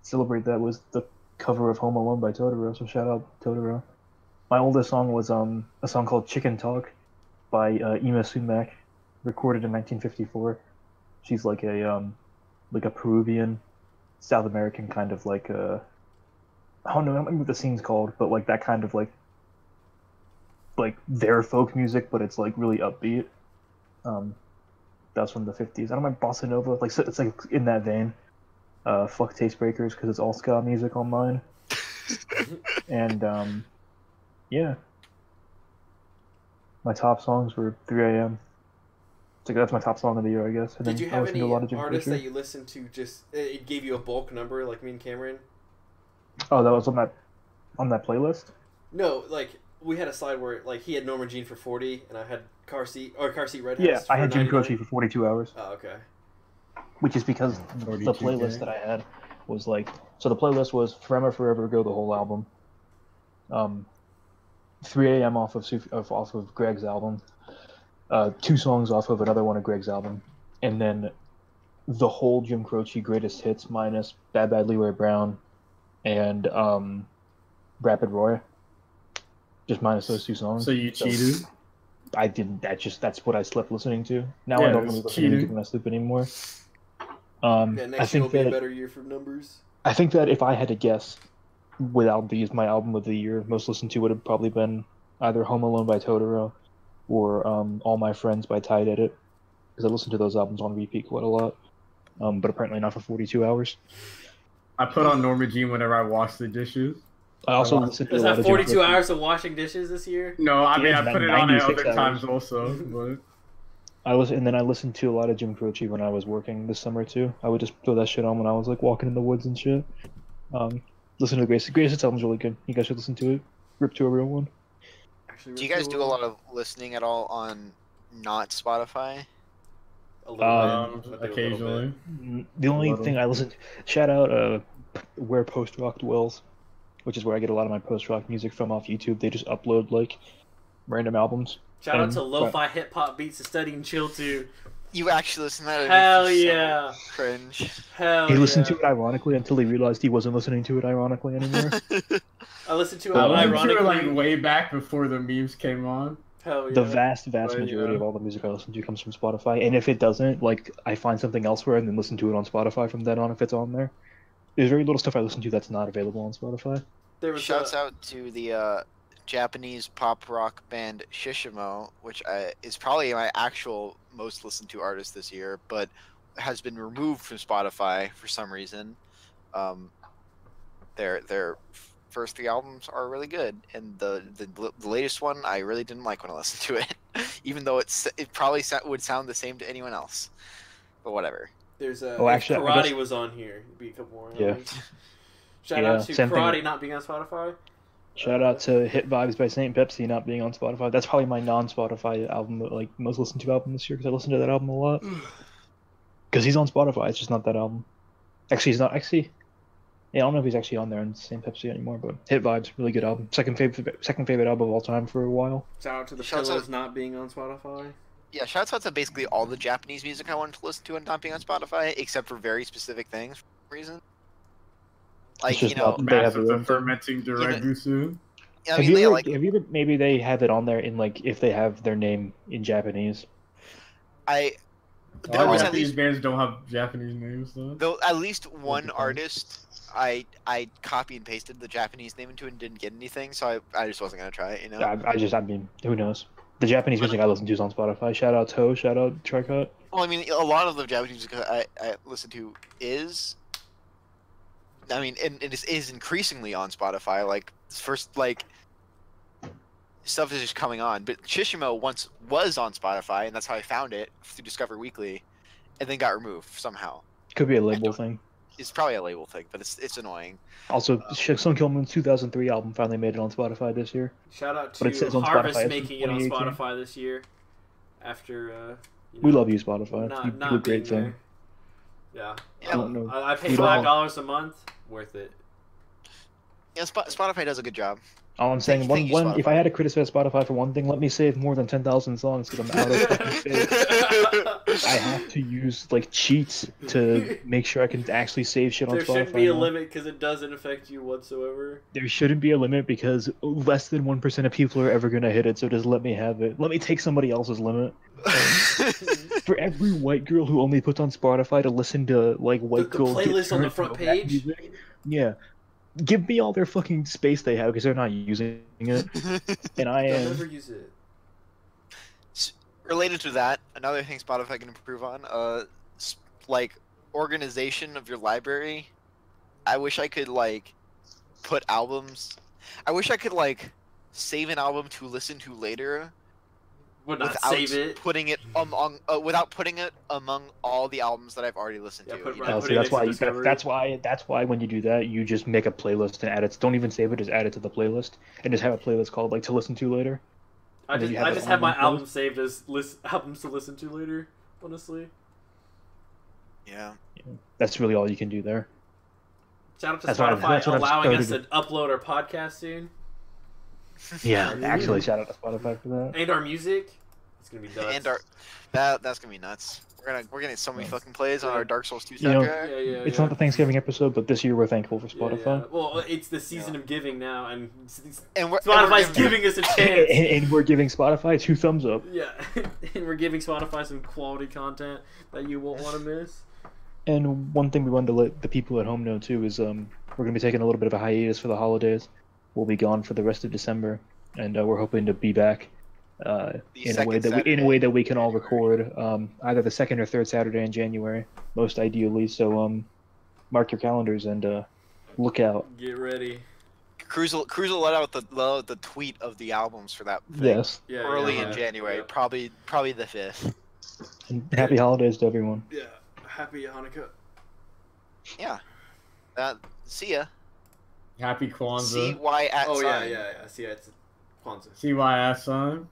Speaker 4: celebrate that was the cover of Home Alone by Totoro, so shout out Totoro. My oldest song was a song called Chicken Talk by Ima Sumac, recorded in 1954. She's like a Peruvian, South American kind of like I don't know what the scene's called, but like that kind of like their folk music, but it's like really upbeat. That's from the 50s. I don't mind bossa nova, it's like in that vein. Fuck Taste Breakers because it's all ska music on mine. And yeah, my top songs were 3 AM. So that's my top song of the year, I guess. And
Speaker 1: Did
Speaker 4: then
Speaker 1: you
Speaker 4: I
Speaker 1: have
Speaker 4: listened
Speaker 1: any
Speaker 4: to a lot of Jim
Speaker 1: artists
Speaker 4: Croce.
Speaker 1: that you listened to just it gave you a bulk number like me and Cameron?
Speaker 4: Oh, that was on that playlist.
Speaker 1: No, like we had a slide where like he had Norma Jean for 40 and I had Car Seat Red
Speaker 4: Yeah,
Speaker 1: House
Speaker 4: I had
Speaker 1: for
Speaker 4: Jim
Speaker 1: 99.
Speaker 4: Croce for 42 hours.
Speaker 1: Oh, okay.
Speaker 4: Which is because the
Speaker 3: 42K.
Speaker 4: playlist that I had was like, so the playlist was Forever Forever Ago, the whole album. 3 AM off of Greg's album. 2 songs off of another one of Greg's album. and then the whole Jim Croce greatest hits minus Bad Bad Leroy Brown and Rapid Roy. Just minus those 2 songs.
Speaker 3: So you cheated?
Speaker 4: I didn't. That's what I slept listening to. Now
Speaker 3: Yeah,
Speaker 4: I don't
Speaker 3: it's
Speaker 4: really listen to
Speaker 3: cheating.
Speaker 4: music when I sleep anymore.
Speaker 1: Yeah,
Speaker 4: I
Speaker 1: next year will
Speaker 4: think
Speaker 1: be a
Speaker 4: that
Speaker 1: better year for numbers.
Speaker 4: I think that if I had to guess, without these, my album of the year most listened to would have probably been either Home Alone by Totoro or All My Friends by Tide Edit, because I listen to those albums on repeat quite a lot. But apparently not for 42 hours.
Speaker 3: I put on Norma Jean whenever I wash the dishes.
Speaker 4: I also
Speaker 3: watched-
Speaker 4: listen to a
Speaker 1: Is
Speaker 4: lot
Speaker 1: that
Speaker 4: of Jim
Speaker 1: 42
Speaker 4: Croce.
Speaker 1: hours of washing dishes this year?
Speaker 3: No, I mean
Speaker 4: Yeah,
Speaker 3: I put it on at
Speaker 4: 96
Speaker 3: other
Speaker 4: hours.
Speaker 3: times also, but
Speaker 4: And then I listened to a lot of Jim Croce when I was working this summer too. I would just throw that shit on when I was like walking in the woods and shit. Listen to the Greatest Hits album's really good. You guys should listen to it. Rip to a real one.
Speaker 1: Actually,
Speaker 2: Do you guys do a lot of listening at all on not Spotify?
Speaker 1: A little bit. I do a little
Speaker 3: occasionally.
Speaker 4: The only
Speaker 3: Little.
Speaker 4: thing I listen to, shout out Where Post Rock Dwells, which is where I get a lot of my post rock music from off YouTube. They just upload like random albums.
Speaker 1: Shout out
Speaker 4: And-
Speaker 1: to Lo-Fi Hip Hop Beats to Study and Chill to.
Speaker 2: You actually listen to that?
Speaker 1: Hell
Speaker 2: It's so
Speaker 1: yeah.
Speaker 2: Cringe.
Speaker 1: Hell
Speaker 4: He
Speaker 1: yeah.
Speaker 4: listened to it ironically until he realized he wasn't listening to it ironically anymore.
Speaker 1: I listened to it
Speaker 3: I listened to
Speaker 1: ironically.
Speaker 3: it like way back before the memes came on.
Speaker 1: Hell yeah.
Speaker 4: The vast
Speaker 3: But,
Speaker 4: majority
Speaker 3: yeah.
Speaker 4: of all the music I listen to comes from Spotify, and if it doesn't, like I find something elsewhere and then listen to it on Spotify from then on if it's on there. There's very little stuff I listen to that's not available on Spotify.
Speaker 1: There was
Speaker 2: Shouts out to the Japanese pop rock band Shishimo, which is probably my actual most listened to artist this year, but has been removed from Spotify for some reason. Their first 3 albums are really good, and the latest one I really didn't like when I listened to it, even though it probably would sound the same to anyone else. But whatever.
Speaker 1: There's a
Speaker 4: Oh, actually, I
Speaker 1: Karate
Speaker 4: guess-
Speaker 1: was on here. It'd be a couple more.
Speaker 4: Yeah.
Speaker 1: Shout
Speaker 4: Yeah,
Speaker 1: out to
Speaker 4: same thing.
Speaker 1: Karate not being on Spotify.
Speaker 4: Shout out to Hit Vibes by Saint Pepsi not being on Spotify. That's probably my non-Spotify album, like most listened to album this year because I listened to that album a lot. Because he's on Spotify, it's just not that album. Actually, he's not. Actually, yeah, I don't know if he's actually on there in Saint Pepsi anymore. But Hit Vibes, really good album. Second favorite album of all time for a while.
Speaker 1: Shout out to the
Speaker 2: Shouts
Speaker 1: Pillows
Speaker 2: out-
Speaker 1: not being on Spotify.
Speaker 2: Yeah, shouts out to basically all the Japanese music I wanted to listen to and not being on Spotify, except for very specific things for some reason. Like,
Speaker 4: It's just
Speaker 2: you know,
Speaker 4: not- They have
Speaker 3: Massive
Speaker 4: their own
Speaker 3: the
Speaker 4: thing.
Speaker 3: fermenting Direcusu.
Speaker 2: I
Speaker 4: Have
Speaker 2: mean,
Speaker 4: you
Speaker 2: yeah,
Speaker 4: ever,
Speaker 2: like
Speaker 4: have you ever, maybe they have it on there in like if they have their name in Japanese.
Speaker 2: there
Speaker 3: All
Speaker 2: was at
Speaker 3: Japanese
Speaker 2: least
Speaker 3: bands don't have Japanese names though.
Speaker 2: at least one
Speaker 3: depends.
Speaker 2: artist I copy and pasted the Japanese name into and didn't get anything, so I just wasn't gonna try it, you know.
Speaker 4: I mean, who knows? The Japanese music I listen to is on Spotify. Shout out Toe, shout out Tricut.
Speaker 2: Well, I mean, a lot of the Japanese music I listen to is, I mean, and it is increasingly on Spotify. Like first, like stuff is just coming on. But Shishimo once was on Spotify, and that's how I found it through Discover Weekly, and then got removed somehow.
Speaker 4: Could be a label thing.
Speaker 2: It's probably a label thing, but it's annoying.
Speaker 4: Also, Sun Kill Moon's 2003 album finally made it on Spotify this year.
Speaker 1: Shout out
Speaker 4: But it
Speaker 1: to
Speaker 4: says on
Speaker 1: Harvest
Speaker 4: Spotify it's
Speaker 1: making it on
Speaker 4: 2018.
Speaker 1: Spotify this year. After you
Speaker 4: We
Speaker 1: know,
Speaker 4: love you, Spotify.
Speaker 1: not
Speaker 4: You do a
Speaker 1: being
Speaker 4: great thing.
Speaker 1: there. Yeah,
Speaker 2: Yeah,
Speaker 4: don't know.
Speaker 1: I pay
Speaker 4: We don't-
Speaker 1: $5 a month. Worth it.
Speaker 2: yeah, Spotify does a good job.
Speaker 4: All I'm saying,
Speaker 2: Thank you,
Speaker 4: if I
Speaker 2: Spotify.
Speaker 4: had to criticize Spotify for one thing, let me save more than 10,000 songs because I'm out of fucking space. I have to use like cheats to make sure I can actually save shit on
Speaker 1: There
Speaker 4: Spotify.
Speaker 1: shouldn't be a
Speaker 4: now.
Speaker 1: limit because it doesn't affect you whatsoever.
Speaker 4: There shouldn't be a limit because less than 1% of people are ever gonna hit it. So just let me have it. Let me take somebody else's limit. For every white girl who only puts on Spotify to listen to like white
Speaker 1: The
Speaker 4: girls get
Speaker 1: playlist on the
Speaker 4: turned
Speaker 1: front
Speaker 4: to rap
Speaker 1: page?
Speaker 4: music, yeah. Give me all their fucking space they have because they're not using it, and I
Speaker 1: They'll
Speaker 4: am.
Speaker 1: never use it.
Speaker 2: Related to that, another thing Spotify can improve on, like organization of your library. I wish I could like put albums. I wish I could like save an album to listen to later
Speaker 1: Would not
Speaker 2: without
Speaker 1: save it.
Speaker 2: putting it without putting it among all the albums that I've already listened
Speaker 1: Yeah,
Speaker 2: to.
Speaker 1: put
Speaker 2: you
Speaker 1: right-
Speaker 2: know?
Speaker 4: See,
Speaker 1: put it
Speaker 4: that's why.
Speaker 1: next to Discovery.
Speaker 4: That's why when you do that, you just make a playlist and add it. Don't even save it. Just add it to the playlist and just have a playlist called like to listen to later.
Speaker 1: I
Speaker 4: and then
Speaker 1: just,
Speaker 4: you have
Speaker 1: I
Speaker 4: it
Speaker 1: just
Speaker 4: on
Speaker 1: have my
Speaker 4: one
Speaker 1: album saved as albums to listen to later. Honestly,
Speaker 2: Yeah.
Speaker 4: That's really all you can do there.
Speaker 1: shout out to
Speaker 4: That's what I've-
Speaker 1: Spotify
Speaker 4: that's what I've
Speaker 1: allowing us to
Speaker 4: started
Speaker 1: upload our podcast soon
Speaker 4: Yeah, actually, shout out to Spotify for that.
Speaker 1: and our music. It's gonna be nuts.
Speaker 2: And that's gonna be nuts. We're getting so many fucking plays on our Dark Souls 2
Speaker 4: You know,
Speaker 2: soundtrack.
Speaker 1: Yeah.
Speaker 4: It's not the Thanksgiving episode, but this year we're thankful for Spotify.
Speaker 1: Yeah. Well, it's the season of giving now, and
Speaker 2: Spotify's
Speaker 1: Spotify's giving us a chance.
Speaker 4: And we're giving Spotify 2 thumbs up.
Speaker 1: Yeah, and we're giving Spotify some quality content that you won't want to miss.
Speaker 4: And one thing we wanted to let the people at home know too is we're going to be taking a little bit of a hiatus for the holidays. We'll be gone for the rest of December, and we're hoping to be back in a way that we can all record either the second or third Saturday in January, most ideally. So mark your calendars and look out.
Speaker 1: Get ready.
Speaker 2: Cruz will let out the tweet of the albums for that thing.
Speaker 4: Yes.
Speaker 1: Yeah,
Speaker 2: Early in January, probably the 5th.
Speaker 4: And happy holidays to everyone.
Speaker 1: Yeah. Happy Hanukkah.
Speaker 2: Yeah. See ya.
Speaker 3: Happy Kwanzaa.
Speaker 2: CY at
Speaker 1: Oh
Speaker 2: sign.
Speaker 1: yeah. See, it's Kwanzaa.
Speaker 3: CYS son.